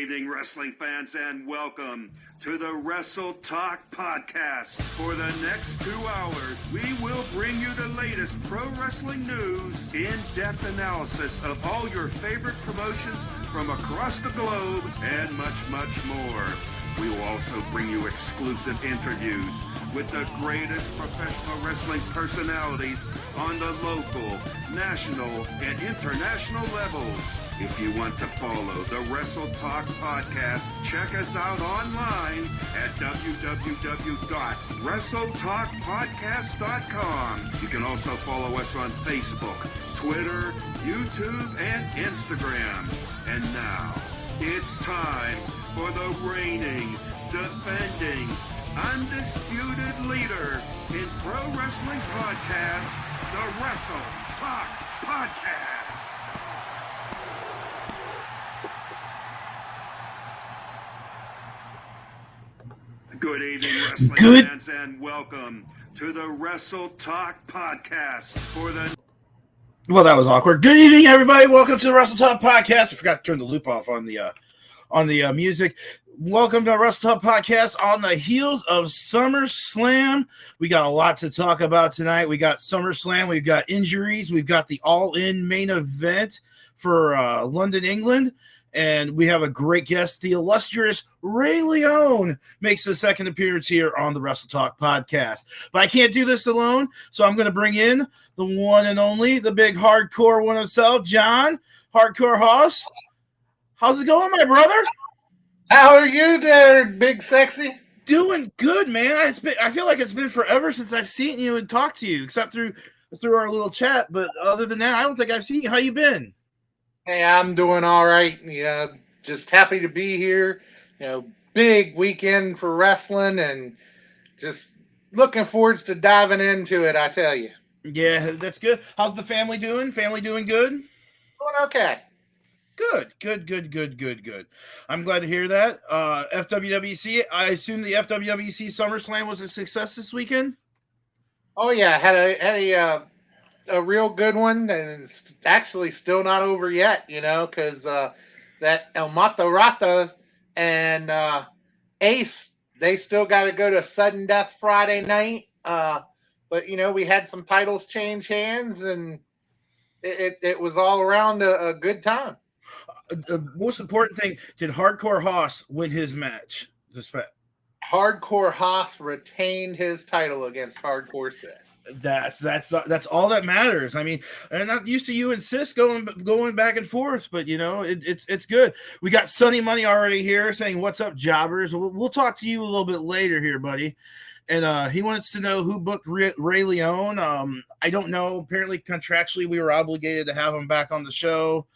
evening, wrestling fans, and welcome to the Wrestle Talk Podcast. For the next 2 hours, we will bring you the latest pro wrestling news, in-depth analysis of all your favorite promotions from across the globe, and much, much more. We will also bring you exclusive interviews with the greatest professional wrestling personalities on the local, national, and international levels. If you want to follow the Wrestle Talk Podcast, check us out online at www.wrestletalkpodcast.com. You can also follow us on Facebook, Twitter, YouTube, and Instagram. And now, it's time for the reigning, defending, undisputed leader in pro wrestling podcast, the Wrestle Talk Podcast. Good evening, wrestling fans, and welcome to the Wrestle Talk Podcast for the... Well, that was awkward. Good evening, everybody. Welcome to the Wrestle Talk Podcast. I forgot to turn the loop off on the music. Welcome to the Wrestle Talk Podcast on the heels of SummerSlam. We got a lot to talk about tonight. We got SummerSlam. We've got injuries. We've got the all-in main event for London, England. And we have a great guest. The illustrious Rey Leon makes a second appearance here on the Wrestle Talk Podcast. But I can't do this alone, so I'm going to bring in the one and only, the big hardcore one himself, John Hardcore Hoss. How's it going, my brother? How are you there, big sexy? Doing good, man. I feel like it's been forever since I've seen you and talked to you, except through our little chat. But other than that, I don't think I've seen you. How you been? Hey, I'm doing all right. Just happy to be here. Big weekend for wrestling, and just looking forward to diving into it. I tell you. Yeah, that's good. How's the family doing? Family doing good? Doing okay. Good. I'm glad to hear that. FWWC, I assume the FWWC SummerSlam was a success this weekend? Oh, yeah. Had a real good one, and it's actually still not over yet, because that El Matarata and Ace, they still got to go to Sudden Death Friday night. But, we had some titles change hands, and it was all around a good time. Most important thing, did Hardcore Hoss win his match? Hardcore Hoss retained his title against Hardcore Seth. That's all that matters. I mean, I'm not used to you and Sis going back and forth, but it's good. We got Sunny Money already here saying, "What's up, jobbers?" We'll talk to you a little bit later here, buddy. And he wants to know who booked Rey Leon. I don't know. Apparently, contractually, we were obligated to have him back on the show.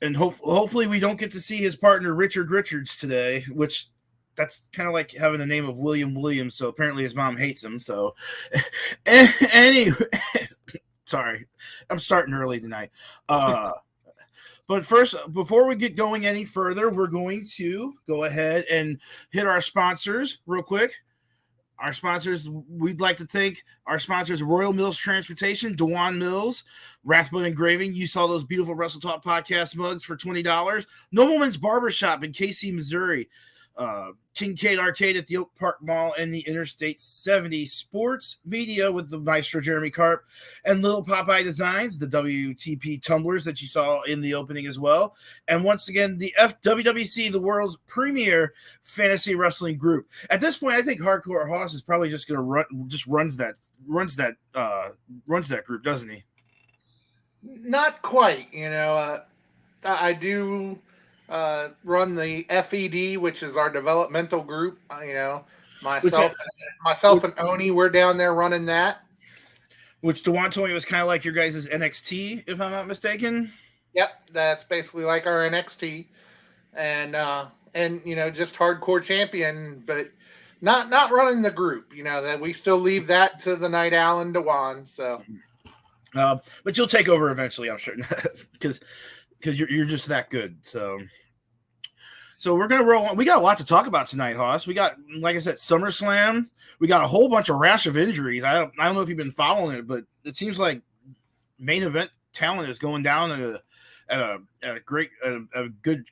And hopefully we don't get to see his partner Richard Richards today, which that's kind of like having the name of William Williams. So apparently his mom hates him. So anyway, sorry, I'm starting early tonight. But first, before we get going any further, we're going to go ahead and hit our sponsors real quick. Our sponsors, we'd like to thank our sponsors, Royal Mills Transportation, Dewan Mills, Rathbone Engraving. You saw those beautiful Wrestle Talk Podcast mugs for $20. Nobleman's Barbershop in KC, Missouri. Kincaid Arcade at the Oak Park Mall and the Interstate 70 Sports Media with the Maestro Jeremy Karp, and Little Popeye Designs, the WTP tumblers that you saw in the opening as well. And once again, the FWWC, the world's premier fantasy wrestling group. At this point, I think Hardcore Hoss is probably just going to runs that group, doesn't he? Not quite. I do run the FED, which is our developmental group. Myself and Oni, we're down there running that. Which Dewan told me was kind of like your guys' NXT, if I'm not mistaken. Yep, that's basically like our NXT, and just hardcore champion, but not running the group. That we still leave that to the Night Owl and Dewan. So, but you'll take over eventually, I'm sure, because you're just that good. So we're going to roll on. We got a lot to talk about tonight, Hoss. We got, like I said, SummerSlam. We got a whole bunch of rash of injuries. I don't know if you've been following it, but it seems like main event talent is going down a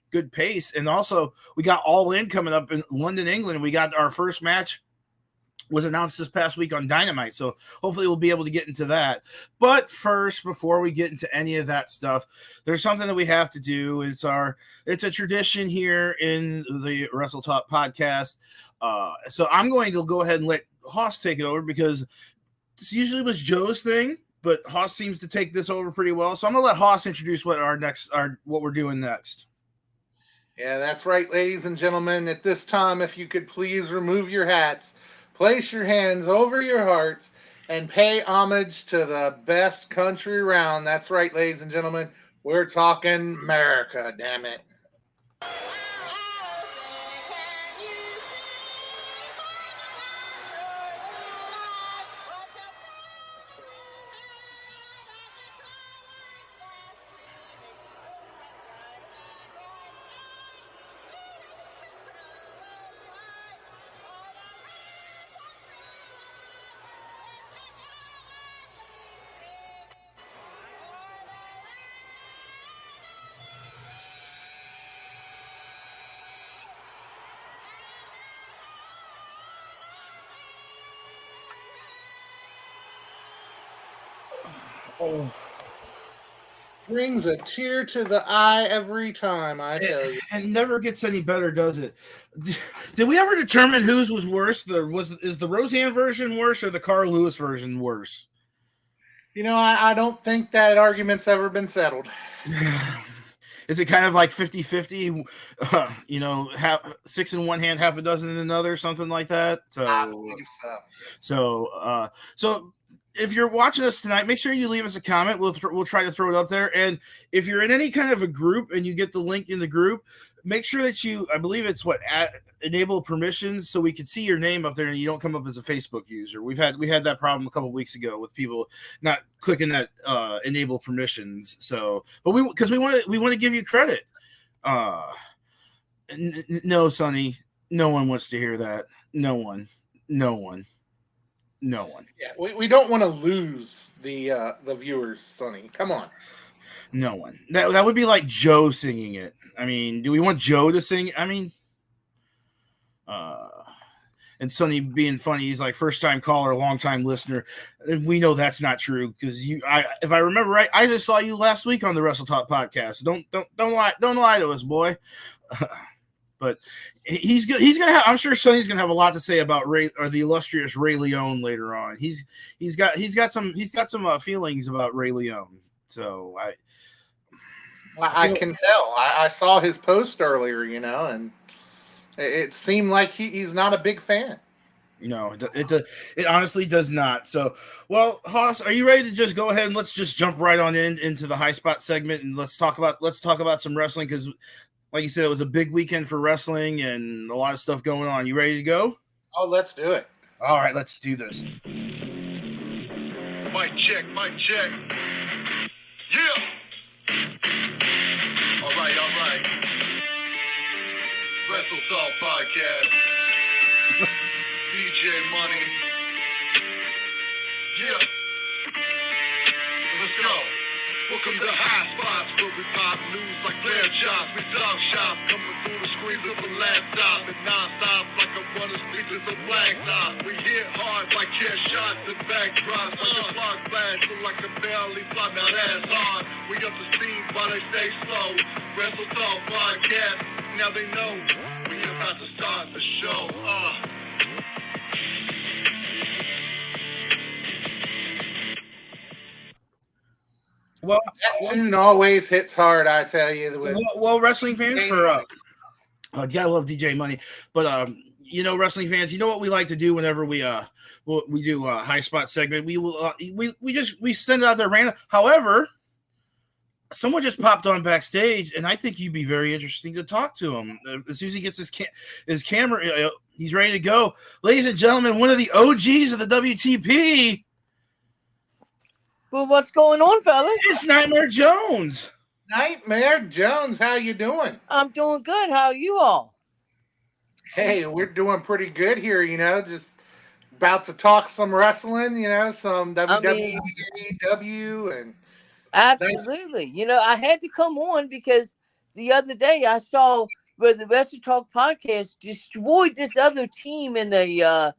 good pace. And also we got All In coming up in London, England. We got our first match was announced this past week on Dynamite. So hopefully we'll be able to get into that. But first, before we get into any of that stuff, there's something that we have to do. It's a tradition here in the Wrestle Talk podcast. So I'm going to go ahead and let Hoss take it over because this usually was Joe's thing, but Hoss seems to take this over pretty well. So I'm going to let Hoss introduce what we're doing next. Yeah, that's right, ladies and gentlemen. At this time, if you could please remove your hats, place your hands over your hearts, and pay homage to the best country around. That's right, ladies and gentlemen. We're talking America, damn it. Oh, Brings a tear to the eye every time, I tell you. And never gets any better, does it? Did we ever determine whose was worse? Is the Roseanne version worse or the Carl Lewis version worse? You know, I don't think that argument's ever been settled. Is it kind of like 50-50? Half 6 in one hand, half a dozen in another, something like that. So I believe so. So if you're watching us tonight, make sure you leave us a comment. We'll try to throw it up there. And if you're in any kind of a group and you get the link in the group, make sure that I believe it's enable permissions so we can see your name up there and you don't come up as a Facebook user. We had that problem a couple of weeks ago with people not clicking that enable permissions. So, but we want to give you credit. No, Sonny, no one wants to hear that. No one. Yeah, we don't want to lose the viewers, Sonny. Come on. No one. That would be like Joe singing it. I mean, do we want Joe to sing? I mean, and Sonny being funny, he's like first time caller, long time listener. And we know that's not true because if I remember right, I just saw you last week on the Wrestle Talk podcast. Don't lie to us, boy. But he's gonna have. I'm sure Sonny's gonna have a lot to say about the illustrious Rey Leon later on. He's got some feelings about Rey Leon. So I can tell. I saw his post earlier, and it seemed like he's not a big fan. No, it honestly does not. So, well, Hoss, are you ready to just go ahead and let's just jump right on into the high spot segment and let's talk about some wrestling because. Like you said, it was a big weekend for wrestling and a lot of stuff going on. You ready to go? Oh, let's do it. All right, let's do this. Mic check. Yeah. All right. Wrestle Talk Podcast. DJ Money. Yeah. Let's go. Welcome to High Spots, where we pop news like flare chops. We dog shop, coming through the screens of a laptop. And non-stop like a running speakers of blacktop. We hit hard like chair shots and backdrops. Like a clock flash, look like a belly flop. Now that's hard. We up to speed while they stay slow. Wrestle Talk Podcast, now they know. We about to start the show. Well, that tune always hits hard, I tell you. Well, wrestling fans I love DJ Money, but wrestling fans, you know what we like to do whenever we do a high spot segment. We send it out there random. However, someone just popped on backstage, and I think you'd be very interesting to talk to him. As soon as he gets his camera, he's ready to go. Ladies and gentlemen, one of the OGs of the WTP. Well, what's going on, fellas? It's Nightmare Jones. Nightmare Jones, how you doing? I'm doing good. How are you all? Hey, we're doing pretty good here, just about to talk some wrestling, some WWE, AEW, and Absolutely. I had to come on because the other day I saw where the Wrestle Talk podcast destroyed this other team in a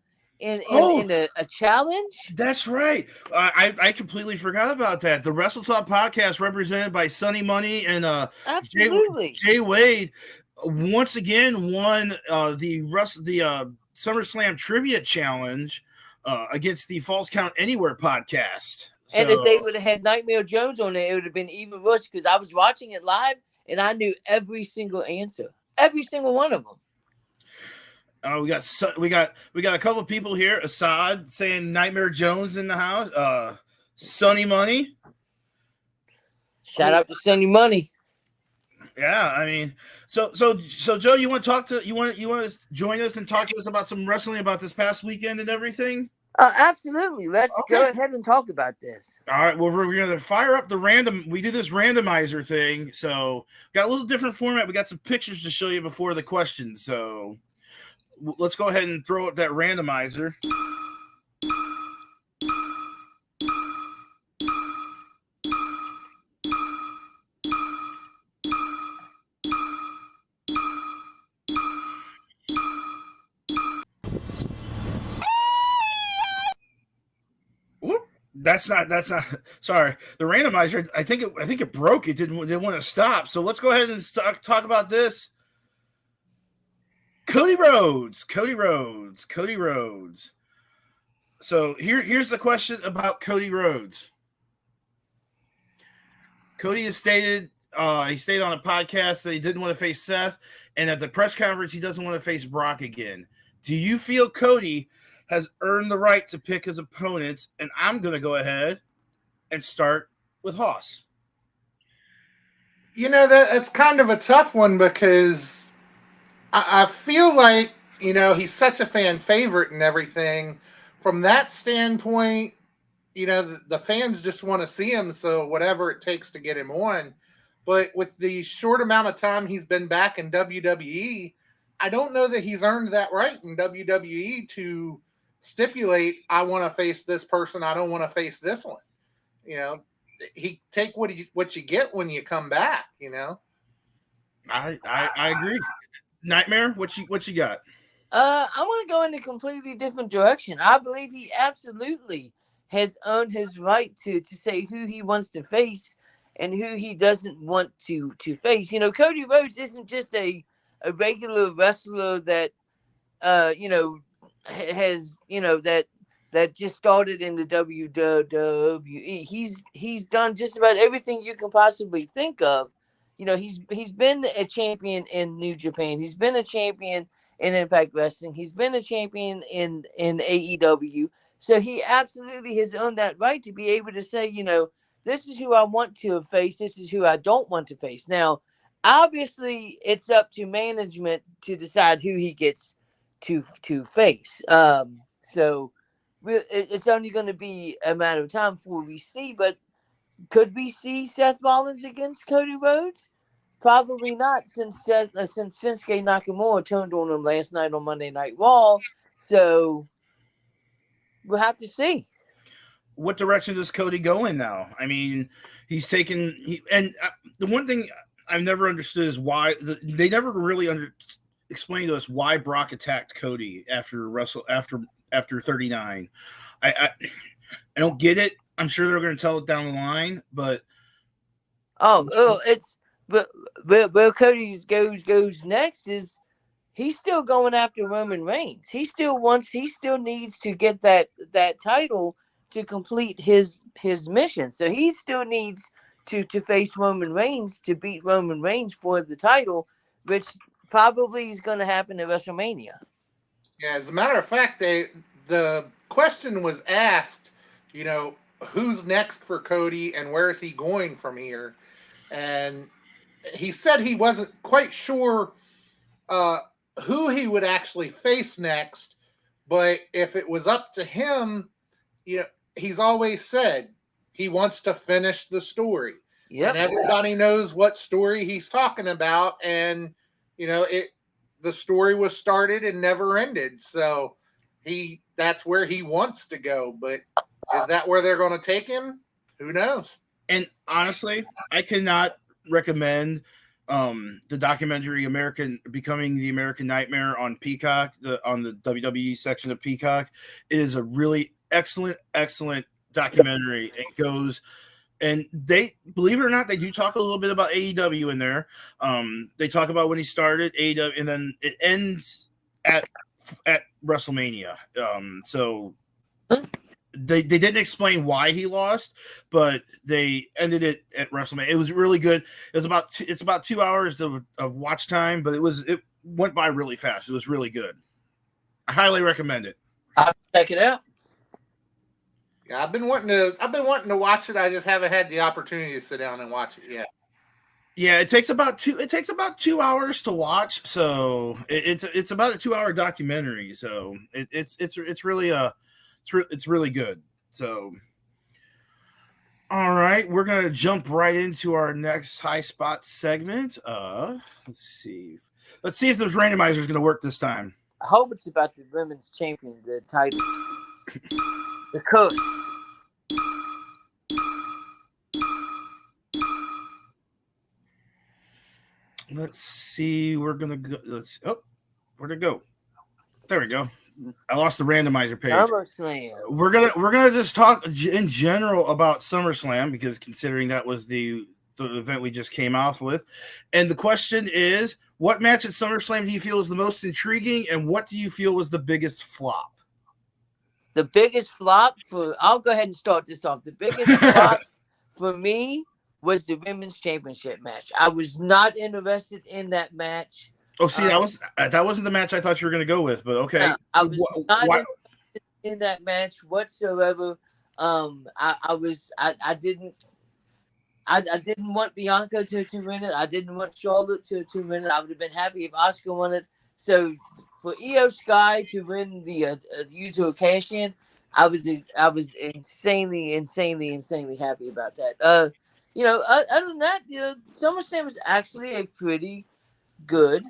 challenge. That's right. I completely forgot about that. The Wrestle Talk podcast, represented by Sonny Money and Absolutely. Jay Wade, once again won the SummerSlam Trivia Challenge against the Falls Count Anywhere podcast. And if they would have had Nightmare Jones on there, it would have been even worse because I was watching it live and I knew every single answer, every single one of them. We got a couple of people here. Assad saying Nightmare Jones in the house. Sonny Money. Shout out to Sonny Money. Yeah, I mean, so Joe, you want to join us and talk to us about some wrestling about this past weekend and everything? Absolutely. Let's go ahead and talk about this. All right. Well, we're going to fire up the random. We do this randomizer thing. So got a little different format. We got some pictures to show you before the questions. So let's go ahead and throw up that randomizer. That's not. Sorry, the randomizer. I think it broke. It didn't want to stop. So let's go ahead and talk about this. Cody Rhodes. So here's the question about Cody Rhodes. Cody has stated he stated on a podcast that he didn't want to face Seth, and at the press conference he doesn't want to face Brock again. Do you feel Cody has earned the right to pick his opponents? And I'm going to go ahead and start with Haas. That's kind of a tough one because I feel like, he's such a fan favorite and everything. From that standpoint, the fans just want to see him, so whatever it takes to get him on. But with the short amount of time he's been back in WWE, I don't know that he's earned that right in WWE to stipulate, I want to face this person, I don't want to face this one. He take what you get when you come back. I agree. Nightmare, what you got? I want to go in a completely different direction. I believe he absolutely has earned his right to say who he wants to face and who he doesn't want to face. Cody Rhodes isn't just a regular wrestler that has that just started in the WWE. He's done just about everything you can possibly think of. He's been a champion in New Japan. He's been a champion in Impact Wrestling. He's been a champion in AEW. So he absolutely has earned that right to be able to say, this is who I want to face. This is who I don't want to face. Now, obviously, it's up to management to decide who he gets to face. So it's only going to be a matter of time before we see. But could we see Seth Rollins against Cody Rhodes? Probably not, since Shinsuke Nakamura turned on him last night on Monday Night Raw. So we'll have to see. What direction does Cody go in now? I mean, he's taken the one thing I've never understood is why they never really explained to us why Brock attacked Cody after 39. I don't get it. I'm sure they're going to tell it down the line, but it's where Cody goes next is he's still going after Roman Reigns. He still needs to get that title to complete his mission. So he still needs to face Roman Reigns to beat Roman Reigns for the title, which probably is going to happen at WrestleMania. Yeah, as a matter of fact, the question was asked, who's next for Cody and where is he going from here? And he said he wasn't quite sure who he would actually face next, but if it was up to him, he's always said he wants to finish the story. Yep. And everybody knows what story he's talking about, and the story was started and never ended. So that's where he wants to go, but is that where they're going to take him? Who knows? And honestly, I cannot recommend the documentary Becoming the American Nightmare on Peacock, on the WWE section of Peacock. It is a really excellent documentary. It goes, and they, believe it or not, they do talk a little bit about AEW in there. They talk about when he started AEW, and then it ends at WrestleMania. So they didn't explain why he lost, but they ended it at WrestleMania. It was really good. It's about 2 hours of watch time, but it went by really fast. It was really good. I highly recommend it. I'll check it out. Yeah, I've been wanting to watch it. I just haven't had the opportunity to sit down and watch it yet. Yeah, it takes about 2 hours to watch. So it's about a 2-hour documentary. So it's really good. So, all right, we're gonna jump right into our next high spot segment. Let's see if those randomizers gonna work this time. I hope it's about the women's champion, the title, the coach. Let's see. We're gonna go. Where'd it go? There we go. I lost the randomizer page. SummerSlam. We're gonna just talk in general about SummerSlam, because considering that was the event we just came off with, and the question is, what match at SummerSlam do you feel is the most intriguing, and what do you feel was the biggest flop? The biggest flop I'll go ahead and start this off. The biggest flop for me was the women's championship match. I was not interested in that match. Oh, see, that wasn't the match I thought you were going to go with, but okay. No, I was not interested in that match whatsoever. I didn't want Bianca to win it. I didn't want Charlotte to win it. I would have been happy if Asuka won it. So for Io Sky to win the usual cash in, I was insanely happy about that. Other than that, SummerSlam was actually a pretty good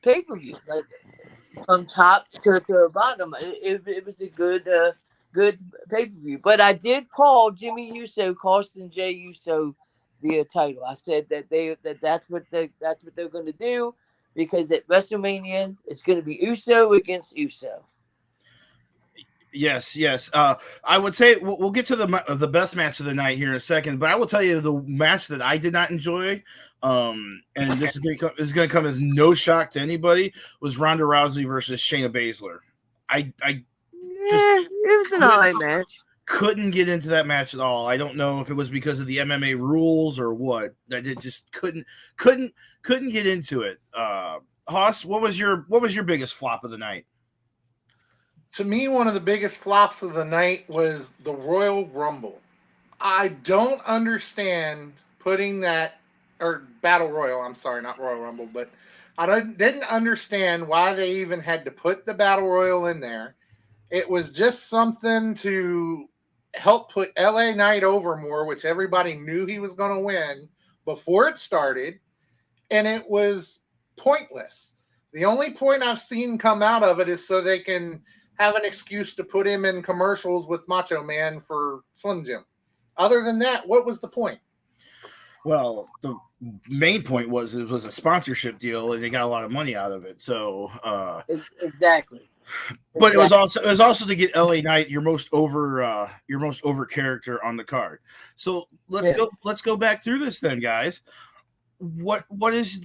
pay-per-view, like from top to bottom. It was a good pay-per-view. But I did call Jimmy Uso, Carson J. Uso, the title. I said that's what they're going to do, because at WrestleMania it's going to be Uso against Uso. Yes. I would say we'll get to the best match of the night here in a second, but I will tell you the match that I did not enjoy, and this is going to come as no shock to anybody, was Ronda Rousey versus Shayna Baszler. It was an alright match. Couldn't get into that match at all. I don't know if it was because of the MMA rules or what. I just couldn't get into it. Hoss, what was your biggest flop of the night? To me, one of the biggest flops of the night was the Royal Rumble. I don't understand putting that, or Battle Royal, I'm sorry, not Royal Rumble, but I didn't understand why they even had to put the Battle Royal in there. It was just something to help put LA Knight over more, which everybody knew he was going to win before it started, and it was pointless. The only point I've seen come out of it is so they can have an excuse to put him in commercials with Macho Man for Slim Jim. Other than that, what was the point? Well, the main point was it was a sponsorship deal, and they got a lot of money out of it. So exactly. But it was also to get LA Knight, your most over character on the card. So let's go back through this then, guys. What was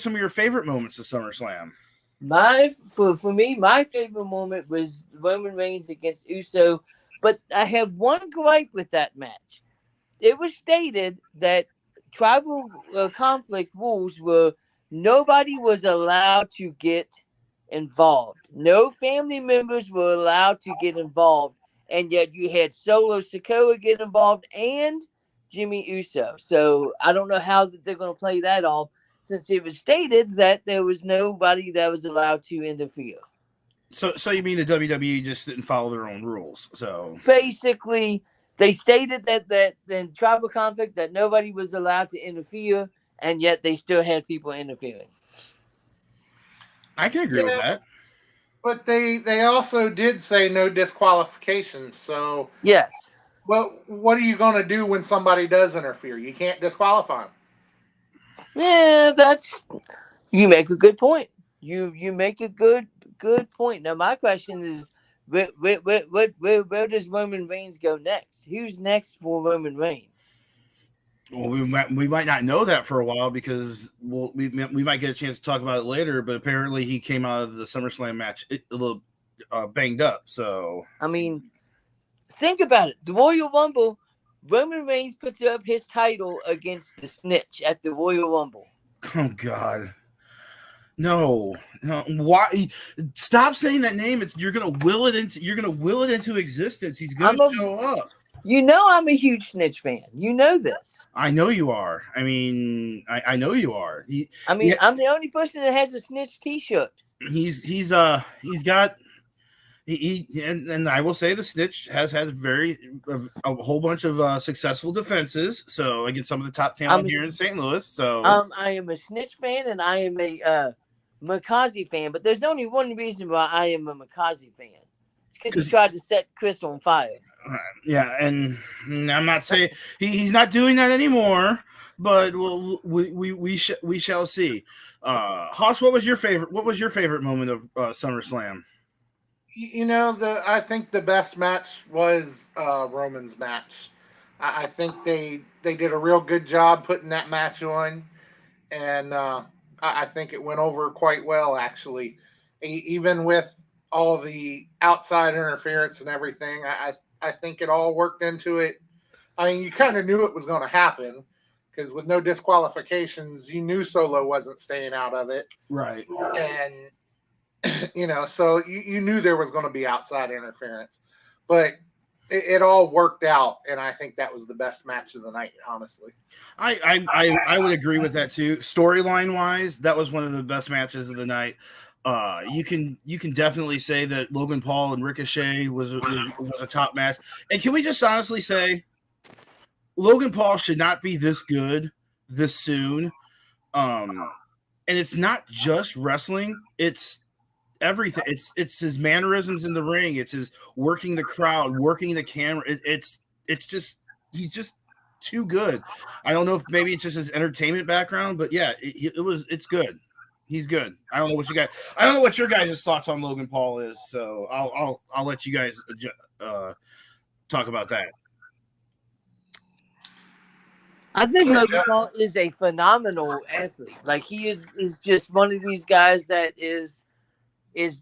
some of your favorite moments of SummerSlam? For me, my favorite moment was Roman Reigns against Uso, but I have one gripe with that match. It was stated that tribal conflict rules were nobody was allowed to get involved. No family members were allowed to get involved, and yet you had Solo Sikoa get involved and Jimmy Uso. So I don't know how they're going to play that off, since it was stated that there was nobody that was allowed to interfere. So you mean the WWE just didn't follow their own rules? So basically, they stated that in tribal conflict that nobody was allowed to interfere, and yet they still had people interfering. I can agree with that. But they also did say no disqualifications. So yes, Well, what are you going to do when somebody does interfere? You can't disqualify them. Yeah, you make a good point. You make a good point. Now my question is, where does Roman Reigns go next? Who's next for Roman Reigns? Well, we might not know that for a while because we might get a chance to talk about it later. But apparently, he came out of the SummerSlam match a little banged up. So I mean, think about it. The Royal Rumble, Roman Reigns puts up his title against the Snitch at the Royal Rumble. Oh God. No. Why? Stop saying that name. You're gonna will it into existence. He's gonna show up. You know I'm a huge Snitch fan. You know this. I know you are. I mean, I know you are. I'm the only person that has a Snitch T-shirt. And I will say the Snitch has had a whole bunch of successful defenses. So against some of the top talent here in St. Louis. So I am a Snitch fan and I am a Mikaze fan. But there's only one reason why I am a Mikaze fan. It's because he tried to set Chris on fire. Yeah, and I'm not saying he's not doing that anymore, but we shall see. Haas, what was your favorite moment of SummerSlam? I think the best match was Roman's match. I think they did a real good job putting that match on, and I think it went over quite well, actually. Even with all the outside interference and everything, I think it all worked into it. I mean, you kind of knew it was going to happen because with no disqualifications, you knew Solo wasn't staying out of it. Right. And, so you knew there was going to be outside interference. But it all worked out, and I think that was the best match of the night, honestly. I would agree with that, too. Storyline-wise, that was one of the best matches of the night. You can definitely say that Logan Paul and Ricochet was a top match. And can we just honestly say Logan Paul should not be this good this soon? And it's not just wrestling; it's everything. It's his mannerisms in the ring. It's his working the crowd, working the camera. It's just he's just too good. I don't know if maybe it's just his entertainment background, but yeah, it's good. He's good. I don't know what your guys' thoughts on Logan Paul is. So I'll let you guys talk about that. I think Logan Paul is a phenomenal athlete. Like he is just one of these guys that is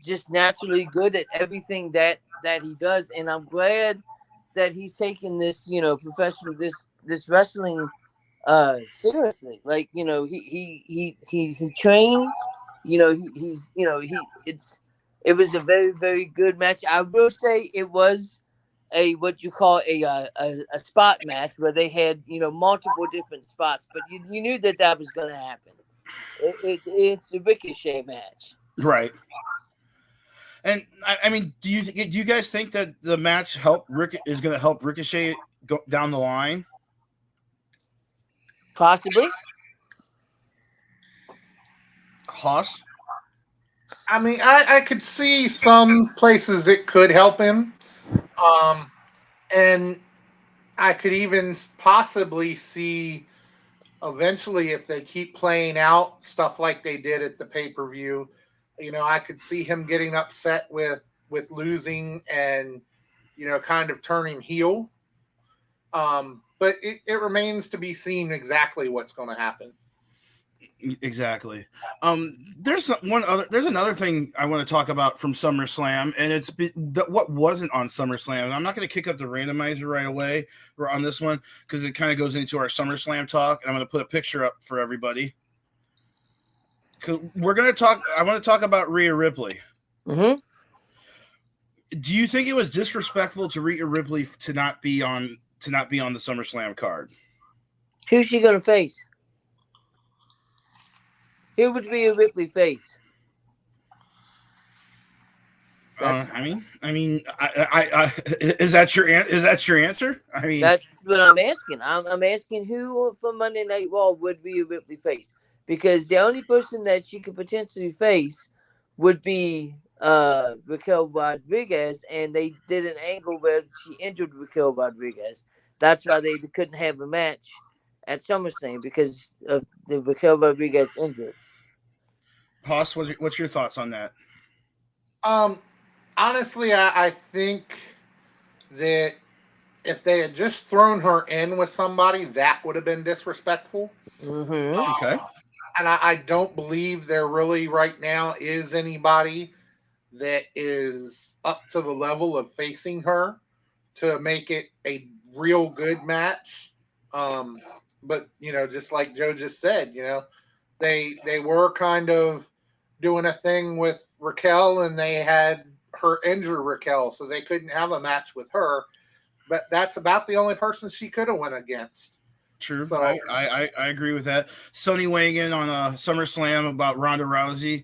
just naturally good at everything that he does. And I'm glad that he's taking this, professional this wrestling seriously. Like, he trains, it was a very, very good match. I will say it was what you call a spot match where they had, multiple different spots, but you knew that was going to happen. It's a Ricochet match. Right. And I mean, do you guys think that the match is going to help Ricochet go down the line? Possibly. Haas? I mean, I could see some places it could help him. And I could even possibly see eventually if they keep playing out stuff like they did at the pay-per-view, I could see him getting upset with losing and, kind of turning heel. But it remains to be seen exactly what's going to happen. Exactly. There's another thing I want to talk about from SummerSlam, and it's what wasn't on SummerSlam. And I'm not going to kick up the randomizer right away on this one because it kind of goes into our SummerSlam talk, and I'm going to put a picture up for everybody. I want to talk about Rhea Ripley. Mm-hmm. Do you think it was disrespectful to Rhea Ripley to not be on the SummerSlam card? Who's she going to face? Who would be a Ripley face? I mean, is that your answer? I mean, that's what I'm asking. I'm asking who from Monday Night Raw would be a Ripley face, because the only person that she could potentially face would be Raquel Rodriguez, and they did an angle where she injured Raquel Rodriguez. That's why they couldn't have a match at SummerSlam because of the Raquel Rodriguez injured. Hoss, what's your thoughts on that? Um, honestly, I think that if they had just thrown her in with somebody, that would have been disrespectful. Mm-hmm. Okay. And I don't believe there really right now is anybody that is up to the level of facing her to make it a real good match. Um, but just like Joe just said, they were kind of doing a thing with Raquel, and they had her injure Raquel, so they couldn't have a match with her. But that's about the only person she could have went against. True. So I agree with that. Sonny weighing in on SummerSlam about Ronda Rousey.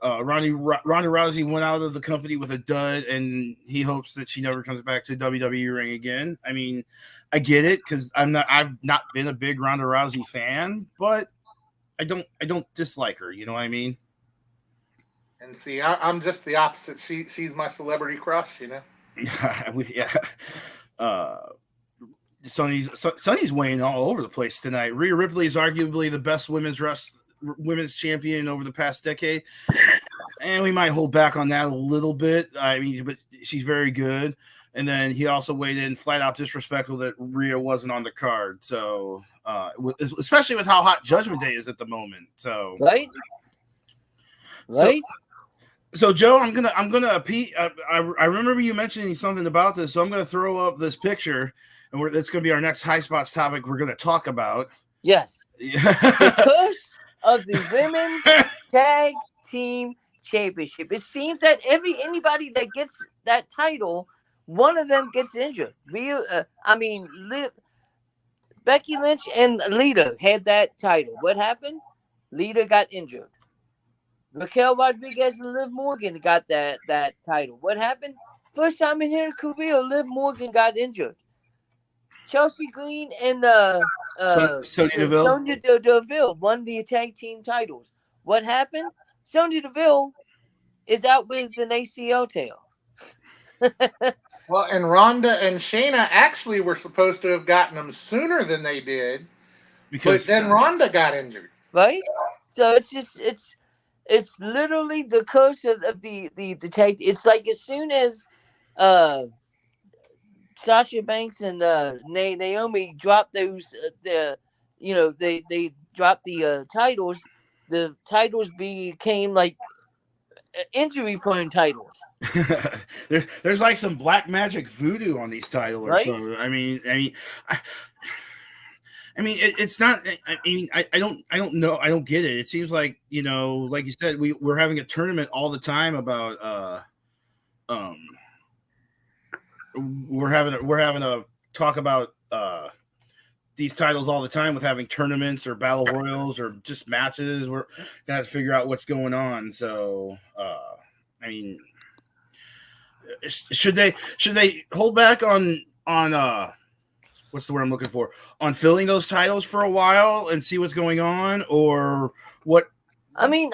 Ronda Rousey went out of the company with a dud, and he hopes that she never comes back to WWE ring again. I mean, I get it because I've not been a big Ronda Rousey fan, but I don't dislike her. You know what I mean? and see, I'm just the opposite. She's my celebrity crush. Yeah. Sonny's weighing all over the place tonight. Rhea Ripley is arguably the best women's champion over the past decade, and we might hold back on that a little bit. I mean, but she's very good. And then he also weighed in flat out disrespectful that Rhea wasn't on the card. So, especially with how hot Judgment Day is at the moment. So, Right. So Joe, I'm gonna Pete. I remember you mentioning something about this, so I'm gonna throw up this picture, and that's gonna be our next high spots topic. We're gonna talk about. Yes. The curse of the women's tag team championship. It seems that anybody that gets that title, one of them gets injured. Becky Lynch and Lita had that title. What happened? Lita got injured. Raquel Rodriguez and Liv Morgan got that title. What happened? First time in her career, Liv Morgan got injured. Chelsea Green and Sonya Deville won the tag team titles. What happened? Sonya Deville is out with an ACL tear. Well, and Ronda and Shayna actually were supposed to have gotten them sooner than they did, but then Ronda got injured. Right? So it's literally the curse of the tag. It's like as soon as Sasha Banks and Naomi dropped those they dropped the titles. The titles became like injury prone titles. There's like some black magic voodoo on these titles, right? Or something. I mean, it's not. I don't know. I don't get it. It seems like like you said, we're having a tournament all the time about we're having a talk about these titles all the time with having tournaments or battle royals or just matches. We're gonna have to figure out what's going on. So I mean, should they hold back on what's the word I'm looking for, on filling those titles for a while and see what's going on, or what? I mean,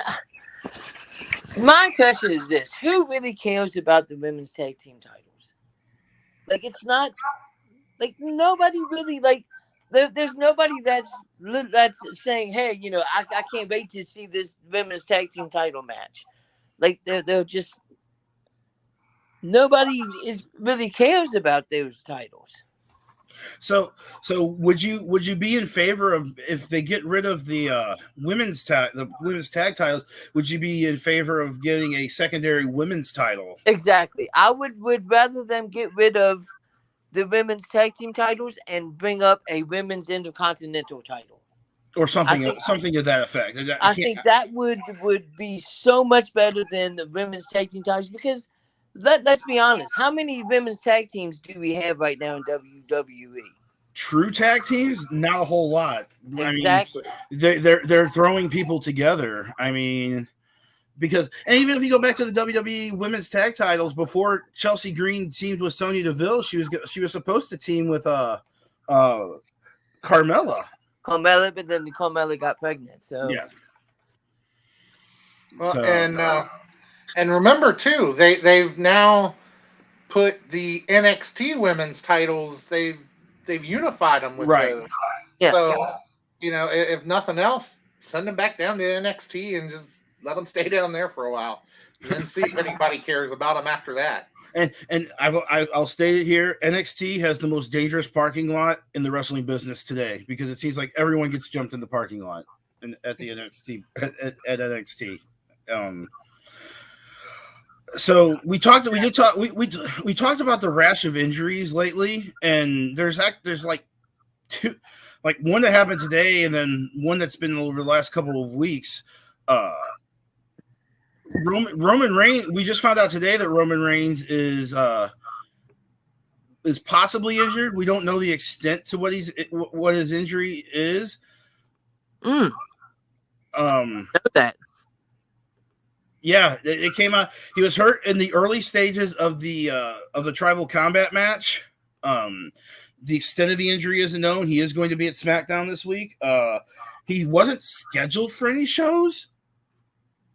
my question is this: who really cares about the women's tag team titles? Like, it's not like nobody really like. There's nobody that's saying, "Hey, I can't wait to see this women's tag team title match." Like, they're just nobody really cares about those titles. So would you be in favor of, if they get rid of the women's tag titles? Would you be in favor of getting a secondary women's title? Exactly. I would rather them get rid of the women's tag team titles and bring up a women's intercontinental title or something to that effect. I think that would be so much better than the women's tag team titles, because let's be honest, how many women's tag teams do we have right now in WWE? True tag teams, not a whole lot. Exactly. I mean, they're throwing people together. I mean, because, and even if you go back to the WWE women's tag titles, before Chelsea Green teamed with Sonya Deville, she was supposed to team with Carmella. But then Carmella got pregnant. So yeah. Well, and And remember too, they've now put the NXT women's titles. They've unified them with Right. those. Yeah. So if nothing else, send them back down to NXT and just let them stay down there for a while, and then see if anybody cares about them after that. And I'll state it here: NXT has the most dangerous parking lot in the wrestling business today, because it seems like everyone gets jumped in the parking lot at the NXT at NXT. So we talked about the rash of injuries lately, and there's like two, like one that happened today, and then one that's been over the last couple of weeks. Roman Reigns. We just found out today that Roman Reigns is possibly injured. We don't know the extent to what his injury is. Know that. Yeah, it came out. He was hurt in the early stages of the tribal combat match. The extent of the injury isn't known. He is going to be at SmackDown this week. He wasn't scheduled for any shows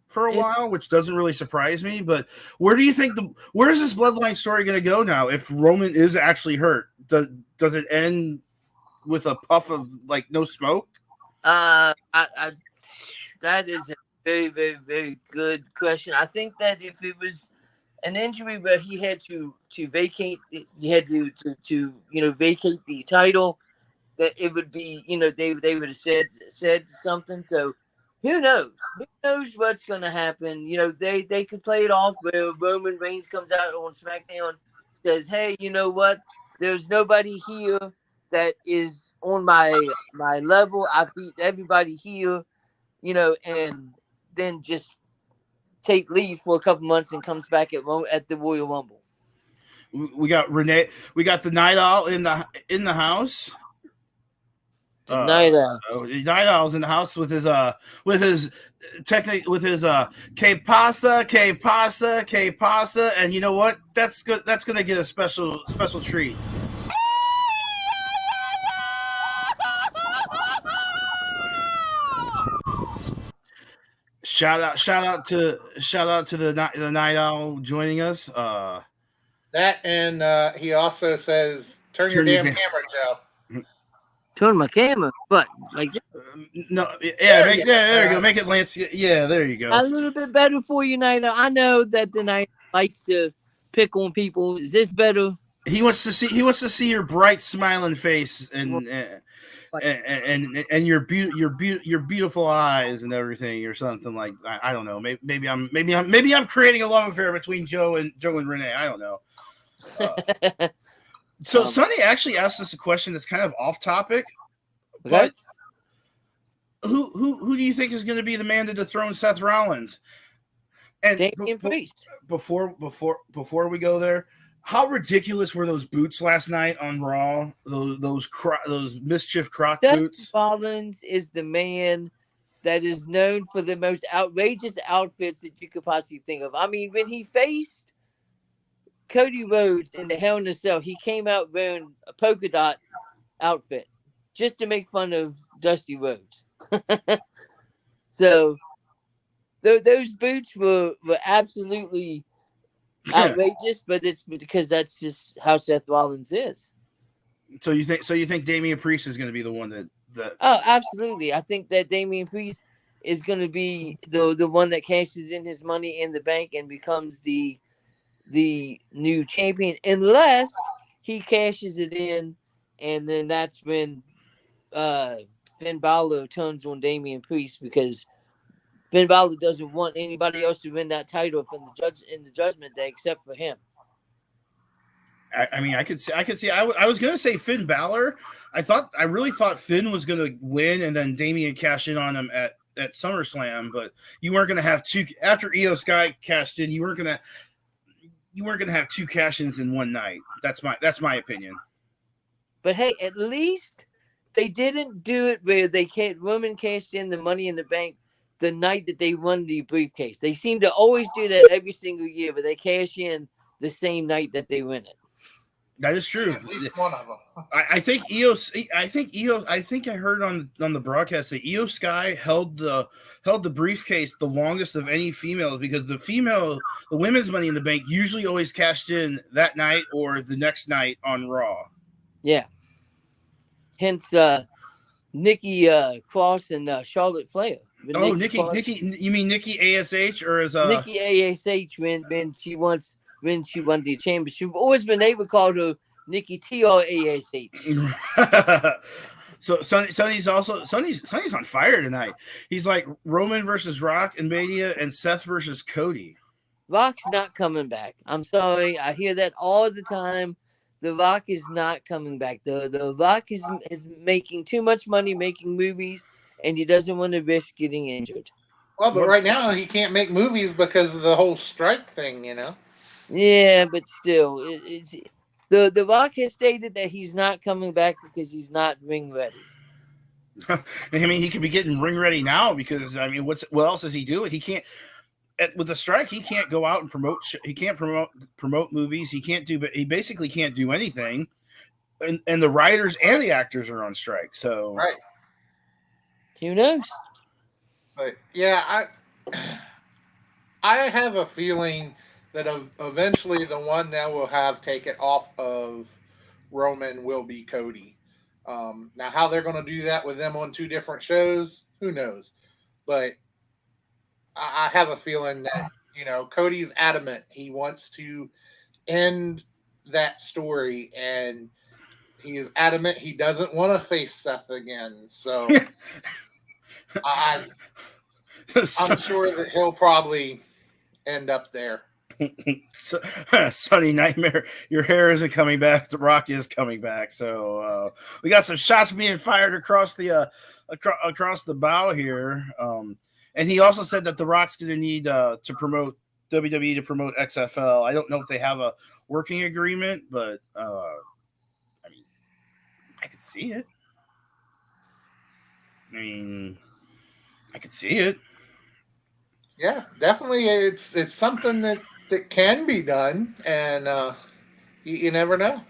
for a while, which doesn't really surprise me. But where is this Bloodline story going to go now? If Roman is actually hurt, does it end with a puff of like no smoke? That is a very, very, very good question. I think that if it was an injury where he had to vacate, he had to vacate the title, that it would be, they would have said something. So who knows? Who knows what's going to happen? They could play it off where Roman Reigns comes out on SmackDown, says, "Hey, you know what? There's nobody here that is on my level. I beat everybody here," and then just take leave for a couple months and comes back at the Royal Rumble. We got Renee. We got the Night Owl in the house. Night Owl. Night Owl's in the house with his que pasa, and you know what? That's good. That's gonna get a special treat. Shout out to the Night Owl joining us. That and he also says, "Turn your damn camera, Joe." Turn my camera, but like no, yeah, there you go. Make it Lance. Yeah, there you go. A little bit better for you, Night Owl. I know that the Night likes to pick on people. Is this better? He wants to see your bright smiling face and your beautiful eyes and everything, or something like I don't know. Maybe I'm creating a love affair between Joe and Renee. I don't know. So Sonny actually asked us a question that's kind of off topic, but who do you think is going to be the man to dethrone Seth Rollins? And Damian Priest. Before we go there, how ridiculous were those boots last night on Raw? Those mischief croc boots. Seth Rollins is the man that is known for the most outrageous outfits that you could possibly think of. I mean, when he faced Cody Rhodes in the Hell in a Cell, he came out wearing a polka dot outfit just to make fun of Dusty Rhodes. So those boots were absolutely outrageous, but it's because that's just how Seth Rollins is. So you think Damian Priest is going to be the one that? Oh, absolutely. I think that Damian Priest is going to be the one that cashes in his money in the bank and becomes the new champion, unless he cashes it in, and then that's when Finn Balor turns on Damian Priest, because Finn Balor doesn't want anybody else to win that title from the Judgment Day except for him. I mean, I could see. I was gonna say Finn Balor. I really thought Finn was gonna win, and then Damian cash in on him at SummerSlam. But you weren't gonna have two after Io Sky cashed in. You weren't gonna have two cash-ins in one night. That's my opinion. But hey, at least they didn't do it where Roman cashed in the Money in the Bank the night that they won the briefcase. They seem to always do that every single year, but they cash in the same night that they win it. That is true. At least one of them. I think EOS. I think I heard on the broadcast that Io Sky held the briefcase the longest of any female, because the women's Money in the Bank usually always cashed in that night or the next night on Raw. Yeah. Hence, Nikki Cross and Charlotte Flair. Oh, Nikki, you mean Nikki ASH, or is Nikki ASH when she won the championship? We've always been able to call her Nikki TRASH. So Sonny's on fire tonight. He's like Roman versus Rock in Mania and Seth versus Cody. Rock's not coming back. I'm sorry. I hear that all the time. The Rock is not coming back. The Rock is making too much money making movies, and he doesn't want to risk getting injured. Well, but right now he can't make movies because of the whole strike thing, you know? Yeah, but still, the Rock has stated that he's not coming back because he's not ring ready. I mean, he could be getting ring ready now, because I mean, what else does he do? He can't. With the strike, he can't go out and promote. He can't promote movies. He basically can't do anything, and the writers and the actors are on strike. So right, who knows? But yeah, I have a feeling that eventually the one that will have take it off of Roman will be Cody. Now, how they're going to do that with them on two different shows, who knows? But I have a feeling that, Cody's adamant. He wants to end that story, and he is adamant he doesn't want to face Seth again. So I'm sure that he'll probably end up there. Sunny Nightmare, your hair isn't coming back. The Rock is coming back. So we got some shots being fired across the bow here. And he also said that The Rock's going to need to promote WWE to promote XFL. I don't know if they have a working agreement, but I mean, I could see it. I could see it. Yeah, definitely. It's something that can be done, and you never know.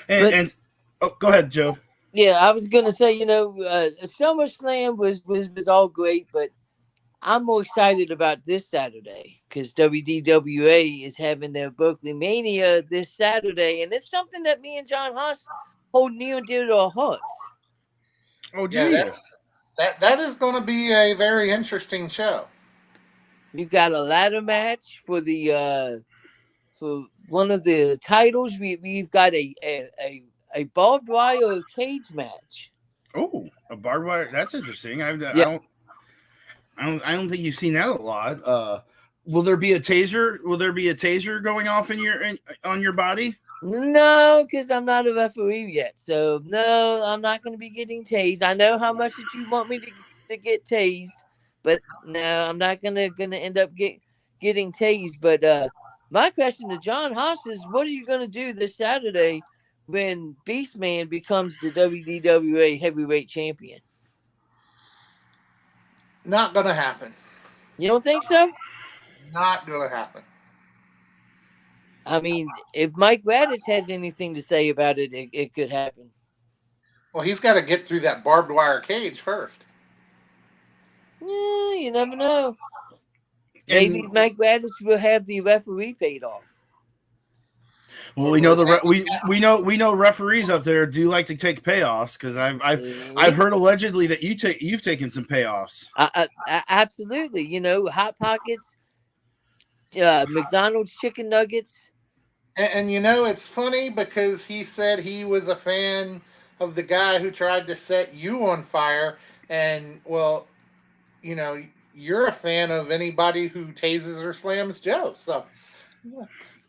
And go ahead, Joe. Yeah, I was gonna say, SummerSlam was all great, but I'm more excited about this Saturday because WDWA is having their Berkeley Mania this Saturday, and it's something that me and John Haas hold near and dear to our hearts. Oh, yeah, that is going to be a very interesting show. We've got a ladder match for the for one of the titles. We've got a barbed wire cage match. Oh, a barbed wire. That's interesting. I don't think you've seen that a lot. Will there be a taser? Will there be a taser going off on your body? No, because I'm not a referee yet. So no, I'm not going to be getting tased. I know how much that you want me to get tased, but no, I'm not gonna end up getting tased. But my question to John Haas is, what are you going to do this Saturday when Beastman becomes the WDWA heavyweight champion? Not going to happen. You don't think so? Not going to happen. I mean, if Mike Radish has anything to say about it, it could happen. Well, he's got to get through that barbed wire cage first. Yeah, you never know. Maybe Mike Radish will have the referee paid off. Well, we know we know referees up there do like to take payoffs, because I've heard allegedly that you've taken some payoffs. Absolutely, Hot Pockets, McDonald's chicken nuggets. And it's funny because he said he was a fan of the guy who tried to set you on fire, and well, you're a fan of anybody who tases or slams Joe. So, yeah.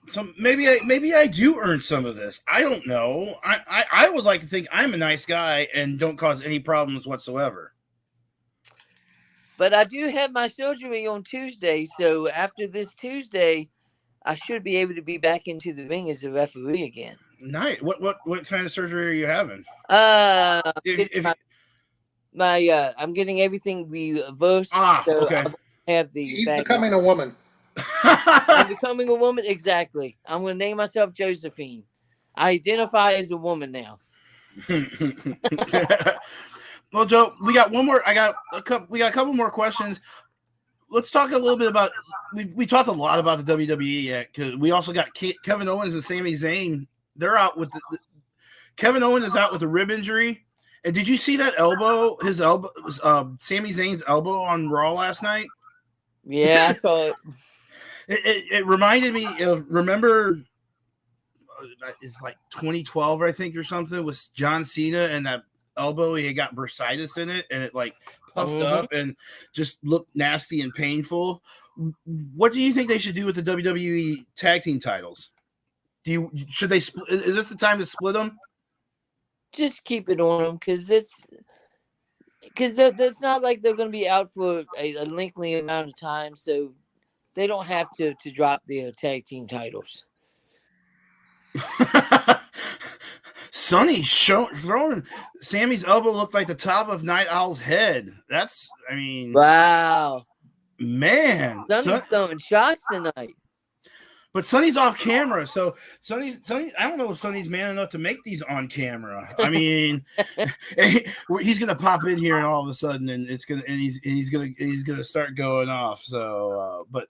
So maybe I do earn some of this. I don't know. I would like to think I'm a nice guy and don't cause any problems whatsoever. But I do have my surgery on Tuesday, so after this Tuesday, I should be able to be back into the ring as a referee again. Nice. What kind of surgery are you having? I'm getting everything reversed. So okay. He's becoming a woman. I'm becoming a woman, exactly. I'm going to name myself Josephine. I identify as a woman now. Well, Joe, we got one more. We got a couple more questions. Let's talk a little bit about. We talked a lot about the WWE yet because we also got Kevin Owens and Sami Zayn. They're out with Kevin Owens is out with a rib injury. And did you see that elbow? His elbow, Sami Zayn's elbow on Raw last night. Yeah, I saw it. It reminded me of it's like 2012, I think, or something, with John Cena and that elbow. He got bursitis in it, and it like puffed up and just looked nasty and painful. What do you think they should do with the WWE tag team titles? Should they split? Is this the time to split them? Just keep it on them because it's not like they're going to be out for a lengthy amount of time, so they don't have to drop their tag team titles. Sonny throwing Sammy's elbow looked like the top of Night Owl's head. Wow, man, Sonny's throwing shots tonight. But Sonny's off camera, so Sonny. I don't know if Sonny's man enough to make these on camera. I mean, he's gonna pop in here and all of a sudden, and he's gonna start going off. So, but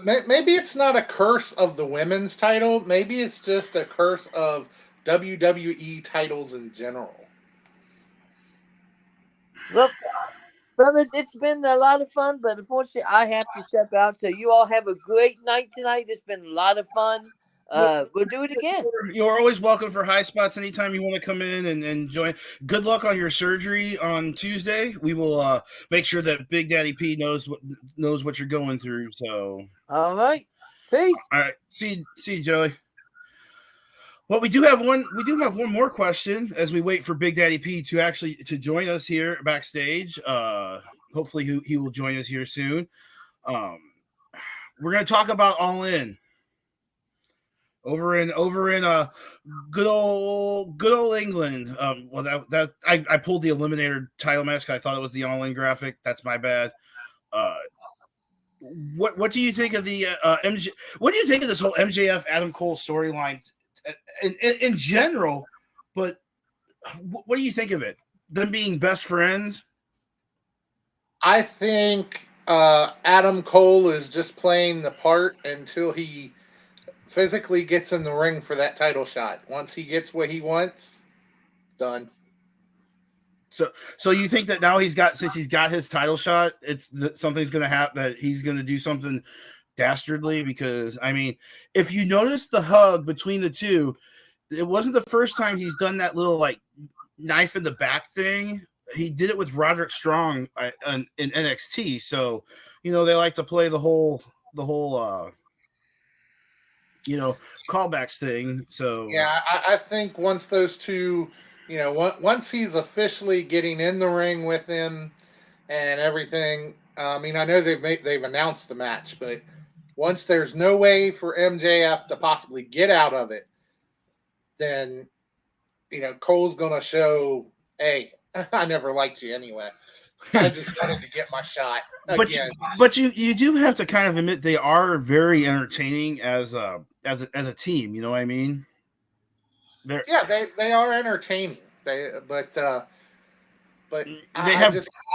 maybe it's not a curse of the women's title. Maybe it's just a curse of WWE titles in general. Well, fellas, it's been a lot of fun, but unfortunately, I have to step out. So you all have a great night tonight. It's been a lot of fun. We'll do it again. You're always welcome for High Spots anytime you want to come in and join. Good luck on your surgery on Tuesday. We will make sure that Big Daddy P knows what you're going through. So, all right, peace. All right, see you, Joey. Well, we do have one more question as we wait for Big Daddy P to join us here backstage. Hopefully he will join us here soon. We're going to talk about All In over in good old England. Well, I pulled the Eliminator title match because I thought it was the All In graphic. That's my bad. What do you think of the MJ? What do you think of this whole MJF Adam Cole storyline? In general, but what do you think of it? Them being best friends? I think Adam Cole is just playing the part until he physically gets in the ring for that title shot. Once he gets what he wants, done. So you think that now since he's got his title shot, something's going to happen, that he's going to do something dastardly? Because I mean, if you notice the hug between the two, it wasn't the first time he's done that little like knife in the back thing. He did it with Roderick Strong in NXT. So, they like to play the whole callbacks thing. So yeah, I think once those two, once he's officially getting in the ring with him and everything. I mean, I know they've announced the match, but once there's no way for MJF to possibly get out of it, then, Cole's going to show, hey, I never liked you anyway. I just wanted to get my shot again. But you do have to kind of admit they are very entertaining as a team. You know what I mean? They are entertaining. I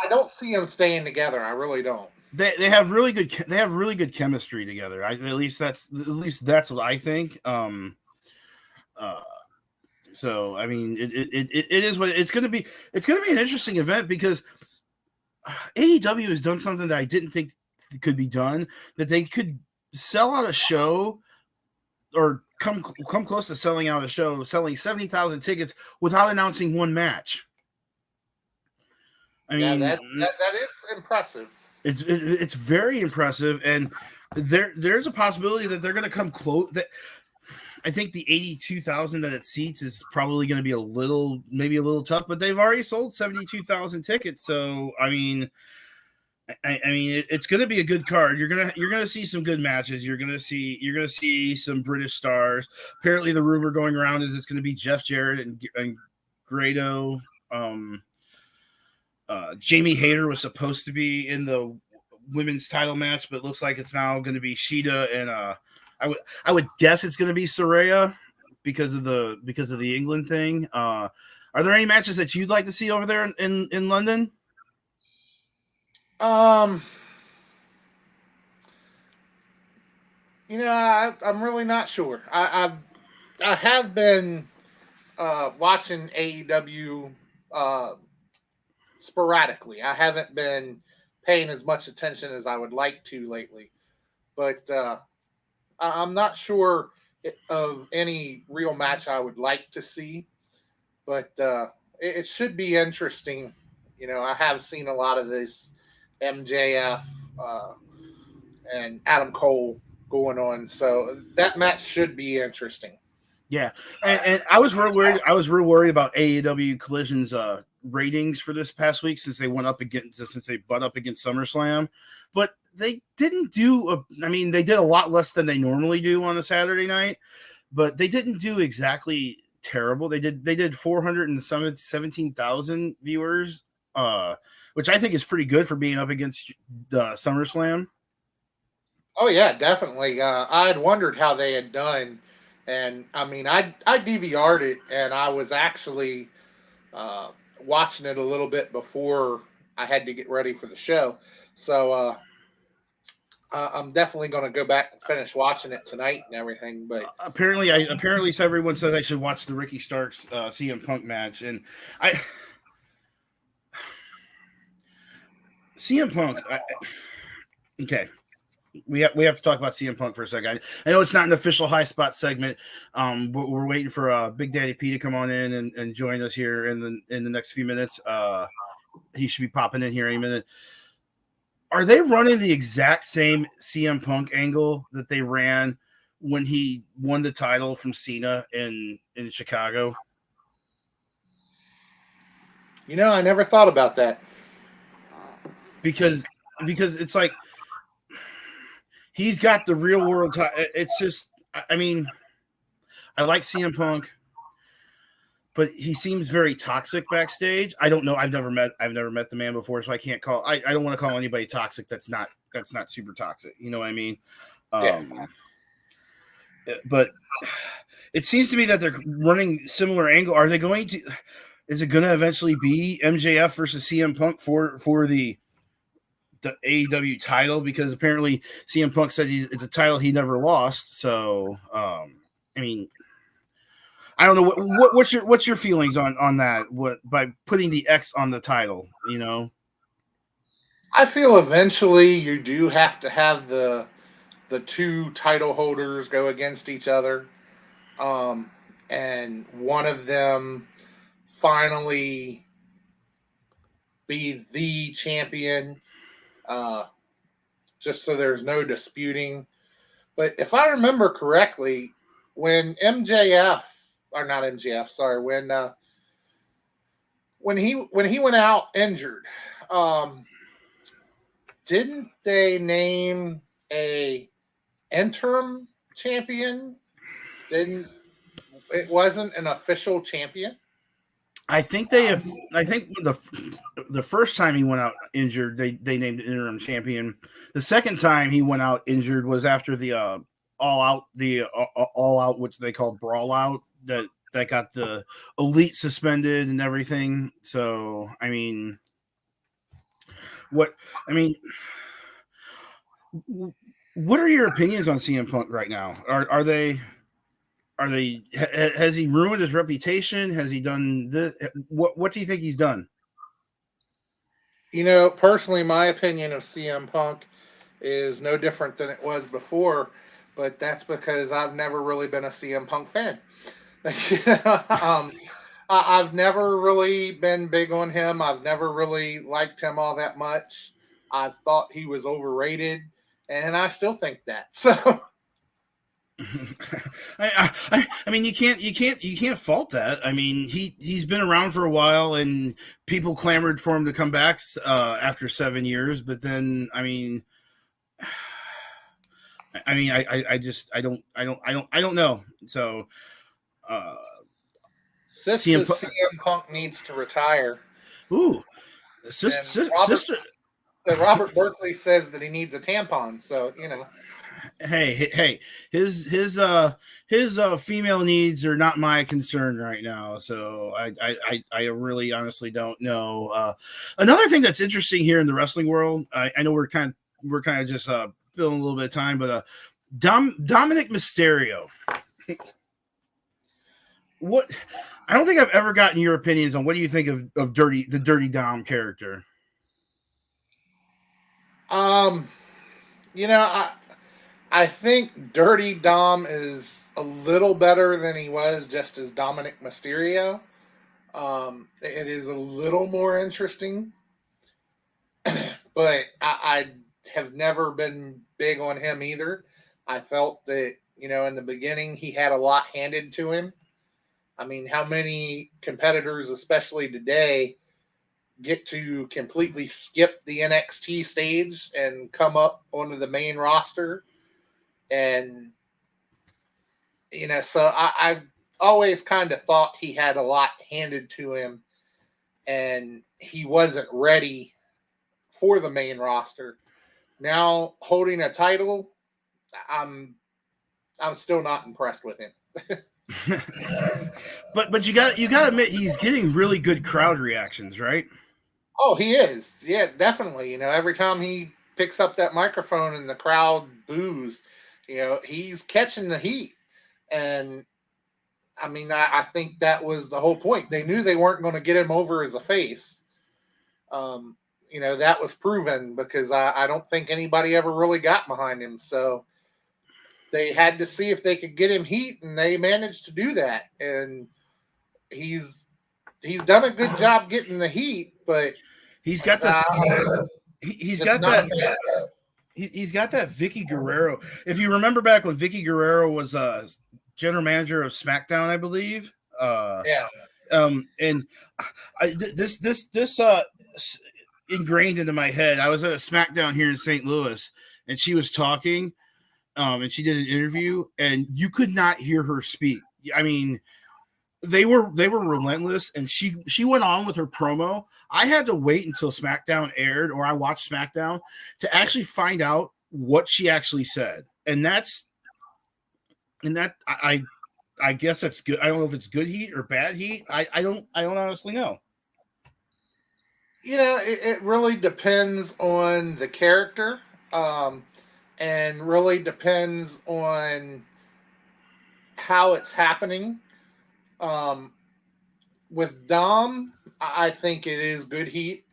don't see them staying together. I really don't. They have really good chemistry together. At least that's what I think. So I mean, it is what it's going to be. It's going to be an interesting event because AEW has done something that I didn't think could be done. That they could sell out a show or come close to selling out a show, selling 70,000 tickets without announcing one match. I mean, that is impressive. It's very impressive, and there's a possibility that they're going to come close. That I think the 82,000 that it seats is probably going to be maybe a little tough, but they've already sold 72,000 tickets. So I mean, it's going to be a good card. You're gonna see some good matches. You're gonna see some British stars. Apparently, the rumor going around is it's going to be Jeff Jarrett and Grado. Jamie Hayter was supposed to be in the women's title match, but it looks like it's now going to be Shida and I would guess it's going to be Saraya, because of the England thing. Are there any matches that you'd like to see over there in London? I'm really not sure. I have been watching AEW sporadically. I haven't been paying as much attention as I would like to lately, but I'm not sure of any real match I would like to see. But it should be interesting. I have seen a lot of this MJF and Adam Cole going on, so that match should be interesting. Yeah, and I was real worried. I was real worried about AEW Collision's ratings for this past week since they butt up against SummerSlam, but they didn't do. They did a lot less than they normally do on a Saturday night, but they didn't do exactly terrible. They did 417,000 viewers, which I think is pretty good for being up against SummerSlam. Oh yeah, definitely. I had wondered how they had done. And I DVR'd it, and I was actually watching it a little bit before I had to get ready for the show. So I'm definitely going to go back and finish watching it tonight and everything. But apparently everyone says I should watch the Ricky Starks CM Punk match, and CM Punk. Okay. We have to talk about CM Punk for a second. I know it's not an official high spot segment. We're waiting for Big Daddy P to come on in and join us here in the next few minutes. He should be popping in here any minute. Are they running the exact same CM Punk angle that they ran when he won the title from Cena in Chicago? I never thought about that. Because it's like he's got the real world. It's just, I like CM Punk, but he seems very toxic backstage. I don't know. I've never met the man before, so I can't call. I don't want to call anybody toxic. That's not super toxic. You know what I mean? Yeah. But it seems to me that they're running similar angle. Are they going to? Is it going to eventually be MJF versus CM Punk for the AEW title? Because apparently CM Punk said it's a title he never lost. So, I don't know what's your feelings on that? What by putting the X on the title, I feel eventually you do have to have the two title holders go against each other, and one of them finally be the champion. Just so there's no disputing. But if I remember correctly, when when he went out injured, didn't they name a interim champion? It wasn't an official champion. I think they have. I think the first time he went out injured, they named an interim champion. The second time he went out injured was after the all out, which they called brawl out, that got the elite suspended and everything. So what are your opinions on CM Punk right now? Are they? Has he ruined his reputation? Has he done this? What do you think he's done? Personally, my opinion of CM Punk is no different than it was before, but that's because I've never really been a CM Punk fan. I've never really been big on him. I've never really liked him all that much. I thought he was overrated, and I still think that. So. You can't fault that. He's been around for a while, and people clamored for him to come back after 7 years. But then, I don't know. So, CM Punk needs to retire. Ooh, Robert Berkeley says that he needs a tampon. So Hey, his female needs are not my concern right now. So I really honestly don't know. Another thing that's interesting here in the wrestling world, I know we're kind of just filling a little bit of time, but Dominic Mysterio. What? I don't think I've ever gotten your opinions on what do you think of the Dirty Dom character. You know, I think Dirty Dom is a little better than he was just as Dominic Mysterio. It is a little more interesting, but I have never been big on him either. I felt that, in the beginning, he had a lot handed to him. I mean, how many competitors, especially today, get to completely skip the NXT stage and come up onto the main roster? And, so I've always kind of thought he had a lot handed to him and he wasn't ready for the main roster. Now holding a title, I'm still not impressed with him. but you got to admit he's getting really good crowd reactions, right? Oh, he is. Yeah, definitely. Every time he picks up that microphone and the crowd boos, he's catching the heat. And I mean, I think that was the whole point. They knew they weren't going to get him over as a face. That was proven because I don't think anybody ever really got behind him. So they had to see if they could get him heat, and they managed to do that. And he's done a good job getting the heat, but he's got the he's got that. He's got that Vicky Guerrero. If you remember back when Vicky Guerrero was general manager of SmackDown, I believe. Yeah. And this ingrained into my head. I was at a SmackDown here in St. Louis, and she was talking, and she did an interview, and you could not hear her speak. I mean, they were relentless, and she went on with her promo. I had to wait until SmackDown aired, or I watched SmackDown to actually find out what she actually said, and I guess that's good. I don't know if it's good heat or bad heat. I don't honestly know. It really depends on the character, and really depends on how it's happening. With Dom, I think it is good heat,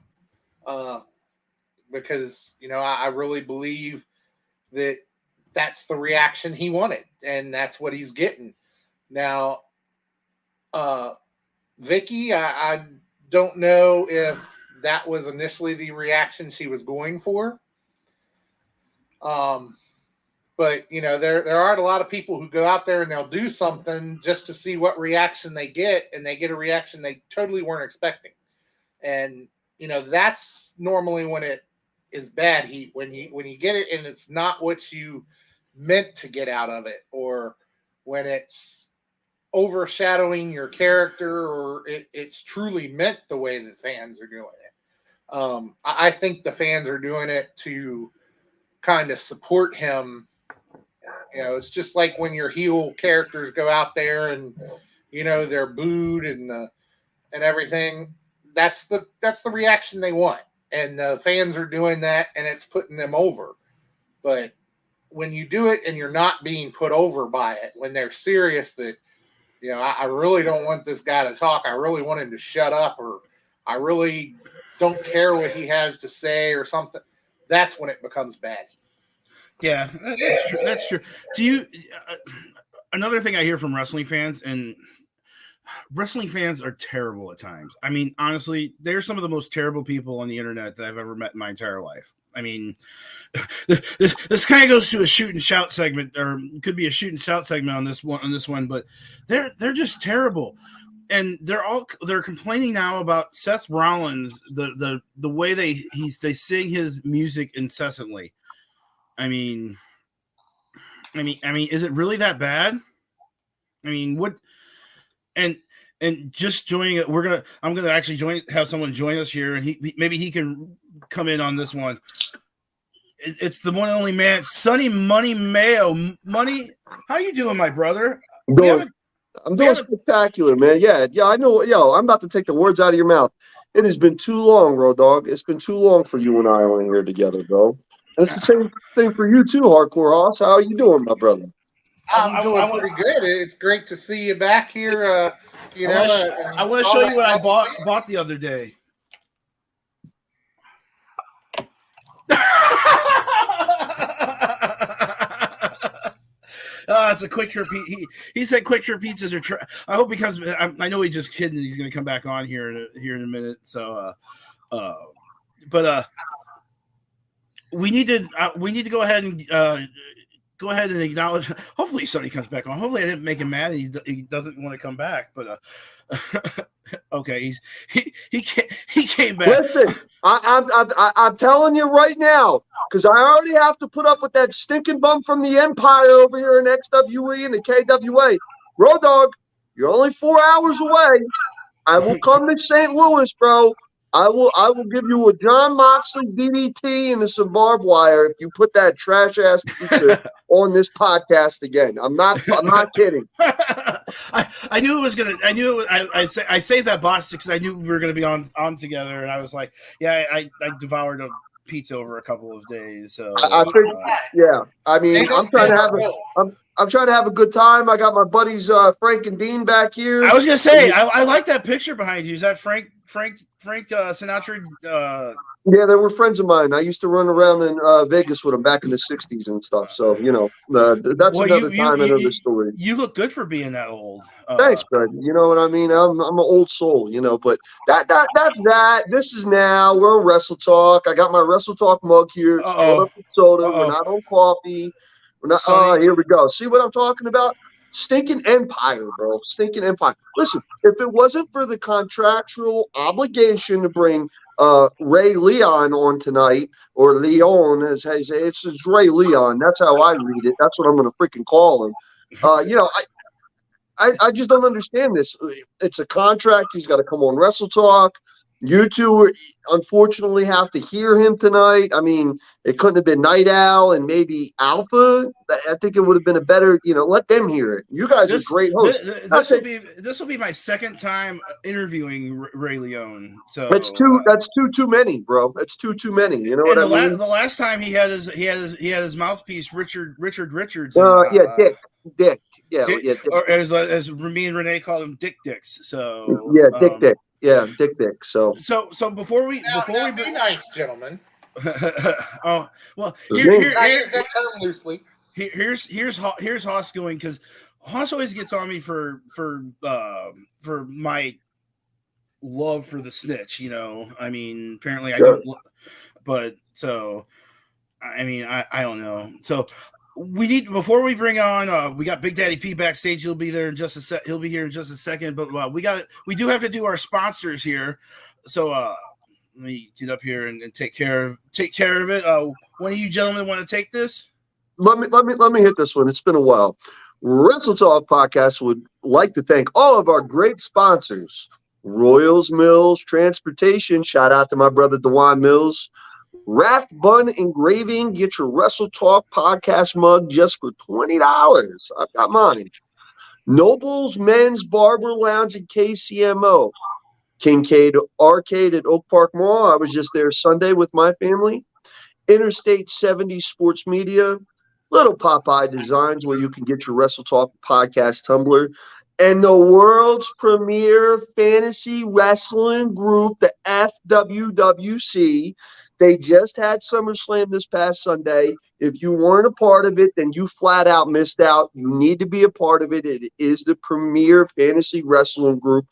because I really believe that that's the reaction he wanted, and that's what he's getting now. Vicky, I don't know if that was initially the reaction she was going for. But there are a lot of people who go out there and they'll do something just to see what reaction they get, and they get a reaction they totally weren't expecting. And that's normally when it is bad heat, when you get it and it's not what you meant to get out of it, or when it's overshadowing your character, or it's truly meant the way the fans are doing it. I think the fans are doing it to kind of support him. It's just like when your heel characters go out there and they're booed and everything. That's the reaction they want, and the fans are doing that, and it's putting them over. But when you do it and you're not being put over by it, when they're serious that I really don't want this guy to talk, I really want him to shut up, or I really don't care what he has to say or something, that's when it becomes bad. Yeah, that's true. That's true. Do you? Another thing I hear from wrestling fans, and wrestling fans are terrible at times. I mean, honestly, they're some of the most terrible people on the internet that I've ever met in my entire life. I mean, this kind of goes to a shoot and shout segment, or could be a shoot and shout segment on this one. But they're just terrible, and they're complaining now about Seth Rollins, the way they sing his music incessantly. I mean, is it really that bad? I mean, what? And just joining it, I'm gonna actually have someone join us here, and maybe he can come in on this one. it's the one and only man, Sonny Money Mayo. Money, how you doing, my brother? I'm doing spectacular, man. Yeah, I know. Yo, I'm about to take the words out of your mouth. It has been too long, Road Dogg. It's been too long for you and I on here together, bro. And it's the same thing for you too, Hardcore Hoss. How are you doing, my brother? I'm doing pretty good. It's great to see you back here. I want to show you what I bought the other day. It's a Quick Trip. He said Quick Trip pizzas are. I hope he comes. I know he's just kidding. He's going to come back on here in a minute. So, we need to go ahead and acknowledge. Hopefully, Sonny comes back on. Hopefully, I didn't make him mad. He doesn't want to come back. But okay, he came back. Listen, I'm telling you right now, because I already have to put up with that stinking bum from the Empire over here in XWE and the KWA. Road Dogg, you're only 4 hours away. I will come to St. Louis, bro. I will give you a John Moxley DDT and some barbed wire if you put that trash ass pizza on this podcast again. I'm not kidding. I knew it was gonna. I knew it, I saved that box because I knew we were gonna be on together, and I was like, yeah, I devoured a pizza over a couple of days. So I think, yeah. I mean, I'm trying to have a good time. I got my buddies Frank and Dean back here. I was gonna say, I like that picture behind you. Is that Frank Sinatra? Yeah, they were friends of mine. I used to run around in Vegas with them back in the '60s and stuff. So that's another time, another story. You look good for being that old. Thanks, bud. You know what I mean? I'm an old soul, but that's that. This is now. We're on Wrestle Talk. I got my Wrestle Talk mug here. Soda. We're not on coffee. We're not. Here we go. See what I'm talking about? Stinking Empire, bro. Stinking Empire. Listen, if it wasn't for the contractual obligation to bring Rey Leon on tonight, or Leon, it's Rey Leon. That's how I read it. That's what I'm going to freaking call him. I just don't understand this. It's a contract. He's got to come on Wrestle Talk. You two, unfortunately, have to hear him tonight. I mean, it couldn't have been Night Owl and maybe Alpha. I think it would have been a better, let them hear it. You guys are great hosts. This will be my second time interviewing Rey Leon. So that's too many, bro. That's too many. You know what I mean? The last time he had his mouthpiece, Richard Richards. Dick. Dick. Or as me and Renee call him, Dicks. So Dick. Yeah, Dick. So before we be nice, gentlemen. Oh well, I use that term loosely. Here's Hoss going, because Hoss always gets on me for my love for the snitch. I mean, apparently I don't, but so I mean I don't know. So we need, before we bring on, we got Big Daddy P backstage. He'll be there in just a sec. He'll be here in just a second. But we do have to do our sponsors here. So let me get up here and take care of it. One of you gentlemen want to take this? Let me hit this one. It's been a while. Wrestle Talk Podcast would like to thank all of our great sponsors: Royals Mills Transportation. Shout out to my brother Dewan Mills. Raft Bun Engraving. Get your Wrestle Talk Podcast mug just for $20. I've got mine. Nobles Men's Barber Lounge and KCMO. Kincaid Arcade at Oak Park Mall. I was just there Sunday with my family. Interstate 70 Sports Media. Little Popeye Designs, where you can get your Wrestle Talk Podcast tumbler. And the world's premier fantasy wrestling group, the FWWC. They just had SummerSlam this past Sunday. If you weren't a part of it, then you flat out missed out. You need to be a part of it. It is the premier fantasy wrestling group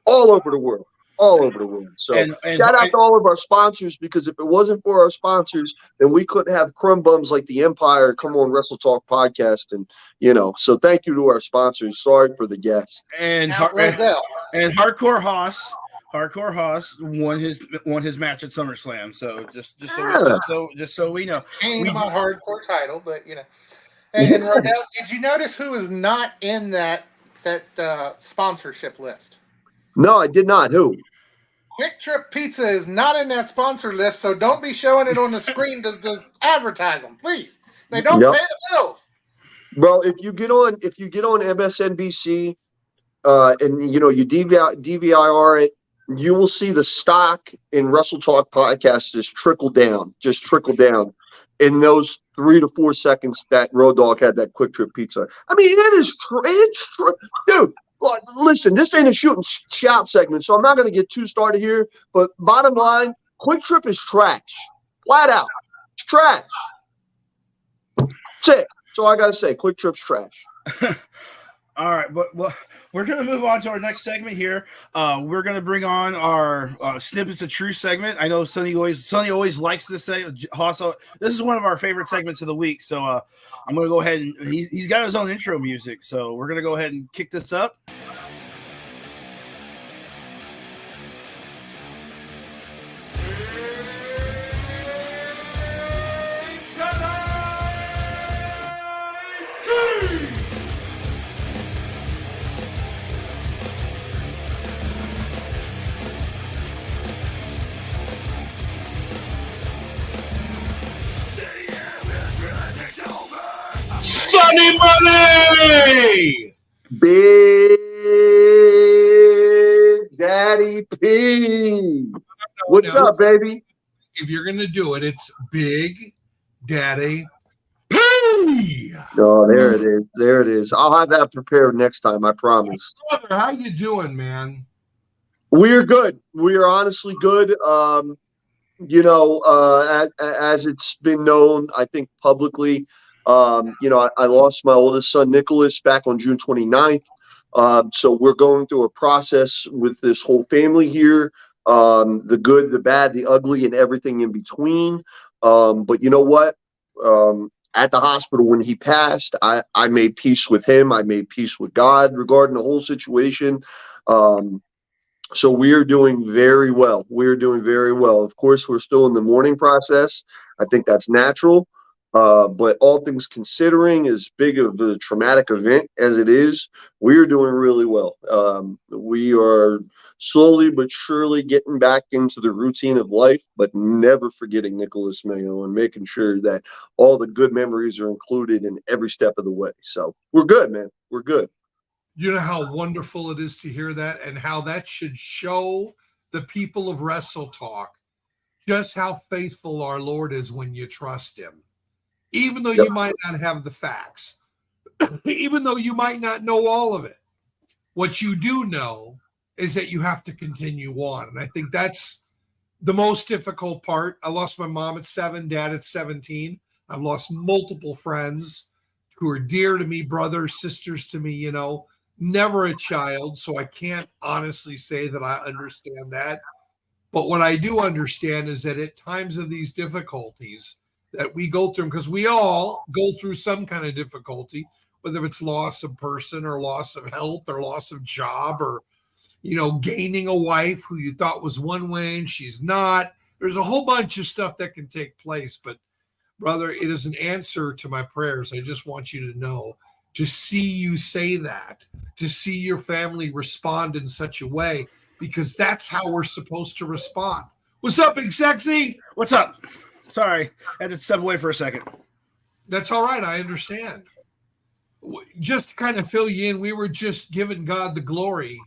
all over the world. So and shout out to all of our sponsors, because if it wasn't for our sponsors, then we couldn't have crumb bums like the Empire come on Wrestle Talk Podcast. And, so thank you to our sponsors. Sorry for the guests. And Hardcore Hoss won his match at SummerSlam. So just so we know, Ain't my hardcore title, but And Rodell, did you notice who is not in that sponsorship list? No, I did not. Who? Quick Trip Pizza is not in that sponsor list, so don't be showing it on the screen to advertise them, please. They don't Yep. pay the bills. Bro, if you get on MSNBC, and you DVIR it, you will see the stock in Wrestle Talk podcast just trickle down, in those 3 to 4 seconds that Road Dogg had that Quick Trip Pizza. I mean, it's true, dude. Listen, this ain't a shooting shout segment, so I'm not going to get too started here. But bottom line, Quick Trip is trash, flat out. It's trash. That's it. That's all I got to say. Quick Trip's trash. All right, but we're going to move on to our next segment here. We're going to bring on our Snippets of Truth segment. I know Sonny always likes this segment. Also, this is one of our favorite segments of the week. So I'm going to go ahead and he's got his own intro music. So we're going to go ahead and kick this up. Sonny Money! Big Daddy P. What's up, baby? If you're going to do it, it's Big Daddy P. Oh, there it is. There it is. I'll have that prepared next time, I promise. Brother, how you doing, man? We're good. We are honestly good. As it's been known, I think publicly, I lost my oldest son, Nicholas, back on June 29th. So we're going through a process with this whole family here, the good, the bad, the ugly, and everything in between. But you know what? At the hospital when he passed, I made peace with him. I made peace with God regarding the whole situation. So we are doing very well. We're doing very well. Of course, we're still in the mourning process. I think that's natural. But all things considering, as big of a traumatic event as it is, we're doing really well. We are slowly but surely getting back into the routine of life, but never forgetting Nicholas Mayo and making sure that all the good memories are included in every step of the way. So we're good, man. We're good. You know how wonderful it is to hear that, and how that should show the people of Wrestle Talk just how faithful our Lord is when you trust him. Even though you might not have the facts, even though you might not know all of it, what you do know is that you have to continue on. And I think that's the most difficult part. I lost my mom at 7, dad at 17. I've lost multiple friends who are dear to me, brothers, sisters to me, never a child. So I can't honestly say that I understand that. But what I do understand is that at times of these difficulties that we go through, because we all go through some kind of difficulty, whether it's loss of person or loss of health or loss of job or, gaining a wife who you thought was one way and she's not. There's a whole bunch of stuff that can take place. But brother, it is an answer to my prayers. I just want you to know, to see you say that, to see your family respond in such a way, because that's how we're supposed to respond. What's up, Big Sexy? What's up? Sorry, I had to step away for a second. That's all right. I understand. Just to kind of fill you in, we were just giving God the glory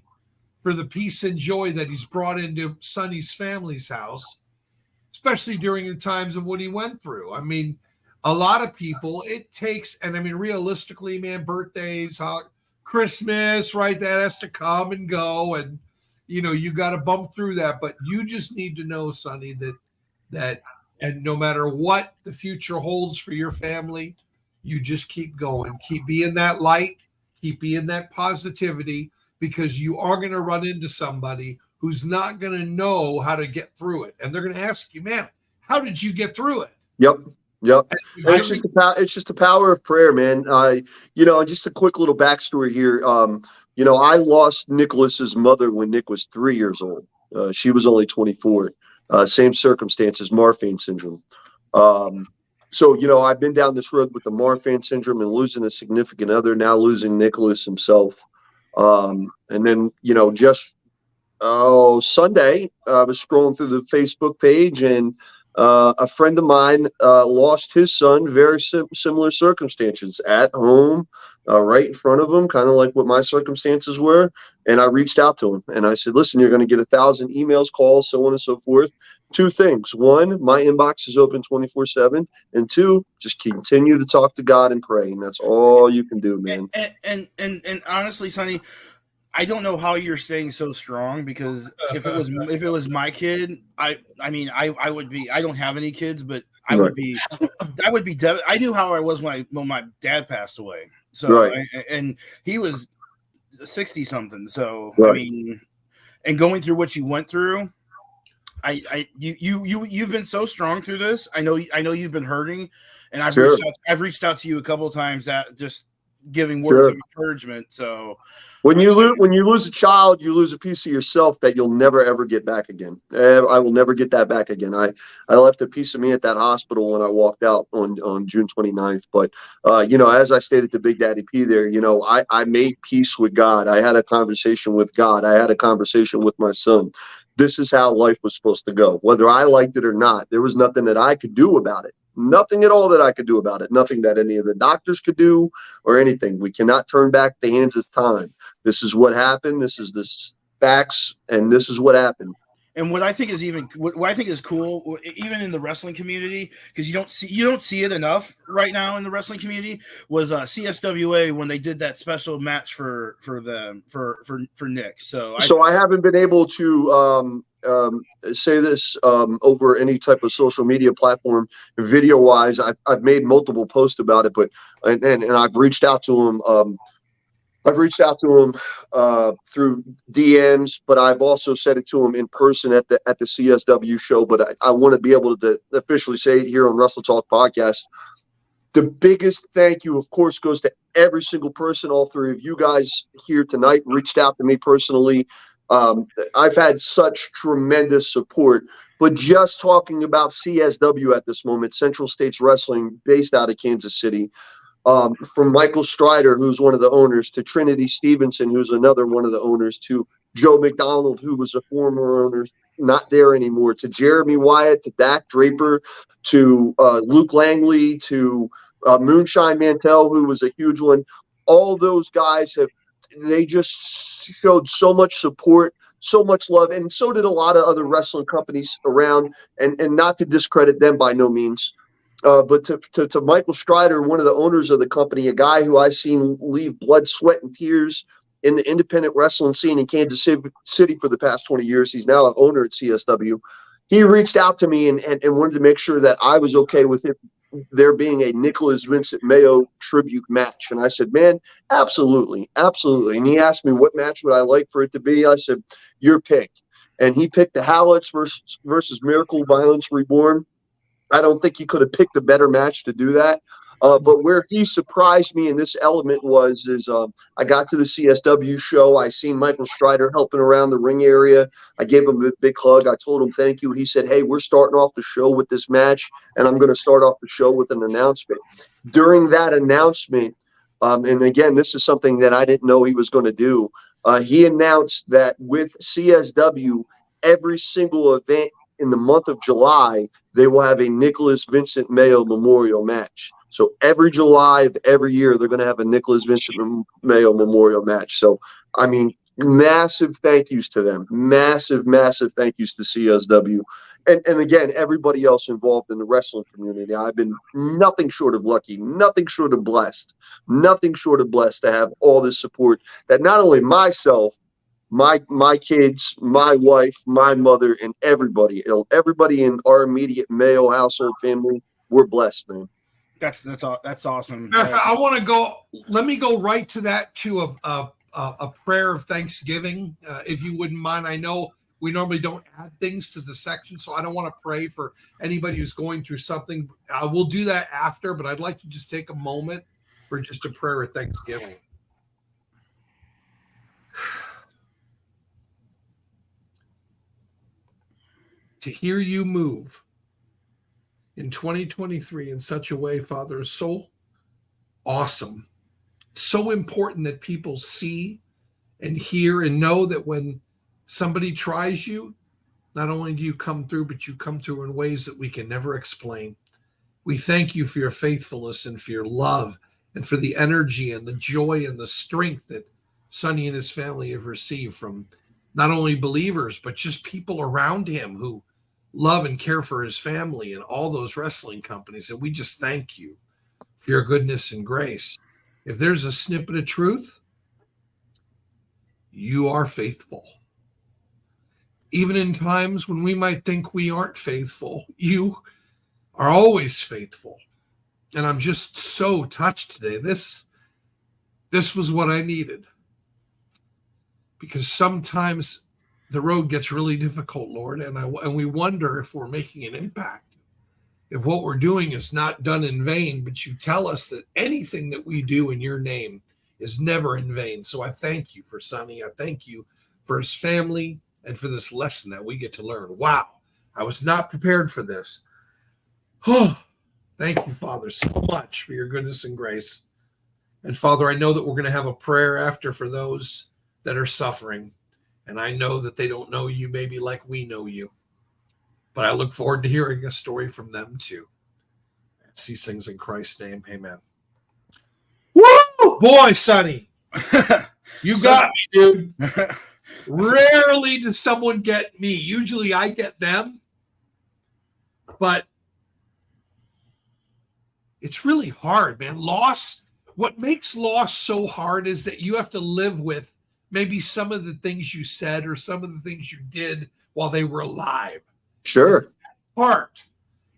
for the peace and joy that he's brought into Sonny's family's house, especially during the times of what he went through. I mean, a lot of people, it takes, and I mean, realistically, man, birthdays, Christmas, right? That has to come and go. And, you got to bump through that. But you just need to know, Sonny, that and no matter what the future holds for your family, you just keep going, keep being that light, keep being that positivity, because you are going to run into somebody who's not going to know how to get through it. And they're going to ask you, man, how did you get through it? Yep. It's just the power of prayer, man. Just a quick little backstory here. I lost Nicholas's mother when Nick was 3 years old. She was only 24. Same circumstances, Marfan syndrome. So, I've been down this road with the Marfan syndrome and losing a significant other, now losing Nicholas himself. And then, just Sunday, I was scrolling through the Facebook page, and a friend of mine lost his son. Very similar circumstances at home, right in front of him, kind of like what my circumstances were. And I reached out to him and I said, "Listen, you're going to get 1,000 emails, calls, so on and so forth. Two things: one, my inbox is open 24/7, and two, just continue to talk to God and pray, and that's all you can do, man." And honestly, Sonny, I don't know how you're staying so strong, because if it was my kid, I mean I would be. I don't have any kids, but I would be. I knew how I was when my dad passed away. So Right. and he was 60 something. So Right. I mean, and going through what you went through, you've been so strong through this. I know you've been hurting, and I've Sure. reached out to you a couple of times, that just giving words Sure. of encouragement. So When you lose a child, you lose a piece of yourself that you'll never ever get back again. I will never get that back again. I left a piece of me at that hospital when I walked out on June 29th. But as I stated to Big Daddy P there, I made peace with God. I had a conversation with God. I had a conversation with my son. This is how life was supposed to go. Whether I liked it or not, there was nothing that I could do about it. Nothing at all that I could do about it. Nothing that any of the doctors could do or anything. We cannot turn back the hands of time. This is what happened. This is the facts, and this is what happened. And what I think is cool, even in the wrestling community, because you don't see it enough right now in the wrestling community, was CSWA when they did that special match for Nick. So I haven't been able to say this over any type of social media platform, video wise. I've made multiple posts about it, but and I've reached out to him. I've reached out to him through DMs, but I've also said it to him in person at the CSW show. But I want to be able to officially say it here on Wrestle Talk Podcast. The biggest thank you, of course, goes to every single person. All three of you guys here tonight reached out to me personally. I've had such tremendous support. But just talking about CSW at this moment, Central States Wrestling, based out of Kansas City, from Michael Strider, who's one of the owners, to Trinity Stevenson, who's another one of the owners, to Joe McDonald, who was a former owner, not there anymore, to Jeremy Wyatt, to Dak Draper, to Luke Langley, to Moonshine Mantell, who was a huge one. All those guys they just showed so much support, so much love, and so did a lot of other wrestling companies around, and not to discredit them by no means. But to Michael Strider, one of the owners of the company, a guy who I've seen leave blood, sweat, and tears in the independent wrestling scene in Kansas City for the past 20 years. He's now an owner at CSW. He reached out to me and wanted to make sure that I was okay with it, there being a Nicholas Vincent Mayo tribute match. And I said, man, absolutely, absolutely. And he asked me what match would I like for it to be. I said, your pick. And he picked the Howlets versus Miracle Violence Reborn. I don't think he could have picked a better match to do that. But where he surprised me in this element is I got to the CSW show. I seen Michael Strider helping around the ring area. I gave him a big hug. I told him thank you. He said, hey, we're starting off the show with this match, and I'm going to start off the show with an announcement. During that announcement, and again, this is something that I didn't know he was going to do, he announced that with CSW, every single event in the month of July, they will have a Nicholas Vincent Mayo memorial match. So every July of every year, they're going to have a Nicholas Vincent Mayo memorial match. So, I mean, massive thank yous to them. Massive, massive thank yous to CSW. And again, everybody else involved in the wrestling community. I've been nothing short of lucky, nothing short of blessed to have all this support that not only myself, my kids, my wife, my mother, and everybody in our immediate Mayo household family, we're blessed, man. That's awesome. I want to go. Let me go right to that, to a prayer of thanksgiving, if you wouldn't mind. I know we normally don't add things to the section, so I don't want to pray for anybody who's going through something. I will do that after, but I'd like to just take a moment for just a prayer of thanksgiving. To hear you move in 2023 in such a way, Father, is so awesome. So important that people see and hear and know that when somebody tries you, not only do you come through, but you come through in ways that we can never explain. We thank you for your faithfulness and for your love and for the energy and the joy and the strength that Sonny and his family have received from not only believers, but just people around him who love and care for his family and all those wrestling companies. And we just thank you for your goodness and grace. If there's a snippet of truth, you are faithful. Even in times when we might think we aren't faithful, you are always faithful. And I'm just so touched today. This was what I needed. Because sometimes the road gets really difficult, Lord, and we wonder if we're making an impact, if what we're doing is not done in vain, but you tell us that anything that we do in your name is never in vain. So I thank you for Sonny. I thank you for his family and for this lesson that we get to learn. Wow, I was not prepared for this. Oh, thank you, Father, so much for your goodness and grace. And Father, I know that we're going to have a prayer after for those that are suffering. And I know that they don't know you maybe like we know you. But I look forward to hearing a story from them too. It's these things in Christ's name. Amen. Woo! Boy, Sonny. You got me, dude. Rarely does someone get me. Usually I get them. But it's really hard, man. Loss, what makes loss so hard is that you have to live with maybe some of the things you said or some of the things you did while they were alive. Sure. And that part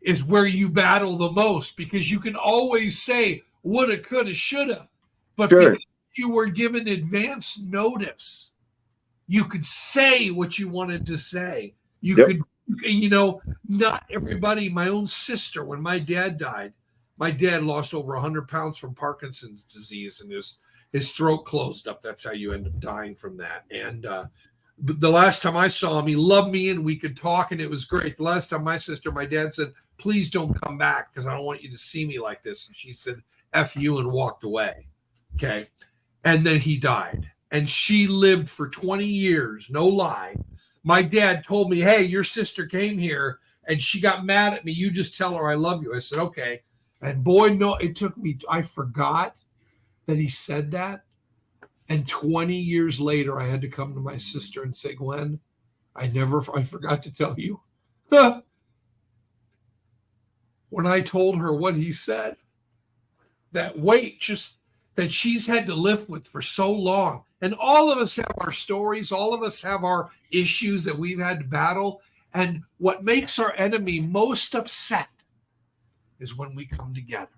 is where you battle the most, because you can always say woulda, coulda, shoulda. But Sure. because you were given advance notice, you could say what you wanted to say. You Yep. could, not everybody. My own sister, when my dad died, my dad lost over 100 pounds from Parkinson's disease, and his throat closed up. That's how you end up dying from that. And but the last time I saw him, he loved me and we could talk and it was great. The last time my dad said, please don't come back because I don't want you to see me like this. And she said, F you, and walked away. Okay. And then he died. And she lived for 20 years, no lie. My dad told me, hey, your sister came here and she got mad at me. You just tell her I love you. I said, okay. And boy, no, it took me, I forgot that he said that. And 20 years later, I had to come to my sister and say, Glenn, I forgot to tell you. When I told her what he said, that weight just that she's had to live with for so long. And all of us have our stories. All of us have our issues that we've had to battle. And what makes our enemy most upset is when we come together.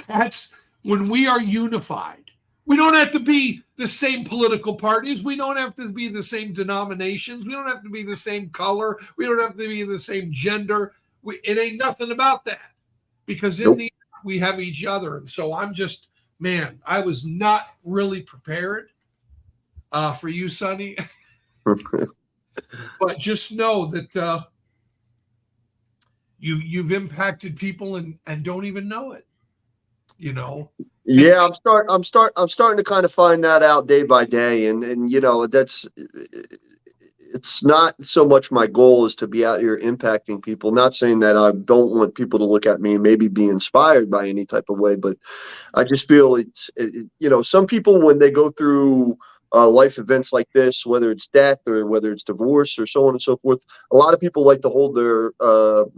That's when we are unified. We don't have to be the same political parties. We don't have to be the same denominations. We don't have to be the same color. We don't have to be the same gender. It ain't nothing about that, because in the end, we have each other. And so I'm just, man, I was not really prepared for you, Sonny. But just know that you've impacted people and don't even know it. Yeah, I'm starting to kind of find that out day by day, and it's not so much my goal is to be out here impacting people. Not saying that I don't want people to look at me and maybe be inspired by any type of way, but I just feel some people, when they go through life events like this, whether it's death or whether it's divorce or so on and so forth, a lot of people like to hold their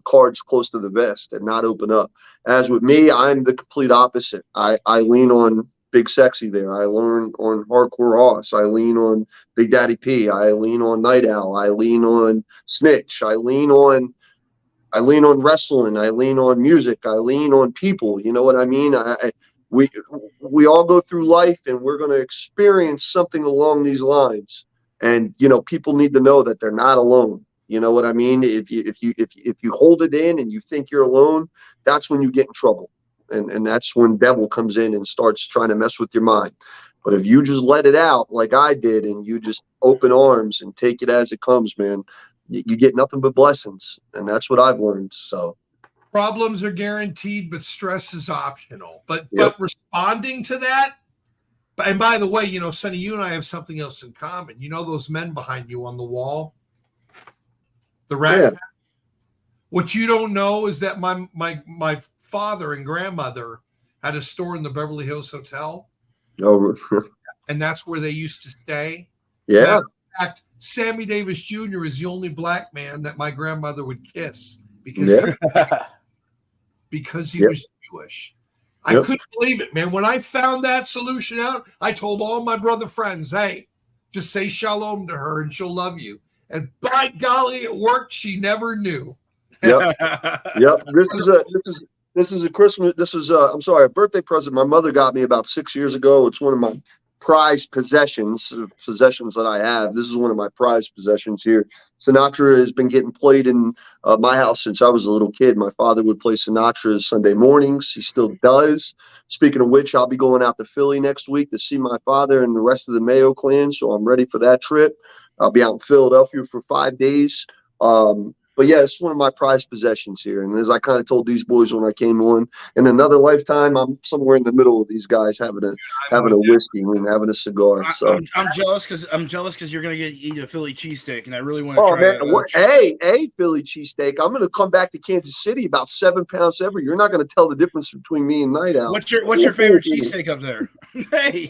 cards close to the vest and not open up. As with me, I'm the complete opposite. I lean on Big Sexy there. I lean on Hardcore Hoss. I lean on Big Daddy P. I lean on Night Owl. I lean on Snitch. I lean on wrestling. I lean on music. I lean on people. You know what I mean? We all go through life and we're going to experience something along these lines. And, people need to know that they're not alone. You know what I mean? If you hold it in and you think you're alone, that's when you get in trouble. And that's when devil comes in and starts trying to mess with your mind. But if you just let it out like I did and you just open arms and take it as it comes, man, you get nothing but blessings. And that's what I've learned. So problems are guaranteed, but stress is optional. But Yep. responding to that And by the way, you know, Sonny, you and I have something else in common. You know those men behind you on the wall? The rat. Yeah. What you don't know is that my father and grandmother had a store in the Beverly Hills Hotel, Oh, and that's where they used to stay. yeah. Matter of fact, Sammy Davis Jr. is the only black man that my grandmother would kiss because he Yep. was Jewish. I Yep. couldn't believe it, man. When I found that solution out, I told all my brother friends, hey, just say shalom to her and she'll love you. And by golly, it worked. She never knew. Yep. Yep. This is a Christmas. This is a birthday present my mother got me about 6 years ago. It's one of my prized possessions that I have. This is one of my prized possessions here. Sinatra has been getting played in my house since I was a little kid. My father would play Sinatra Sunday mornings. He still does. Speaking of which, I'll be going out to Philly next week to see my father and the rest of the Mayo clan. So I'm ready for that trip. I'll be out in Philadelphia for 5 days. But yeah, it's one of my prized possessions here. And as I kind of told these boys when I came on, in another lifetime, I'm somewhere in the middle of these guys having a whiskey and having a cigar. So I'm jealous because you're gonna eat a Philly cheesesteak, and I really want to oh try. man, hey, Philly cheesesteak. I'm gonna come back to Kansas City about 7 pounds heavy. You're not gonna tell the difference between me and Night Owl. What's your favorite cheesesteak up there? Hey.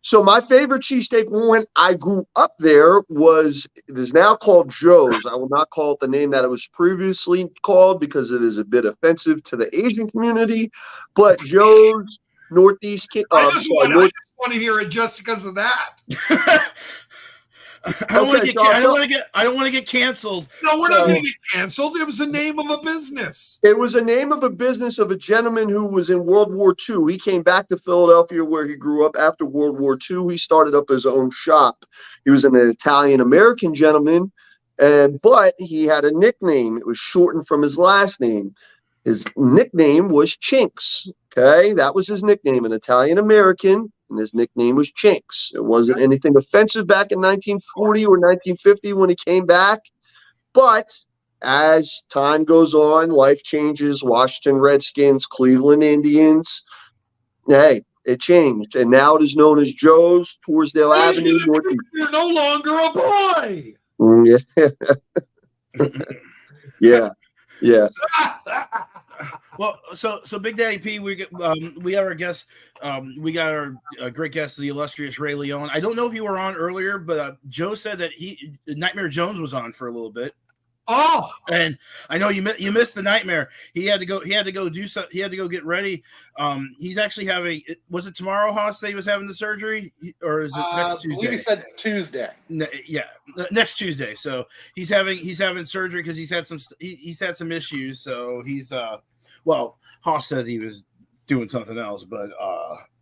So my favorite cheesesteak when I grew up there it is now called Joe's. I will not call it the name that it was previously called because it is a bit offensive to the Asian community. But Joe's Northeast. I just want to hear it just because of that. I don't want to get canceled. No, we're not going to get canceled. It was the name of a business. It was a name of a business of a gentleman who was in World War II. He came back to Philadelphia where he grew up after World War II. He started up his own shop. He was an Italian-American gentleman, but he had a nickname. It was shortened from his last name. His nickname was Chinks. Okay, that was his nickname, an Italian-American. And his nickname was Chinks. It wasn't anything offensive back in 1940 or 1950 when he came back. But as time goes on, life changes. Washington Redskins, Cleveland Indians. Hey, it changed. And now it is known as Joe's, Torresdale Avenue. You're no longer a boy. Yeah. Yeah. Well, so Big Daddy P, we have our guest. We got our great guest, the illustrious Rey Leon. I don't know if you were on earlier, but Joe said that Nightmare Jones was on for a little bit. Oh, and I know you missed the Nightmare. He had to go do something. He had to go get ready. He's actually having. Was it tomorrow, Haas? That he was having the surgery, or is it next Tuesday? I believe he said Tuesday. Next Tuesday. So he's having surgery because he's had some issues. So he's Haas says he was doing something else, but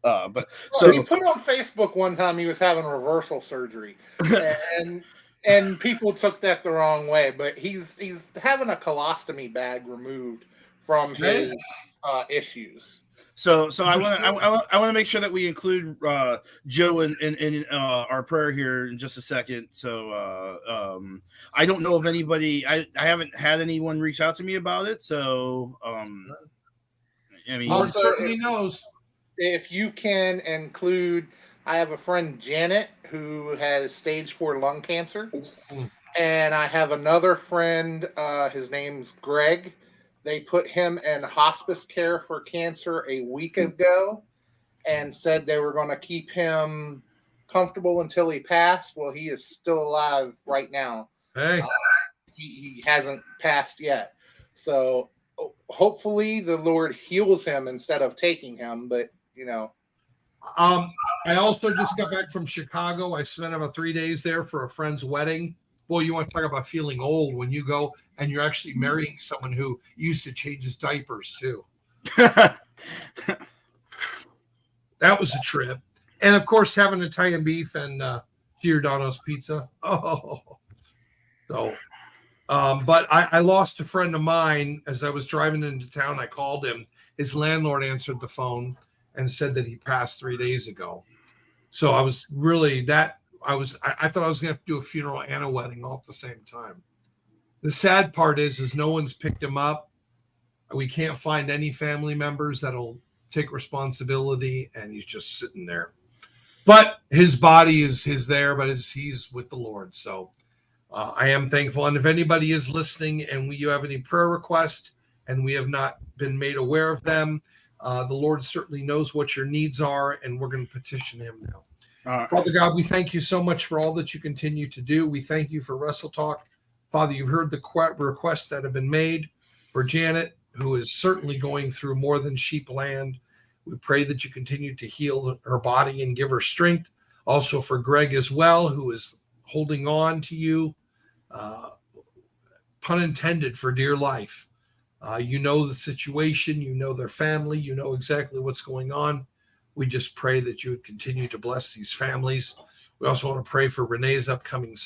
so he put on Facebook one time he was having reversal surgery, and people took that the wrong way. But he's having a colostomy bag removed from his issues. So I want to make sure that we include Joe in our prayer here in just a second. So I don't know if anybody. I haven't had anyone reach out to me about it. So I mean, Lord certainly knows. If you can include, I have a friend Janet who has stage 4 lung cancer, and I have another friend. His name's Greg. They put him in hospice care for cancer a week ago and said they were going to keep him comfortable until he passed. Well, he is still alive right now. Hey. He hasn't passed yet. So hopefully the Lord heals him instead of taking him. But, I also just got back from Chicago. I spent about 3 days there for a friend's wedding. Boy, you want to talk about feeling old when you go and you're actually marrying someone who used to change his diapers too. That was a trip. And of course, having Italian beef and Giordano's pizza. Oh, so, but I lost a friend of mine as I was driving into town. I called him. His landlord answered the phone and said that he passed 3 days ago. So I was really I thought I was going to have to do a funeral and a wedding all at the same time. The sad part is no one's picked him up. We can't find any family members that'll take responsibility, and he's just sitting there. But his body is there, but he's with the Lord. So I am thankful. And if anybody is listening and you have any prayer requests and we have not been made aware of them, the Lord certainly knows what your needs are, and we're going to petition him now. Father God, we thank you so much for all that you continue to do. We thank you for Wrestle Talk. Father, you've heard the requests that have been made for Janet, who is certainly going through more than sheep land. We pray that you continue to heal her body and give her strength. Also for Greg as well, who is holding on to you, pun intended, for dear life. You know the situation, you know their family, you know exactly what's going on. We just pray that you would continue to bless these families. We also want to pray for Renee's upcoming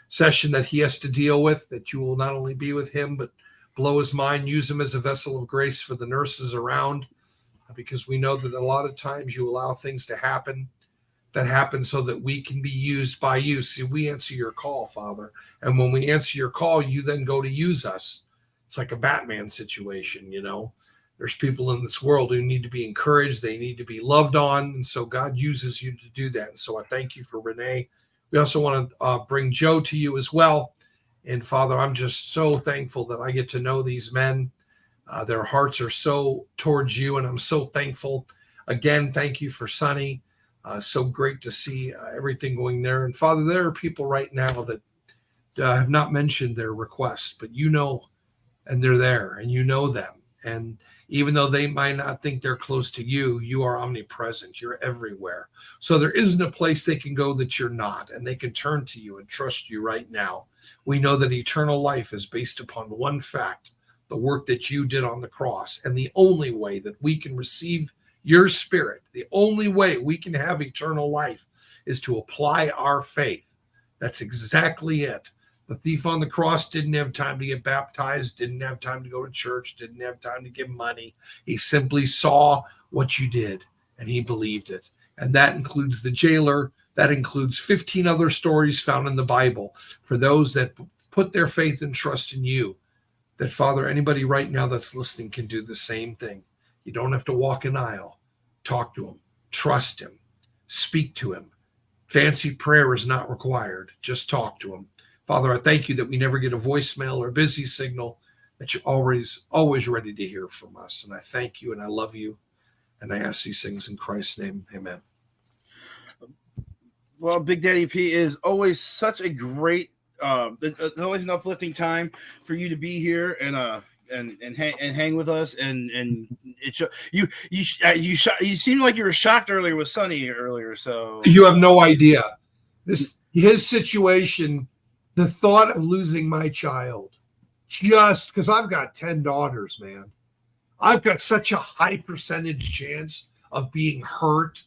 session that he has to deal with, that you will not only be with him, but blow his mind, use him as a vessel of grace for the nurses around, because we know that a lot of times you allow things to happen that happen so that we can be used by you. See, we answer your call, Father. And when we answer your call, you then go to use us. It's like a Batman situation, you know. There's people in this world who need to be encouraged. They need to be loved on. And so God uses you to do that. And so I thank you for Renee. We also want to bring Joe to you as well. And Father, I'm just so thankful that I get to know these men. Their hearts are so towards you, and I'm so thankful. Again, thank you for Sonny. So great to see everything going there. And Father, there are people right now that have not mentioned their request, but you know, and they're there, and you know them. And even though they might not think they're close to you, you are omnipresent. You're everywhere. So there isn't a place they can go that you're not, and they can turn to you and trust you right now. We know that eternal life is based upon one fact: the work that you did on the cross. And the only way that we can receive your spirit, the only way we can have eternal life, is to apply our faith. That's exactly it. The thief on the cross didn't have time to get baptized, didn't have time to go to church, didn't have time to give money. He simply saw what you did, and he believed it. And that includes the jailer. That includes 15 other stories found in the Bible for those that put their faith and trust in you. That, Father, anybody right now that's listening can do the same thing. You don't have to walk an aisle. Talk to him. Trust him. Speak to him. Fancy prayer is not required. Just talk to him. Father, I thank you that we never get a voicemail or busy signal, that you're always ready to hear from us. And I thank you and I love you. And I ask these things in Christ's name. Amen. Well, Big Daddy P is always such a great, it's always an uplifting time for you to be here and hang with us. And it you seemed like you were shocked earlier with Sonny earlier. So you have no idea his situation. The thought of losing my child, just because I've got 10 daughters, man, I've got such a high percentage chance of being hurt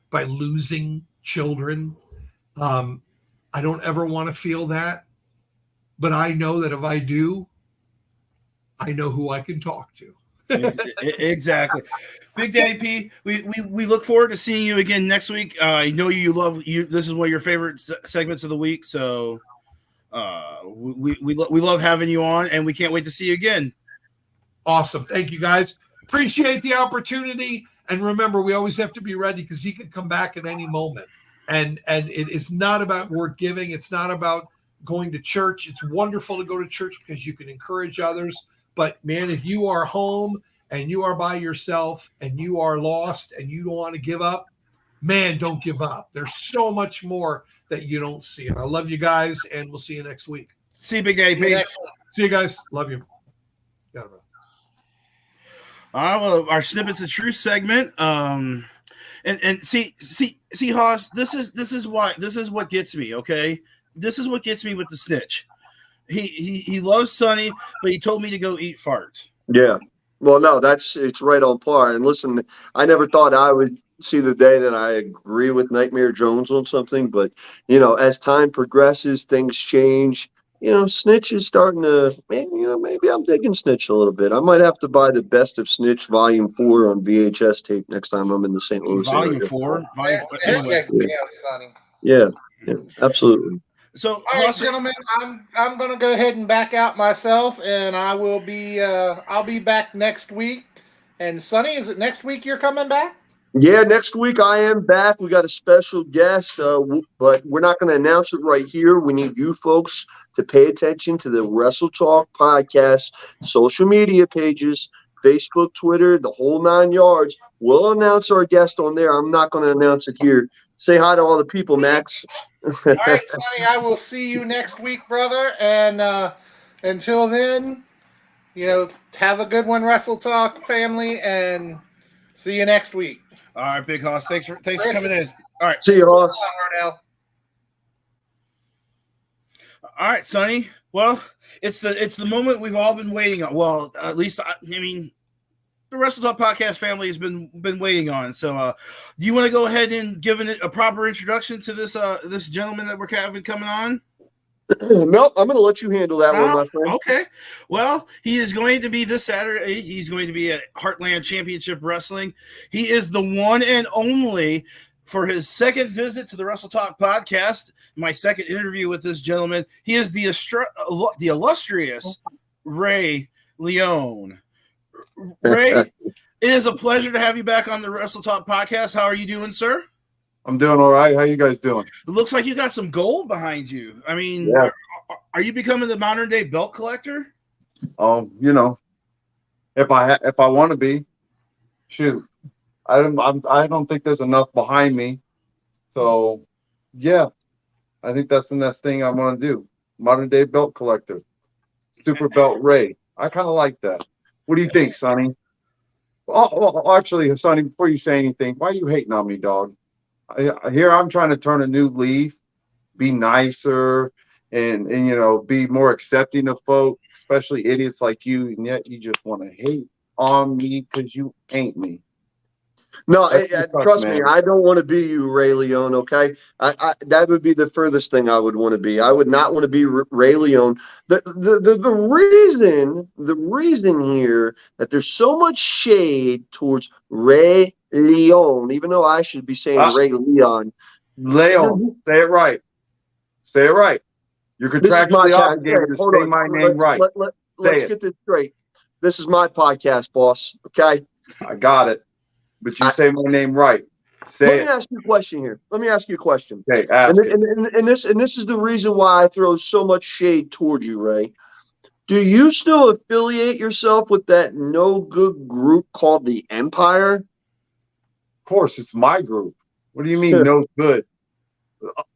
by losing children. I don't ever want to feel that, but I know that if I do, I know who I can talk to. Exactly. Big Daddy P, we look forward to seeing you again next week. I know you love you. This is one of your favorite segments of the week, so we love having you on, and we can't wait to see you again. Awesome. Thank you, guys. Appreciate the opportunity. And remember, we always have to be ready, because he could come back at any moment. And it is not about word giving. It's not about going to church. It's wonderful to go to church because you can encourage others. But man, if you are home and you are by yourself and you are lost and you don't want to give up, man, don't give up. There's so much more that you don't see. And I love you guys, and we'll see you next week. See you, Big Daddy P. See you guys. Love you. Got it. All right, well, our Snippets of Truth segment. And see, Hoss, this is what gets me, okay? This is what gets me with the snitch. He loves Sonny, but he told me to go eat farts. Yeah. Well, no, it's right on par. And listen, I never thought I would see the day that I agree with Nightmare Jones on something, but as time progresses, things change. Snitch is starting to, maybe I'm digging Snitch a little bit. I might have to buy the Best of Snitch Volume 4 on VHS tape next time I'm in the St. Louis area. Volume 4? Anyway. Yeah, absolutely. So, all right, gentlemen, I'm going to go ahead and back out myself, and I will be I'll be back next week. And Sonny, is it next week you're coming back? Yeah, next week I am back. We got a special guest, but we're not going to announce it right here. We need you folks to pay attention to the Wrestle Talk podcast, social media pages, Facebook, Twitter, the whole 9 yards. We'll announce our guest on there. I'm not going to announce it here. Say hi to all the people, Max. All right, Sonny, I will see you next week, brother. And until then, have a good one, Wrestle Talk family, and see you next week. All right, Big Hoss. Thanks for coming in. All right. See you, Hoss. All right, Sonny. Well, it's the moment we've all been waiting on. Well, at least the Wrestle Talk podcast family has been waiting on. So, do you want to go ahead and give it a proper introduction to this gentleman that we're having coming on? Nope, I'm going to let you handle that one, my friend. Okay. Well, he is going to be this Saturday. He's going to be at Heartland Championship Wrestling. He is the one and only for his second visit to the Wrestle Talk podcast. My second interview with this gentleman. He is the illustrious Rey Leon. Ray, it is a pleasure to have you back on the Wrestle Talk podcast. How are you doing, sir? I'm doing all right. How you guys doing? It looks like you got some gold behind you. I mean, yeah. Are you becoming the modern day belt collector? If I want to be, shoot, I don't think there's enough behind me. So, yeah, I think that's the next thing I want to do. Modern day belt collector, super belt Ray. I kind of like that. What do you think, Sonny? Oh, actually, Sonny, before you say anything, why are you hating on me, dog? Here I'm trying to turn a new leaf, be nicer, and be more accepting of folk, especially idiots like you, and yet you just want to hate on me because you ain't me. No, trust me, I don't want to be you, Rey Leon, okay? That would be the furthest thing I would want to be. I would not want to be Rey Leon. The reason here that there's so much shade towards Rey Leon, even though I should be saying Rey Leon. Leon, say it right. Say it right. You're contractually obligated to say my name right. Let's get this straight. This is my podcast, boss, okay? I got it. But you say my name right. Let me ask you a question here. Let me ask you a question. Okay, ask and this is the reason why I throw so much shade toward you, Ray. Do you still affiliate yourself with that no good group called the Empire? Of course, it's my group. What do you mean no good?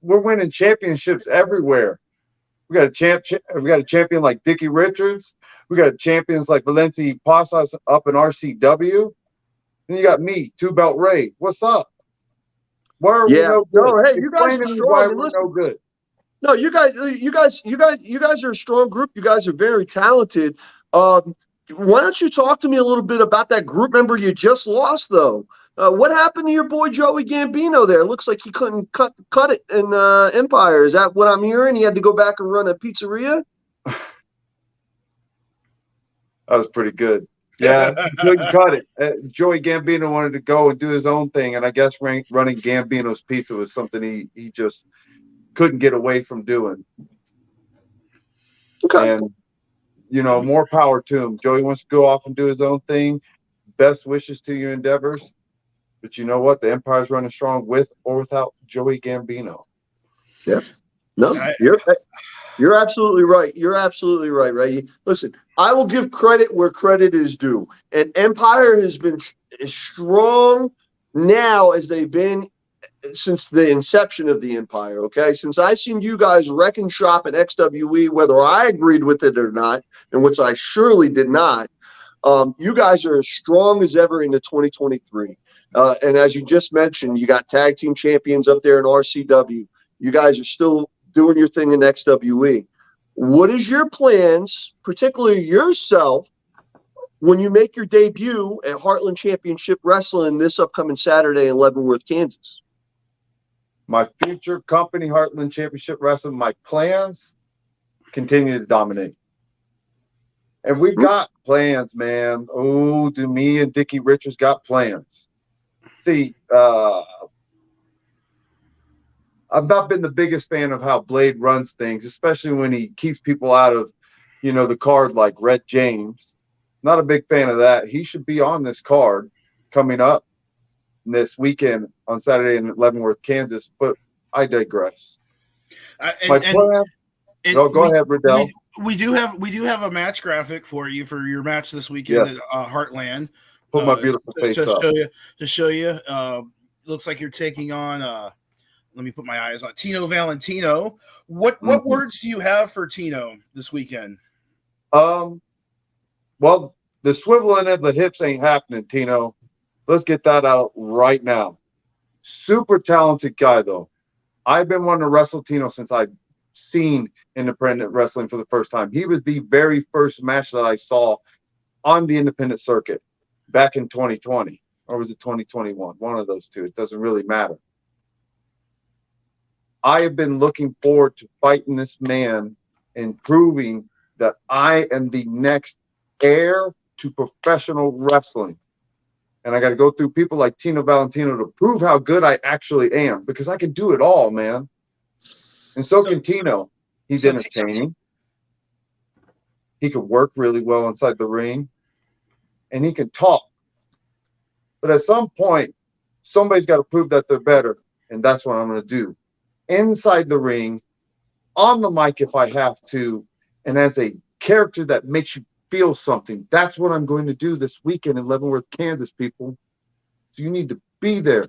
We're winning championships everywhere. We got a champion like Dickie Richards. We got champions like Valenti Pasas up in RCW. Then you got me, 2-belt Ray. What's up? Why are we no good? No, hey, you guys are strong. Why we're no good? No, you guys are a strong group. You guys are very talented. Why don't you talk to me a little bit about that group member you just lost, though? What happened to your boy Joey Gambino there? It looks like he couldn't cut it in Empire. Is that what I'm hearing? He had to go back and run a pizzeria? That was pretty good. Yeah, he couldn't cut it. Joey Gambino wanted to go and do his own thing, and I guess running Gambino's pizza was something he just couldn't get away from doing. Okay. And, more power to him. Joey wants to go off and do his own thing. Best wishes to your endeavors. But you know what? The Empire's running strong with or without Joey Gambino. Yes. No, you're absolutely right. You're absolutely right, Ray. Listen, I will give credit where credit is due. And Empire has been as strong now as they've been since the inception of the Empire, okay? Since I seen you guys wreck and shop at XWE, whether I agreed with it or not, and which I surely did not, you guys are as strong as ever into 2023. And as you just mentioned, you got tag team champions up there in RCW. You guys are still doing your thing in XWE. What is your plans, particularly yourself, when you make your debut at Heartland Championship Wrestling this upcoming Saturday in Leavenworth, Kansas? My future company, Heartland Championship Wrestling, my plans continue to dominate. And we've got plans, man. Oh, do me and Dickie Richards got plans? See, I've not been the biggest fan of how Blade runs things, especially when he keeps people out of, the card like Red James. Not a big fan of that. He should be on this card coming up this weekend on Saturday in Leavenworth, Kansas. But I digress. My plan. Go ahead, Riddell. We do have a match graphic for you for your match this weekend at Heartland. Put my beautiful face up to show you. Looks like you're taking on. Let me put my eyes on Tino Valentino. What words do you have for Tino this weekend? Well, the swiveling of the hips ain't happening, Tino. Let's get that out right now. Super talented guy, though. I've been wanting to wrestle Tino since I've seen independent wrestling for the first time. He was the very first match that I saw on the independent circuit back in 2020. Or was it 2021? One of those two. It doesn't really matter. I have been looking forward to fighting this man and proving that I am the next heir to professional wrestling. And I got to go through people like Tino Valentino to prove how good I actually am, because I can do it all, man. And so can Tino. He's entertaining. He can work really well inside the ring. And he can talk. But at some point, somebody's got to prove that they're better. And that's what I'm going to do. Inside the ring, on the mic if I have to, and as a character that makes you feel something. That's what I'm going to do this weekend in Leavenworth, Kansas, people. So you need to be there.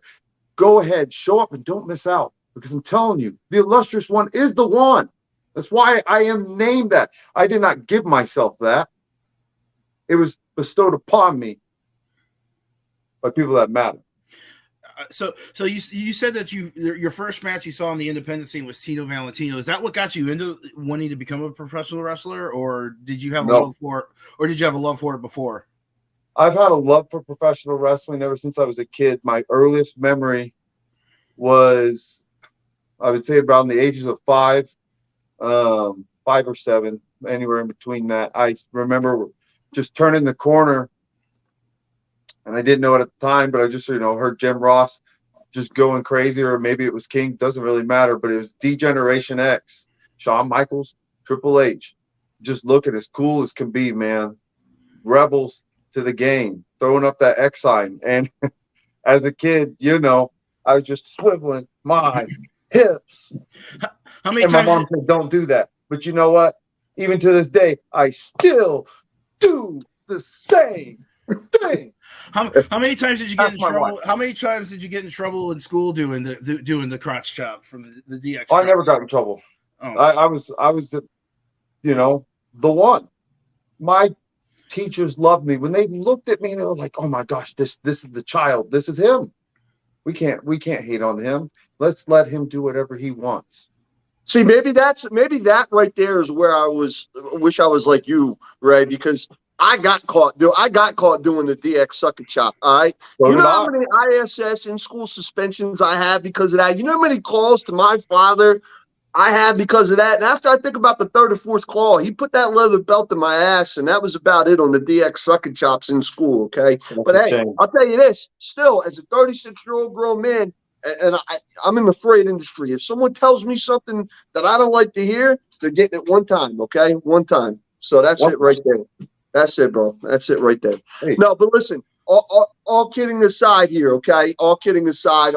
Go ahead, show up, and don't miss out. Because I'm telling you, the Illustrious One is the one. That's why I am named that. I did not give myself that. It was bestowed upon me by people that matter. So you said that your first match you saw on the independent scene was Tino Valentino. Is that what got you into wanting to become a professional wrestler, or did you have a love for it, or did you have a love for it before? I've had a love for professional wrestling ever since I was a kid. My earliest memory was, I would say, around the ages of 5 or 7, anywhere in between that. I remember just turning the corner. And I didn't know it at the time, but I just, heard Jim Ross just going crazy, or maybe it was King. Doesn't really matter, but it was D-Generation X, Shawn Michaels, Triple H, just looking as cool as can be, man. Rebels to the game, throwing up that X sign. And as a kid, I was just swiveling my hips. How many and times my mom said, don't do that. But you know what? Even to this day, I still do the same thing. How many times did you get in trouble? How many times did you get in trouble in school doing the crotch chop from the DX? I never got in trouble. Oh. I was the one. My teachers loved me. When they looked at me, they were like, "Oh my gosh, this is the child. This is him. We can't hate on him. Let's let him do whatever he wants." See, maybe that right there is where I wish I was like you, Ray, because I got caught doing the DX sucker chop. All right. So you know how many ISS in school suspensions I have because of that? You know how many calls to my father I had because of that? And after I think about the 3rd or 4th call, he put that leather belt in my ass, and that was about it on the DX sucker chops in school. Okay. But hey, I'll tell you this, still, as a 36-year-old grown man, and I'm in the freight industry, if someone tells me something that I don't like to hear, they're getting it one time. Okay. One time. So that's it right there. That's it, bro. That's it right there. Hey. No, but listen, all kidding aside here, okay? All kidding aside,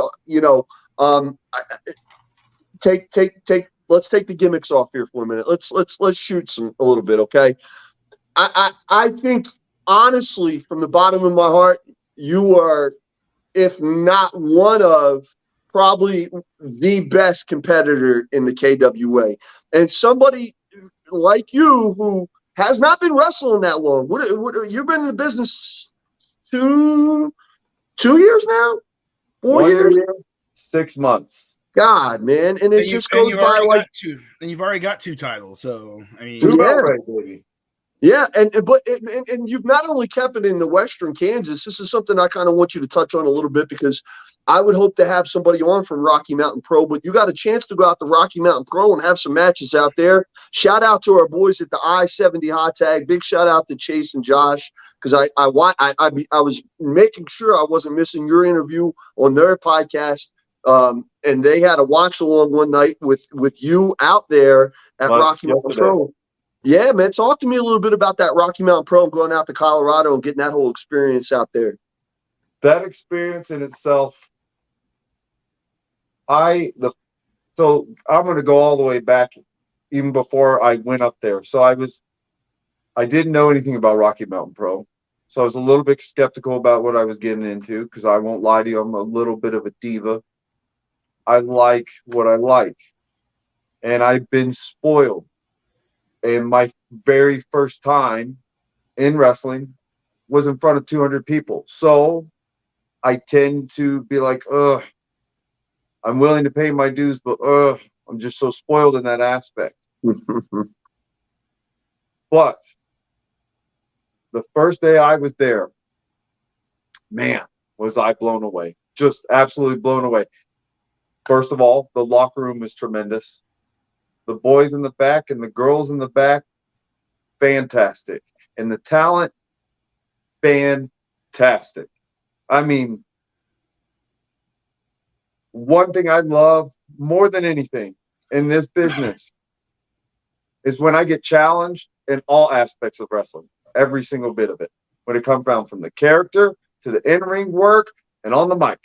let's take the gimmicks off here for a minute. Let's shoot a little bit, okay? I think, honestly, from the bottom of my heart, you are, if not one of, probably the best competitor in the KWA. And somebody like you who has not been wrestling that long. You've been in the business 2 years now? 4 years? 6 months. God, man. And it just goes by like two. And you've already got 2 titles. So, I mean. 2 right, baby. Yeah, and you've not only kept it in the Western Kansas. This is something I kind of want you to touch on a little bit, because I would hope to have somebody on from Rocky Mountain Pro, but you got a chance to go out to Rocky Mountain Pro and have some matches out there. Shout out to our boys at the I-70 Hot Tag. Big shout out to Chase and Josh, because I was making sure I wasn't missing your interview on their podcast. And they had a watch along one night with you out there at Rocky Mountain Pro. Yeah, man. Talk to me a little bit about that Rocky Mountain Pro and going out to Colorado and getting that whole experience out there. That experience in itself, so I'm going to go all the way back even before I went up there. So I didn't know anything about Rocky Mountain Pro. So I was a little bit skeptical about what I was getting into, because I won't lie to you, I'm a little bit of a diva. I like what I like. And I've been spoiled. And my very first time in wrestling was in front of 200 people. So I tend to be like, I'm willing to pay my dues, but I'm just so spoiled in that aspect. But the first day I was there, man, was I blown away. Just absolutely blown away. First of all, the locker room is tremendous. The boys in the back and the girls in the back, fantastic. And the talent, fantastic. I mean, one thing I love more than anything in this business is when I get challenged in all aspects of wrestling, every single bit of it, when it comes down from the character to the in-ring work and on the mic.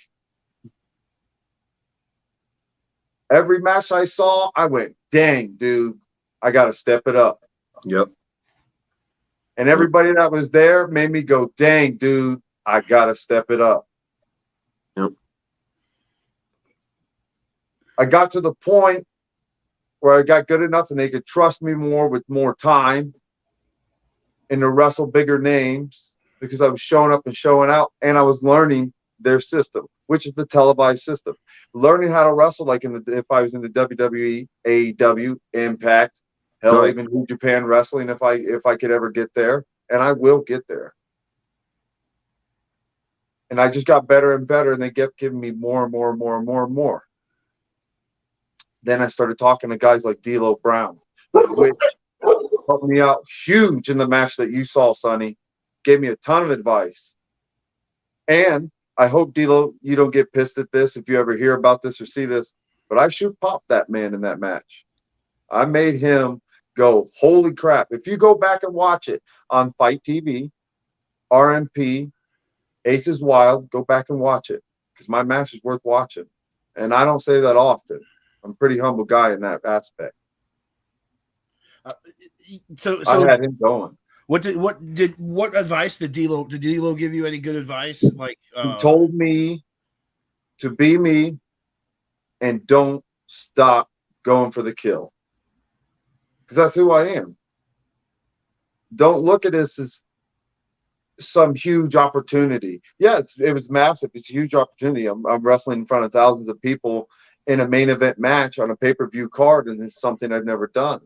Every match I saw, I went, dang, dude, I got to step it up. Yep. And everybody that was there made me go, dang, dude, I got to step it up. Yep. I got to the point where I got good enough and they could trust me more with more time and to wrestle bigger names, because I was showing up and showing out, and I was learning their system, which is the televised system. Learning how to wrestle, like if I was in the WWE, AEW, Impact, hell, Right. even New Japan Wrestling, if I could ever get there, and I will get there. And I just got better and better, and they kept giving me more and more and more and more and more. Then I started talking to guys like D'Lo Brown, which helped me out huge in the match that you saw, Sonny. Gave me a ton of advice. And I hope, D'Lo, you don't get pissed at this if you ever hear about this or see this, but I shoot popped that man in that match. I made him go, holy crap. If you go back and watch it on Fight TV, RMP, Aces Wild, go back and watch it, because my match is worth watching. And I don't say that often. I'm a pretty humble guy in that aspect. So I had him going. What advice did D'Lo give you? Any good advice? Like he told me to be me and don't stop going for the kill, because that's who I am. Don't look at this as some huge opportunity. Yeah, it was massive. It's a huge opportunity. I'm wrestling in front of thousands of people in a main event match on a pay-per-view card, and it's something I've never done,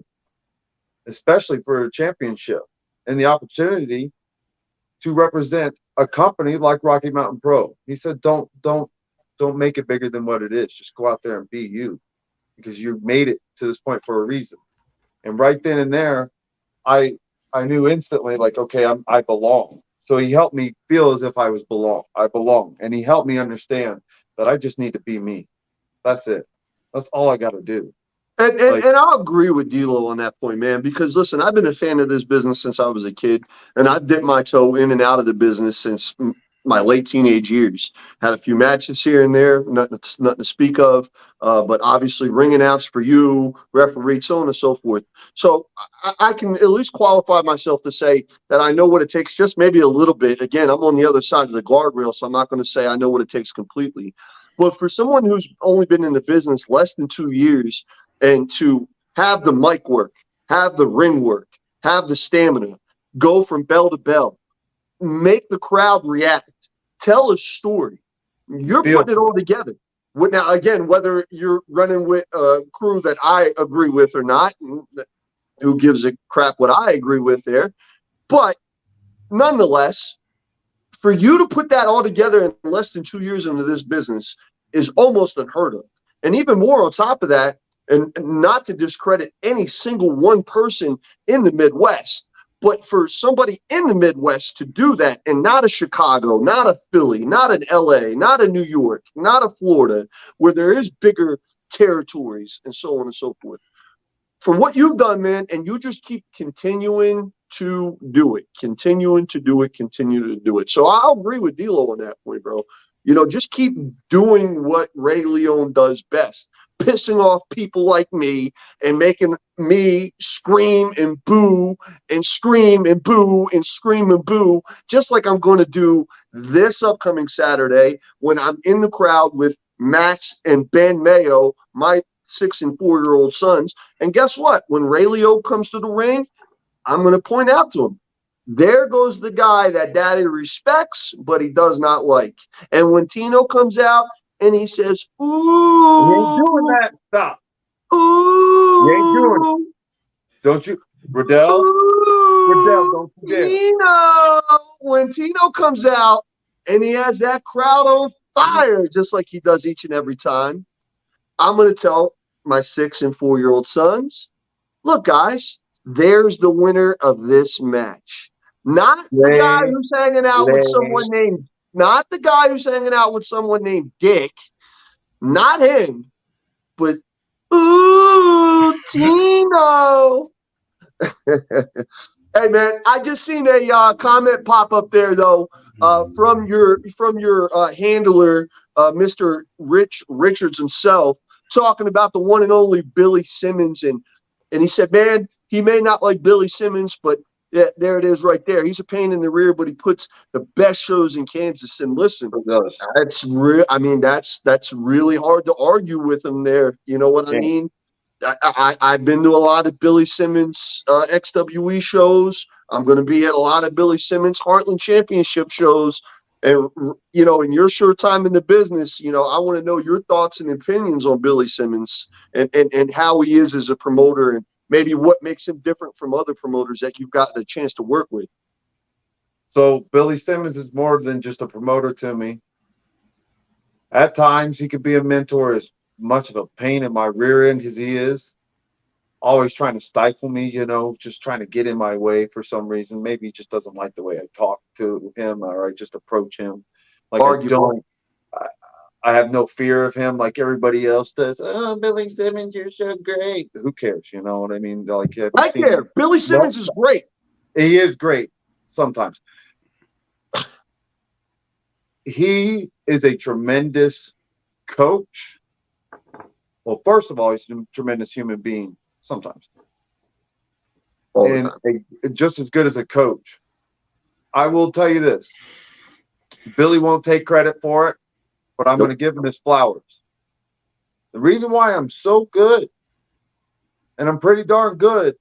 especially for a championship, and the opportunity to represent a company like Rocky Mountain Pro. He said, don't make it bigger than what it is. Just go out there and be you, because you made it to this point for a reason. And right then and there, I knew instantly, like, okay, I belong. So he helped me feel as if I belong. And he helped me understand that I just need to be me. That's it. That's all I got to do. And I'll agree with D'Lo on that point, man, because listen, I've been a fan of this business since I was a kid, and I've dipped my toe in and out of the business since my late teenage years. Had a few matches here and there, nothing to speak of, but obviously ring announce for you, referee, so on and so forth. So I can at least qualify myself to say that I know what it takes, just maybe a little bit. Again, I'm on the other side of the guardrail, so I'm not going to say I know what it takes completely. But for someone who's only been in the business less than 2 years, and to have the mic work, have the ring work, have the stamina, go from bell to bell, make the crowd react, tell a story. You're putting it all together. Now, again, whether you're running with a crew that I agree with or not, who gives a crap what I agree with there, but nonetheless, for you to put that all together in less than 2 years into this business is almost unheard of. And even more on top of that, and not to discredit any single one person in the Midwest, but for somebody in the Midwest to do that, and not a Chicago, not a Philly, not an LA, not a New York, not a Florida, where there is bigger territories and so on and so forth. for what you've done, man, and you just keep continuing to do it, continue to do it. So I'll agree with D'Lo on that point, bro. Just keep doing what Rey Leon does best, pissing off people like me and making me scream and boo and scream and boo and scream and boo, just like I'm going to do this upcoming Saturday when I'm in the crowd with Max and Ben Mayo, my 6 and 4-year-old sons. And guess what? When Rey Leon comes to the ring, I'm going to point out to him, there goes the guy that daddy respects, but he does not like. And when Tino comes out and he says, ooh, You ain't doing that. Stop. ooh, You ain't doing it. Don't you? Riddell, don't you dare. Tino. When Tino comes out and he has that crowd on fire, just like he does each and every time, I'm going to tell my 6 and 4-year-old sons, look, guys, there's the winner of this match. Not the guy who's hanging out with someone named Dick. Not him, but ooh, Tino. Hey man, I just seen a comment pop up there though from your handler, Mr. Richards himself, talking about the one and only Billy Simmons, and he said, man, he may not like Billy Simmons, but yeah, there it is right there. He's a pain in the rear, but he puts the best shows in Kansas. And listen, that's real. I mean, that's really hard to argue with him there. You know what I mean? I've been to a lot of Billy Simmons XWE shows. I'm going to be at a lot of Billy Simmons Heartland Championship shows. And, in your short time in the business, I want to know your thoughts and opinions on Billy Simmons and how he is as a promoter, and maybe what makes him different from other promoters that you've gotten a chance to work with. So Billy Simmons is more than just a promoter to me. At times, he could be a mentor, as much of a pain in my rear end as he is. Always trying to stifle me, just trying to get in my way for some reason. Maybe he just doesn't like the way I talk to him, or I just approach him. Like I have no fear of him like everybody else does. Oh, Billy Simmons, you're so great. Who cares? You know what I mean? Like, I care. Billy Simmons is great. He is great sometimes. He is a tremendous coach. Well, first of all, he's a tremendous human being sometimes. And just as good as a coach. I will tell you this. Billy won't take credit for it, but I'm going to give him his flowers. The reason why I'm so good, and I'm pretty darn good,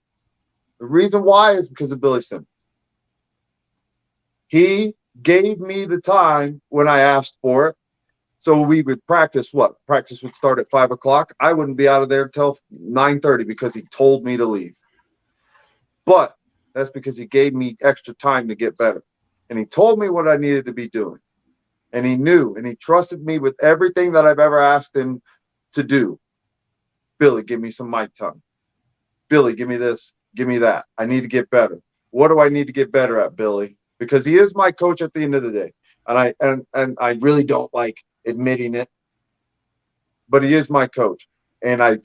the reason why is because of Billy Simmons. He gave me the time when I asked for it. So we would practice Practice would start at 5 o'clock. I wouldn't be out of there until 9:30 because he told me to leave. But that's because he gave me extra time to get better. And he told me what I needed to be doing. And he knew, and he trusted me with everything that I've ever asked him to do. Billy, give me some mic time. Billy, give me this, give me that. I need to get better. What do I need to get better at, Billy? Because he is my coach at the end of the day. And I really don't like admitting it, but he is my coach, and I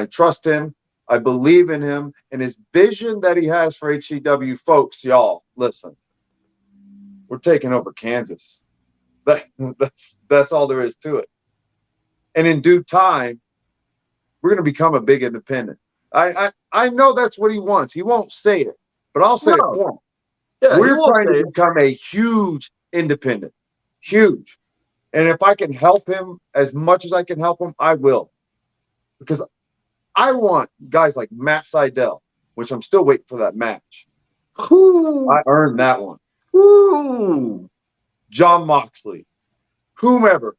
trust him. I believe in him and his vision that he has for HCW. Folks, y'all, listen, we're taking over Kansas. That's all there is to it. And in due time, we're going to become a big independent. I know that's what he wants. He won't say it, but I'll say it for him. Yeah, we're trying to become a huge independent, huge. And if I can help him as much as I can help him, I will. Because I want guys like Matt Seidel, which I'm still waiting for that match. I earned that one. John Moxley, whoever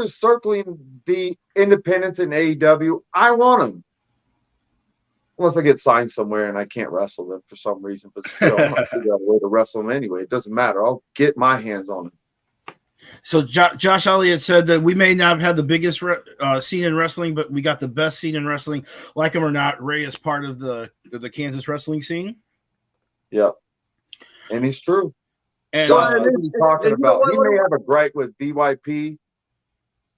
is circling the independents in AEW, I want them. Unless I get signed somewhere and I can't wrestle them for some reason, but still, I'll figure out a way to wrestle them anyway. It doesn't matter. I'll get my hands on them. So Josh Elliott said that we may not have had the biggest scene in wrestling, but we got the best scene in wrestling. Like him or not, Ray is part of the Kansas wrestling scene. Yeah, and he's true. And Josh, he's talking about. He may have a gripe with BYP,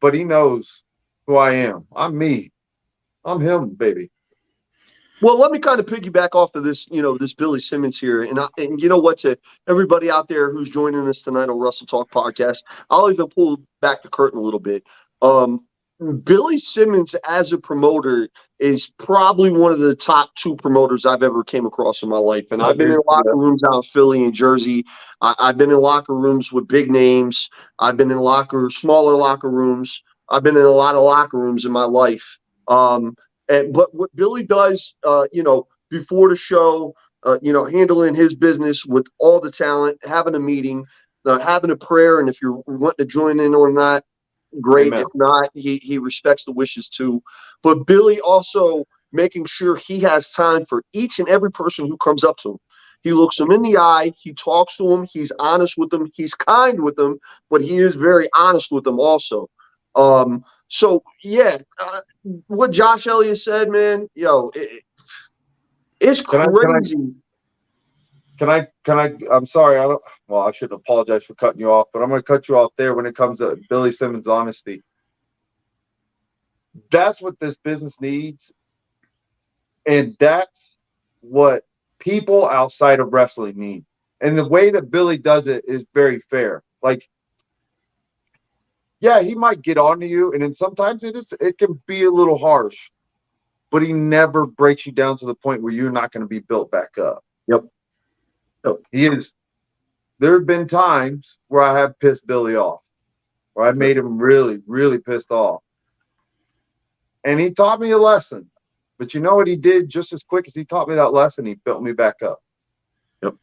but he knows who I am. I'm me. I'm him, baby. Well, let me kind of piggyback off of this, this Billy Simmons here, and you know what, to everybody out there who's joining us tonight on Wrestle Talk Podcast, I'll even pull back the curtain a little bit. Billy Simmons as a promoter is probably one of the top 2 promoters I've ever came across in my life, and I've been in locker rooms out in Philly and Jersey. I've been in locker rooms with big names. I've been in smaller locker rooms. I've been in a lot of locker rooms in my life. But what Billy does, before the show, handling his business with all the talent, having a meeting, having a prayer, and if you want to join in or not, great. Amen. If not, he respects the wishes too. But Billy also making sure he has time for each and every person who comes up to him. He looks them in the eye. He talks to them. He's honest with them. He's kind with them, but he is very honest with them also. So yeah, what Josh Elliott said, man, it's crazy. Can I? I'm sorry. I shouldn't apologize for cutting you off, but I'm going to cut you off there when it comes to Billy Simmons' honesty. That's what this business needs. And that's what people outside of wrestling need. And the way that Billy does it is very fair. Like, yeah, he might get on to you, and then sometimes it can be a little harsh, but he never breaks you down to the point where you're not going to be built back up. Yep. He is. There have been times where I have pissed Billy off, where I made him really, really pissed off. And he taught me a lesson. But you know what he did just as quick as he taught me that lesson? He built me back up. Yep.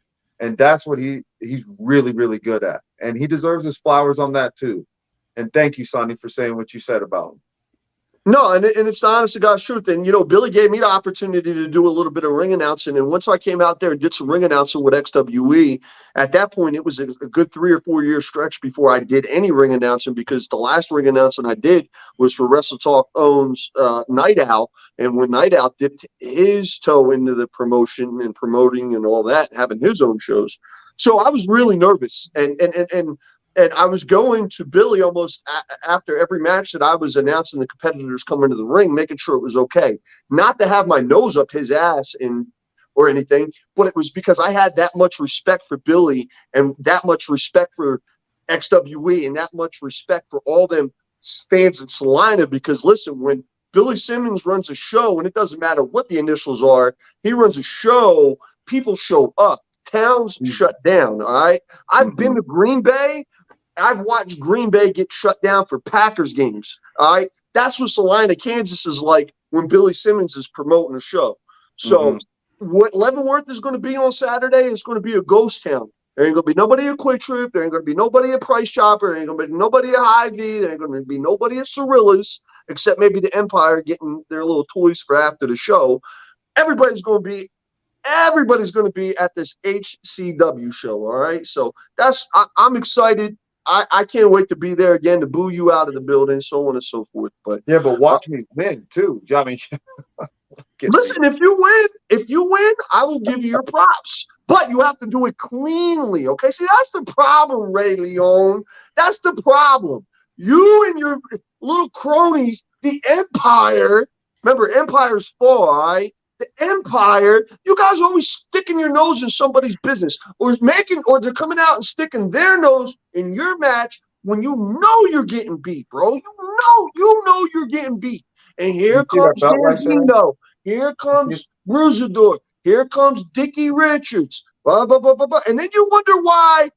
And that's what he's really, really good at. And he deserves his flowers on that too. And thank you, Sonny, for saying what you said about him. No, and it's the honest to God's truth. And, Billy gave me the opportunity to do a little bit of ring announcing. And once I came out there and did some ring announcing with XWE, at that point, it was a good 3 or 4 year stretch before I did any ring announcing, because the last ring announcing I did was for Wrestle Talk owns Night Owl. And when Night Owl dipped his toe into the promotion and promoting and all that, having his own shows. So I was really nervous. And I was going to Billy almost after every match that I was announcing the competitors coming into the ring, making sure it was okay. Not to have my nose up his ass or anything, but it was because I had that much respect for Billy and that much respect for XWE and that much respect for all them fans in Salina. Because listen, when Billy Simmons runs a show, and it doesn't matter what the initials are, he runs a show, people show up. Towns shut down, all right? I've been to Green Bay. I've watched Green Bay get shut down for Packers games. All right. That's what Salina, Kansas is like when Billy Simmons is promoting a show. So what Leavenworth is going to be on Saturday is going to be a ghost town. There ain't going to be nobody at Quick Trip. There ain't going to be nobody at Price Chopper. There ain't going to be nobody at Hy-Vee. There ain't going to be nobody at Cirillas, except maybe the Empire getting their little toys for after the show. Everybody's going to be at this HCW show. All right. So I'm excited. I can't wait to be there again, to boo you out of the building, so on and so forth. But yeah, but watch me win too. I mean, listen, if you win, I will give you your props. But you have to do it cleanly, okay? See, that's the problem, Rey Leon. That's the problem. You and your little cronies, the Empire. Remember, Empire's fall, all right? The Empire, you guys are always sticking your nose in somebody's business, or they're coming out and sticking their nose in your match when you know you're getting beat, bro. You know you're getting beat. And here comes Santino. Here comes Ruzador. Here comes Dickie Richards. Blah, blah, blah, blah, blah. And then you wonder why.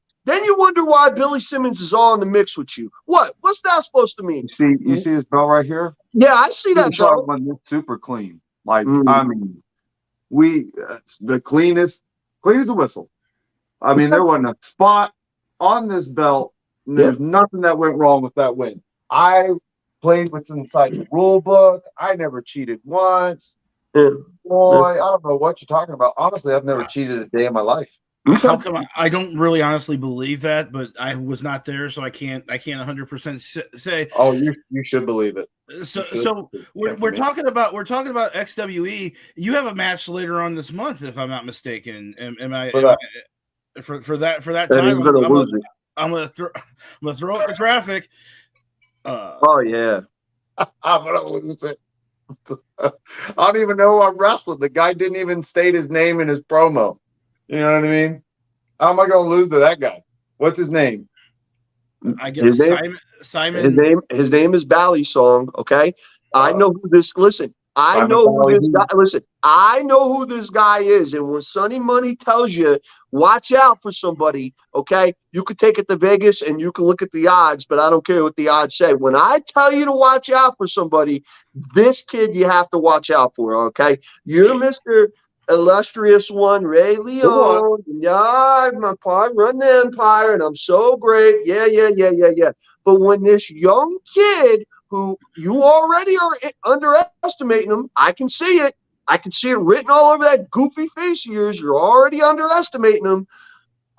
Billy Simmons is all in the mix with you. What's that supposed to mean? You see this belt right here? Yeah, I see that belt. Super clean. Like, I mean, the cleanest a whistle. I mean, there wasn't a spot on this belt. There's nothing that went wrong with that win. I played what's inside the rule book. I never cheated once. Boy, I don't know what you're talking about. Honestly, I've never cheated a day in my life. How come I don't really honestly believe that, but I was not there, so I can't 100% say. Oh, you should believe it. So we're talking about XWE. You have a match later on this month, if I'm not mistaken. Am I for that time? I'm gonna throw up the graphic. Oh yeah, I'm gonna lose it. I don't even know who I'm wrestling. The guy didn't even state his name in his promo. You know what I mean? How am I going to lose to that guy? What's his name? I His guess name, Simon. his name is Bally Song. Okay, I know who this. Listen, I Simon know who Valley. this guy. Listen, I know who this guy is. And when Sonny Money tells you, watch out for somebody. Okay, you could take it to Vegas and you can look at the odds, but I don't care what the odds say. When I tell you to watch out for somebody, this kid you have to watch out for. Okay, you're Mister Illustrious one, Rey Leon. Yeah, my empire, run the empire, and I'm so great. Yeah. But when this young kid who you already are underestimating him, I can see it. I can see it written all over that goofy face of yours. You're already underestimating him.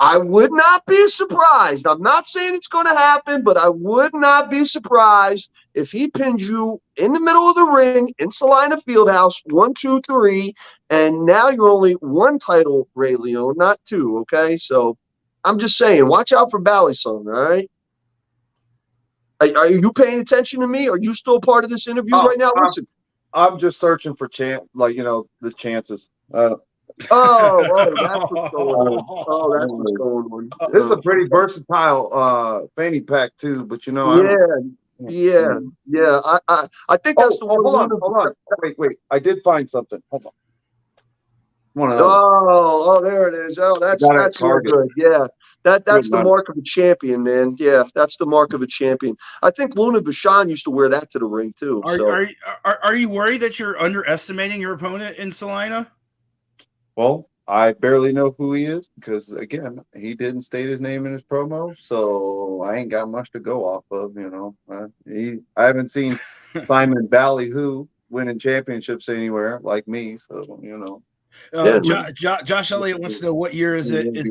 I would not be surprised. I'm not saying it's going to happen, but I would not be surprised if he pins you in the middle of the ring in Salina Fieldhouse, 1, 2, 3, and now you're only one title, Rey Leon, not two. Okay, so I'm just saying, watch out for Ballysong. All right. Are you paying attention to me? Are you still part of this interview right now? Listen. I'm just searching for the chances. That's what's going on. Oh, that's what's going on. This is a pretty versatile fanny pack too, but I don't. Yeah. I think that's the one. Hold on. Wait. I did find something. Hold on. There it is. Oh, that's real good. Yeah. That's the mark of a champion, man. Yeah, that's the mark of a champion. I think Luna Vachon used to wear that to the ring too. Are you worried that you're underestimating your opponent in Salina? Well, I barely know who he is because, again, he didn't state his name in his promo, so I ain't got much to go off of. I haven't seen Simon Ballyhoo winning championships anywhere like me, so Josh Elliott wants to know what year is it? Is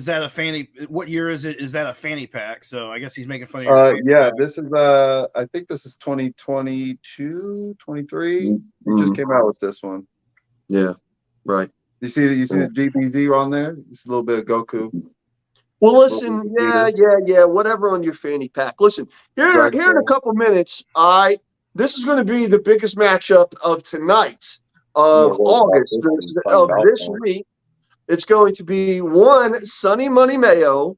that a fanny? What year is it? Is that a fanny pack? So I guess he's making fun of your fanny pack. This is I think this is 2022, 23. He just came out with this one. Yeah, right. You see the GBZ on there? It's a little bit of Goku. Well, listen, yeah. Whatever on your fanny pack. Listen, here in a couple minutes, this is going to be the biggest matchup of tonight. Of August, of this week, it's going to be one Sonny Money Mayo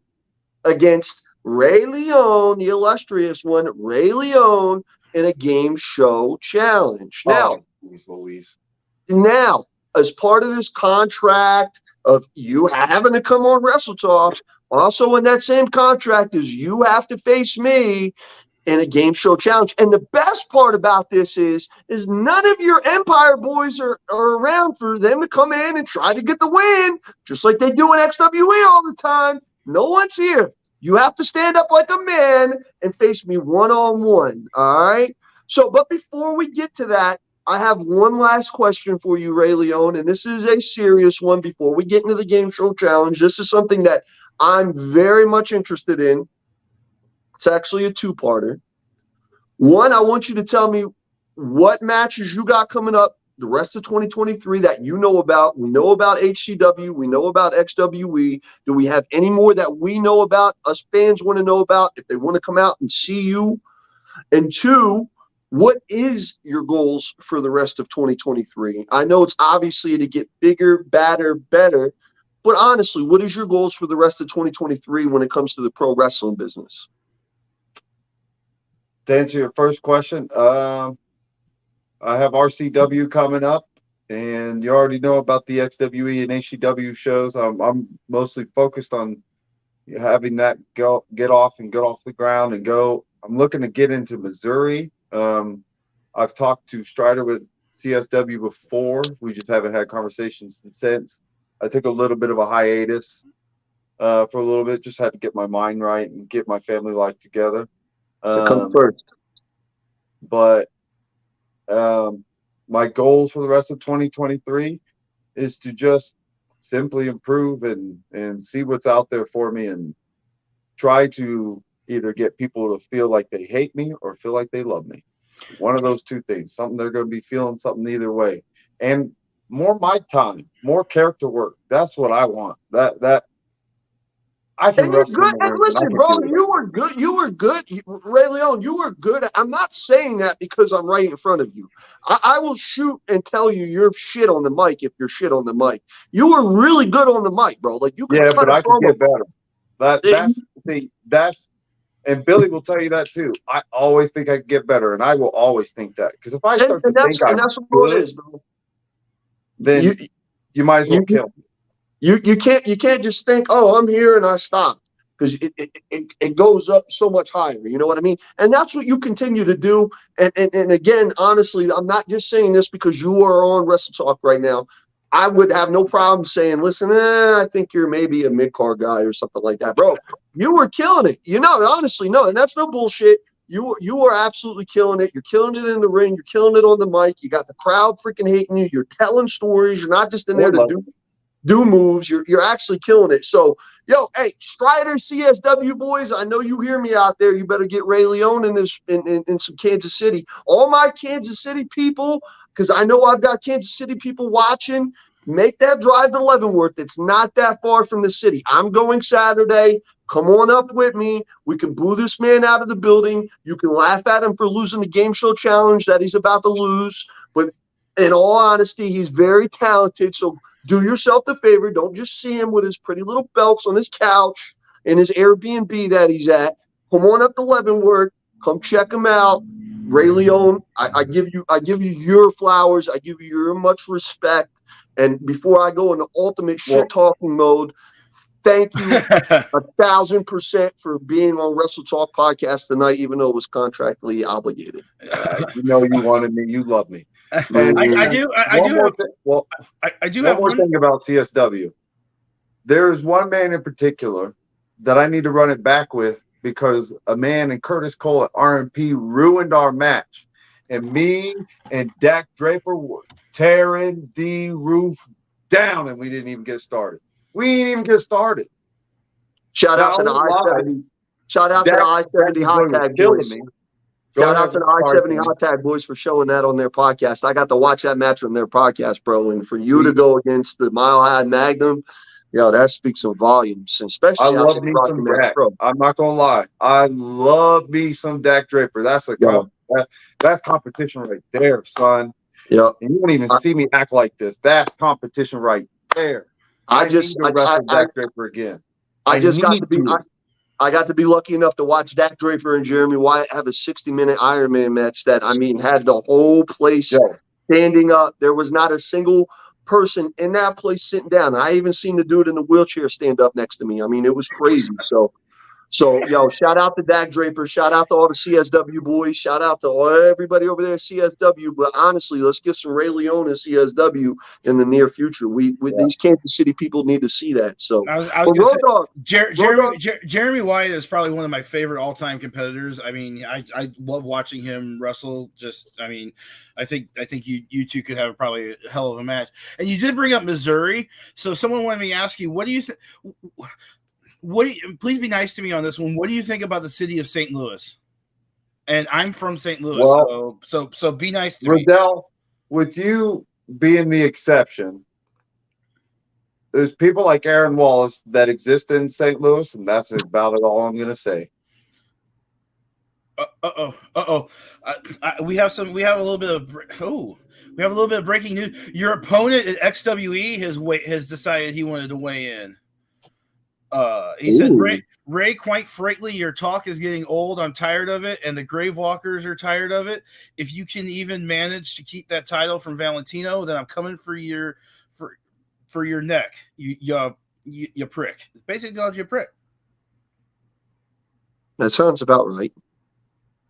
against Rey Leon, the illustrious one, Rey Leon, in a game show challenge. Now, as part of this contract of you having to come on Wrestle Talk, also in that same contract is you have to face me in a game show challenge. And the best part about this is none of your Empire boys are around for them to come in and try to get the win, just like they do in XWE all the time. No one's here. You have to stand up like a man and face me one-on-one, all right? So, but before we get to that, I have one last question for you, Rey Leon, and this is a serious one before we get into the game show challenge. This is something that I'm very much interested in. It's actually a two-parter. One, I want you to tell me what matches you got coming up the rest of 2023 that you know about. We know about HCW. We know about XWE. Do we have any more that we know about, us fans want to know about, if they want to come out and see you? And two, what is your goals for the rest of 2023? I know it's obviously to get bigger, badder, better, but honestly, what is your goals for the rest of 2023 when it comes to the pro wrestling business? To answer your first question, I have RCW coming up, and you already know about the XWE and HCW shows. I'm mostly focused on having that get off the ground and go. I'm looking to get into Missouri. I've talked to Strider with CSW before. We just haven't had conversations since. I took a little bit of a hiatus for a little bit. Just had to get my mind right and get my family life together. Come first. But my goals for the rest of 2023 is to just simply improve and see what's out there for me and try to either get people to feel like they hate me or feel like they love me. One of those two things. Something they're going to be feeling, something either way. And more mic time, more character work. That's what I want. I can And you're wrestle in good. the And ring. listen, bro, you were good. You were good. Ray Leon, you were good. I'm not saying that because I'm right in front of you. I will shoot and tell you you're shit on the mic if you're shit on the mic. You were really good on the mic, bro. Like you could Yeah, cut but a I can promo. get better. That's and Billy will tell you that too. I always think I can get better, and I will always think that. Because if I start to think I'm that's what good, it is, bro. then you might as well kill me. You can't just think, oh, I'm here and I stop, because it goes up so much higher. You know what I mean? And that's what you continue to do. And again, honestly, I'm not just saying this because you are on Wrestle Talk right now. I would have no problem saying, listen, I think you're maybe a mid-card guy or something like that, bro. You were killing it. You know, honestly, no, and that's no bullshit. You are absolutely killing it. You're killing it in the ring. You're killing it on the mic. You got the crowd freaking hating you. You're telling stories. You're not just in there to do moves. You're actually killing it. So, yo, hey, Strider CSW boys, I know you hear me out there. You better get Rey Leon in some Kansas City. All my Kansas City people, because I know I've got Kansas City people watching, make that drive to Leavenworth. It's not that far from the city. I'm going Saturday. Come on up with me. We can boo this man out of the building. You can laugh at him for losing the game show challenge that he's about to lose. But in all honesty, he's very talented. So do yourself the favor. Don't just see him with his pretty little belts on his couch in his Airbnb that he's at. Come on up to Leavenworth. Come check him out. Rey Leon, I give you your flowers. I give you your much respect. And before I go into ultimate shit talking mode, thank you 1,000% for being on Wrestle Talk podcast tonight, even though it was contractually obligated. You know you wanted me. You love me. I do have one more thing about CSW. There's one man in particular that I need to run it back with, because a man in Curtis Cole at RMP ruined our match. And me and Dak Draper were tearing the roof down, and we didn't even get started. Shout out to the I-70. Shout out to the I-70 hot tag boys. Shout out to the I-70 hot tag boys for showing that on their podcast. I got to watch that match on their podcast, bro. And for you to go against the Mile High Magnum, that speaks some volumes. Especially I love me some Dak. I'm not gonna lie. I love me some Dak Draper. That's that's competition right there, son. Yeah. And you don't even see me act like this. That's competition right there. I Dak Draper again. I got to be lucky enough to watch Dak Draper and Jeremy Wyatt have a 60-minute Iron Man match that, had the whole place standing up. There was not a single person in that place sitting down. I even seen the dude in the wheelchair stand up next to me. It was crazy. So, shout out to Dak Draper. Shout out to all the CSW boys. Shout out to everybody over there at CSW. But honestly, let's get some Rey Leon and CSW in the near future. These Kansas City people need to see that. So, Jeremy Wyatt is probably one of my favorite all-time competitors. I love watching him wrestle. I think you two could have probably a hell of a match. And you did bring up Missouri. So someone wanted me to ask you, what do you think? Please be nice to me on this one. What do you think about the city of St. Louis? And I'm from St. Louis, so be nice to me. Riddell, with you being the exception, there's people like Aaron Wallace that exist in St. Louis, and that's about it all I'm going to say. We have a little bit of breaking news. Your opponent at XWE has decided he wanted to weigh in. He said, Ray, quite frankly, your talk is getting old. I'm tired of it, and the Grave Walkers are tired of it. If you can even manage to keep that title from Valentino, then I'm coming for your neck. You prick. Basically, called you a prick. That sounds about right.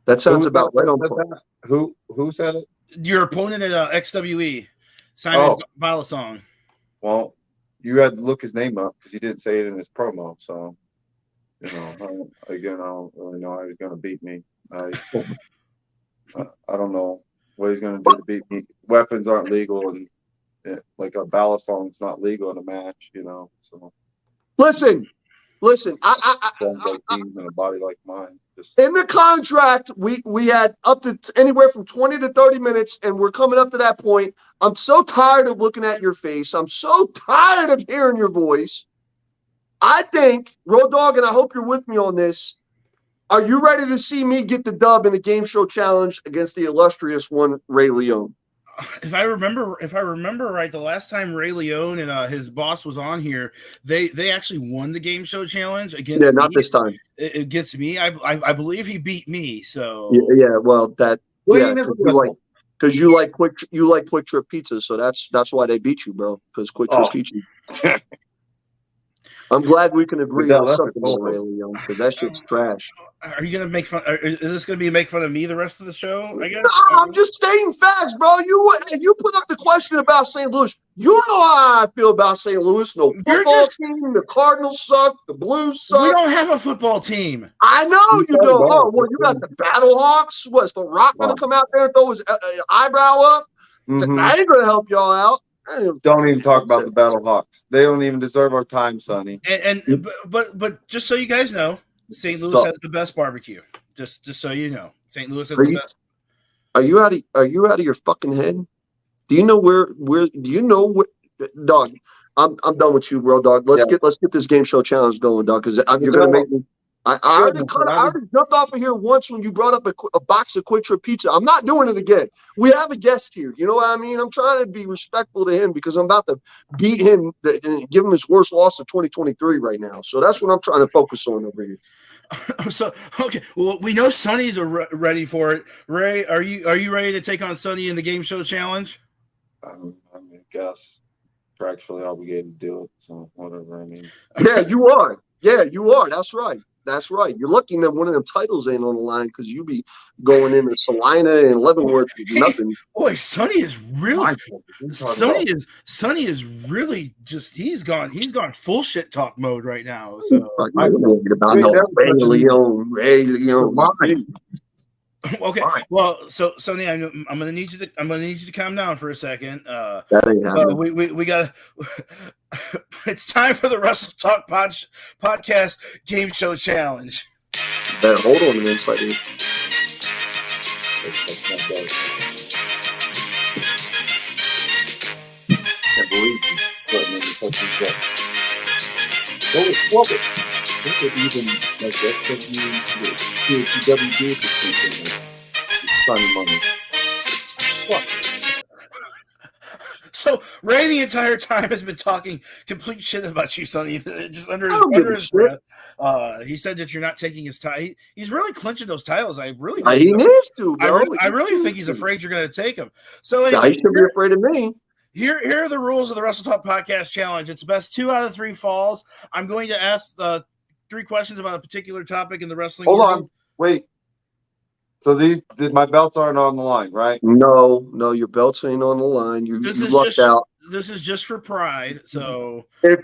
That sounds about right on point. Who said it? Your opponent at XWE, Simon Balasong. Well, you had to look his name up because he didn't say it in his promo. So, I don't really know how he's going to beat me. I don't know what he's going to do to beat me. Weapons aren't legal, and like a Balasong's not legal in a match, So, listen. In a body like mine. In the contract, we had up to anywhere from 20 to 30 minutes, and we're coming up to that point. I'm so tired of looking at your face. I'm so tired of hearing your voice. I think, Road Dogg, and I hope you're with me on this. Are you ready to see me get the dub in the game show challenge against the illustrious one, Rey Leon? If I remember right, the last time Rey Leon and his boss was on here, they actually won the game show challenge against me. Not this time. Against me, I believe he beat me. So well, that because you like Quick Trip pizza, so that's why they beat you, bro. Because Quick Trip pizza. I'm glad we can agree on something, Rey Leon, because that shit's trash. Are you gonna make fun? Is this gonna be make fun of me the rest of the show? I guess. No, I'm just stating facts, bro. You put up the question about St. Louis. You know how I feel about St. Louis. No football team. The Cardinals suck. The Blues suck. We don't have a football team. I know you don't. Oh, well, you got the Battlehawks. What's The Rock gonna come out there and throw his eyebrow up? That ain't gonna help y'all out. Don't even talk about the Battlehawks. They don't even deserve our time, Sonny. But just so you guys know, St. Louis has the best barbecue. Just so you know, St. Louis has the best. Are you out of your fucking head? Do you know where? Do you know what? Dog, I'm done with you, bro, dog. Let's get this game show challenge going, dog. Because you're gonna make me. I already jumped off of here once when you brought up a box of Quick Trip pizza. I'm not doing it again. We have a guest here. You know what I mean? I'm trying to be respectful to him because I'm about to beat him and give him his worst loss of 2023 right now. So that's what I'm trying to focus on over here. So okay, well we know Sonny's ready for it. Ray, are you ready to take on Sonny in the game show challenge? I guess contractually obligated to do it. So whatever. I mean, yeah, you are. Yeah, you are. That's right. That's right. You're lucky that one of them titles ain't on the line because you be going into Salina and Leavenworth with nothing. Boy, Sonny is really just he's gone full shit talk mode right now. So I don't know about Rey Leon. Okay. Well, so Sonny, I'm gonna need you to calm down for a second. That ain't happening. We got. It's time for the Wrestle Talk podcast game show challenge. Better hold on a minute, buddy. Can't believe you putting in the fucking shit. What it? This would even like WW money. What? So Ray the entire time has been talking complete shit about you, Sonny. Just under his breath. He said that you're not taking his title. He's really clinching those titles. I really think he needs to, bro. I really think he's afraid you're going to take him. So anyway, he should be afraid of me. Here are the rules of the Wrestle Talk Podcast Challenge. It's best 2 out of 3 falls. I'm going to ask 3 questions about a particular topic in the wrestling world. Hold on. Wait. So my belts aren't on the line, right? No, your belts ain't on the line. You lucked out. This is just for pride. So if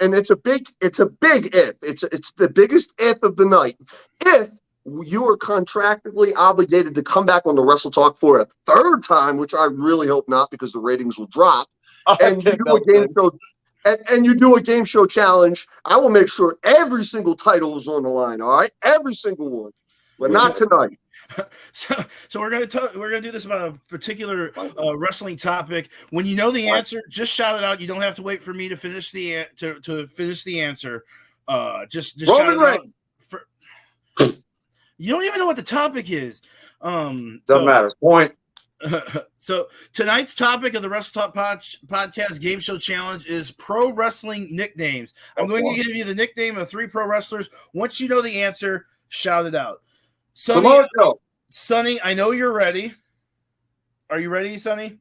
and it's a big if. It's the biggest if of the night. If you are contractually obligated to come back on the Wrestle Talk for a 3rd time, which I really hope not because the ratings will drop, and you do a game show. And you do a game show challenge, I will make sure every single title is on the line. All right, every single one, but not tonight. So we're gonna do this about a particular wrestling topic. When you know the answer, just shout it out. You don't have to wait for me to finish the finish the answer. Just shout it out. You don't even know what the topic is. Doesn't matter. Point. So tonight's topic of the Wrestle Talk podcast game show challenge is pro wrestling nicknames. I'm going to give you the nickname of 3 pro wrestlers. Once you know the answer, shout it out. Sonny, I know you're ready. Are you ready, Sonny?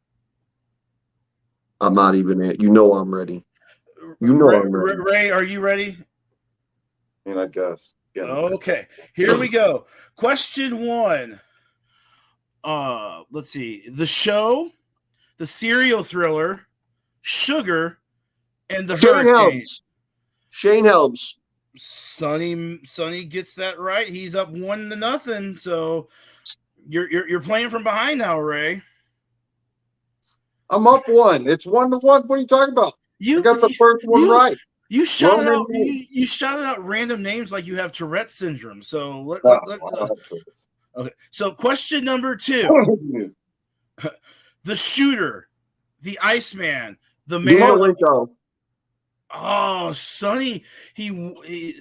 I'm not even there. You know I'm ready. I'm ready. Ray, are you ready? I guess. Yeah. Okay, here we go. Question 1. Let's see. The Show, the Serial Thriller, Sugar, and the Hurricane. Shane Helms. Sonny gets that right. He's up 1-0. So you're playing from behind now, Ray. I'm up 1. It's 1-1. What are you talking about? You got the first one right. You shouted out random names like you have Tourette's syndrome. So okay. So question number 2. The Shooter, the Iceman, the Mayor. Oh, Sonny,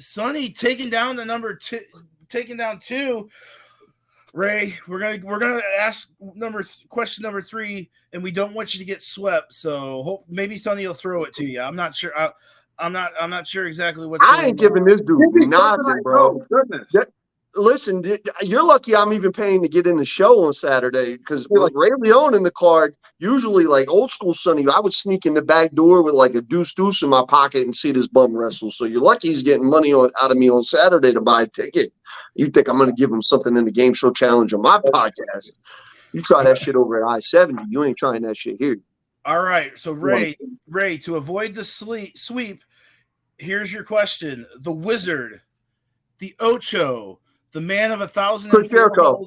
Sonny taking down the number two, taking down 2. Ray, we're gonna ask question number 3, and we don't want you to get swept. So maybe Sonny will throw it to you. I'm not sure. I'm not sure exactly what's. I ain't giving this dude nothing, bro. Goodness. Listen, you're lucky I'm even paying to get in the show on Saturday because with Rey Leon in the card, usually like old school Sonny, I would sneak in the back door with like a deuce in my pocket and see this bum wrestle. So you're lucky he's getting money out of me on Saturday to buy a ticket. You think I'm going to give him something in the Game Show Challenge on my podcast? You try that shit over at I-70. You ain't trying that shit here. All right. So Ray, to avoid the sweep, here's your question. The Wizard, the Ocho, the man of 1,004.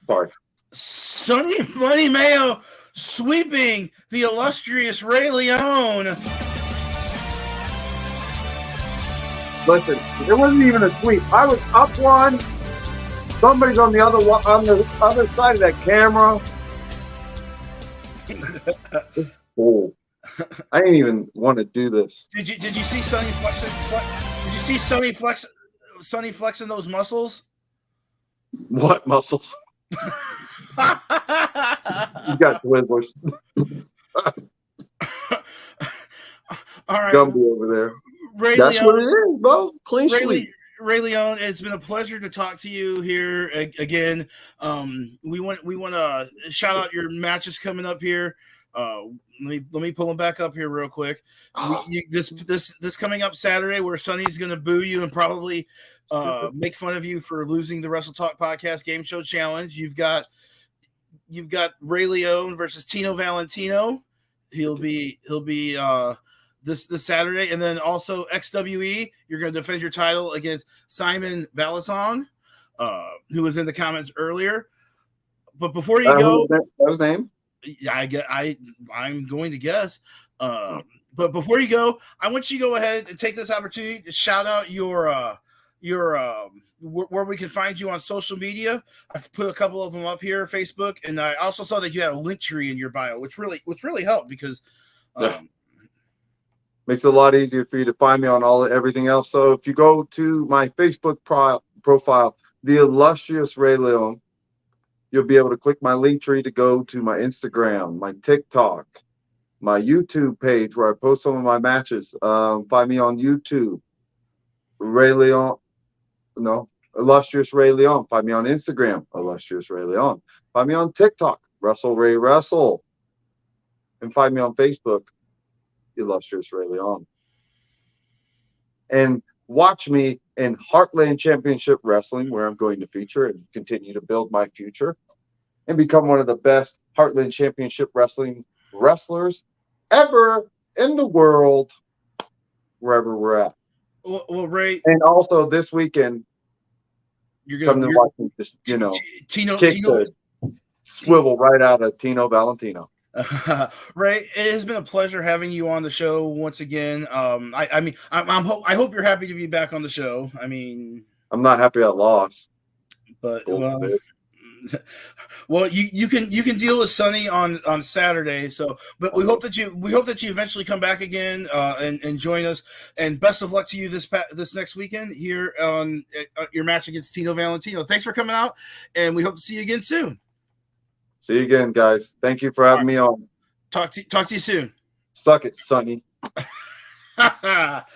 Sorry. Sonny Money Mayo sweeping the illustrious Rey Leon. Listen, it wasn't even a sweep. I was up one. Somebody's on the other side of that camera. Oh, I didn't even want to do this. Did you see Sonny flexing? Did you see Sonny flexing those muscles? What muscles? You got Twizzlers. All right, Gumby over there. That's what it is, bro. Clean sweep. Ray Leon, it's been a pleasure to talk to you here again. We want to shout out your matches coming up here. Let me pull them back up here real quick. This coming up Saturday, where Sonny's going to boo you and probably make fun of you for losing the Wrestle Talk Podcast Game Show Challenge. You've got Rey Leon versus Tino Valentino. He'll be this Saturday, and then also XWE. You're going to defend your title against Simon Balasong, who was in the comments earlier. But before you go, that was his name. I'm going to guess. But before you go, I want you to go ahead and take this opportunity to shout out your where we can find you on social media. I've put a couple of them up here, Facebook, and I also saw that you had a link tree in your bio, which really helped because makes it a lot easier for you to find me on everything else. So if you go to my Facebook profile, The Illustrious Rey Leon, you'll be able to click my link tree to go to my Instagram, my TikTok, my YouTube page where I post some of my matches. Find me on YouTube, Illustrious Rey Leon. Find me on Instagram, Illustrious Rey Leon. Find me on TikTok, Wrestle Ray Wrestle. And find me on Facebook, Illustrious Rey Leon. And watch me in Heartland Championship Wrestling, where I'm going to feature and continue to build my future and become one of the best Heartland Championship Wrestling wrestlers ever in the world, wherever we're at. Well, Ray, and also this weekend, you're going to watch me just, Tino swivel right out of Tino Valentino. Ray, it has been a pleasure having you on the show once again. I hope you're happy to be back on the show. I mean, I'm not happy I lost, but well, you can deal with Sonny on Saturday. So, but we hope that you eventually come back again and join us. And best of luck to you this next weekend here on your match against Tino Valentino. Thanks for coming out, and we hope to see you again soon. See you again, guys. Thank you for having me on. Talk to you soon. Suck it, Sonny. That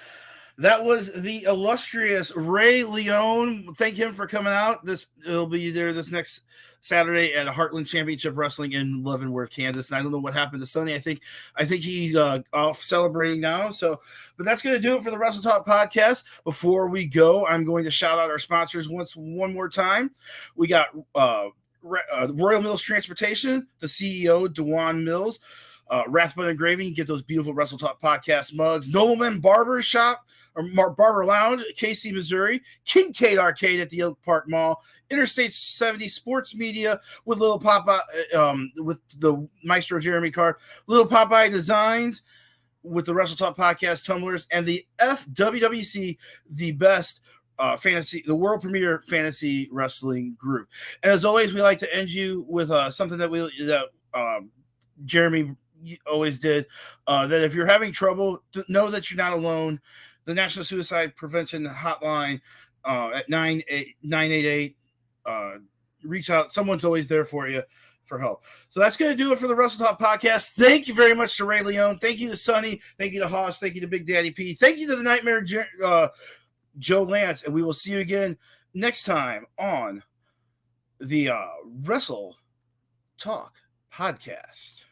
was the illustrious Rey Leon. Thank him for coming out. He'll be there this next Saturday at Heartland Championship Wrestling in Leavenworth, Kansas. And I don't know what happened to Sonny. I think he's off celebrating now. So, but that's going to do it for the Wrestle Talk podcast. Before we go, I'm going to shout out our sponsors one more time. We got Royal Mills Transportation, the CEO, Dewan Mills, Rathbun Engraving, get those beautiful Wrestle Talk podcast mugs, Nobleman Barber Shop, or Barber Lounge, KC, Missouri, Kincaid Arcade at the Oak Park Mall, Interstate 70 Sports Media with Little Popeye, with the Maestro Jeremy card, Little Popeye Designs with the Wrestle Talk podcast tumblers, and the FWWC, the best the world premier fantasy wrestling group. And as always, we like to end you with something that Jeremy you always did. That if you're having trouble, know that you're not alone. The National Suicide Prevention Hotline at 988. Reach out. Someone's always there for you for help. So that's going to do it for the Wrestle Talk podcast. Thank you very much to Rey Leon. Thank you to Sonny. Thank you to Haas. Thank you to Big Daddy P. Thank you to the Nightmare Joe Lance. And we will see you again next time on the Wrestle Talk podcast.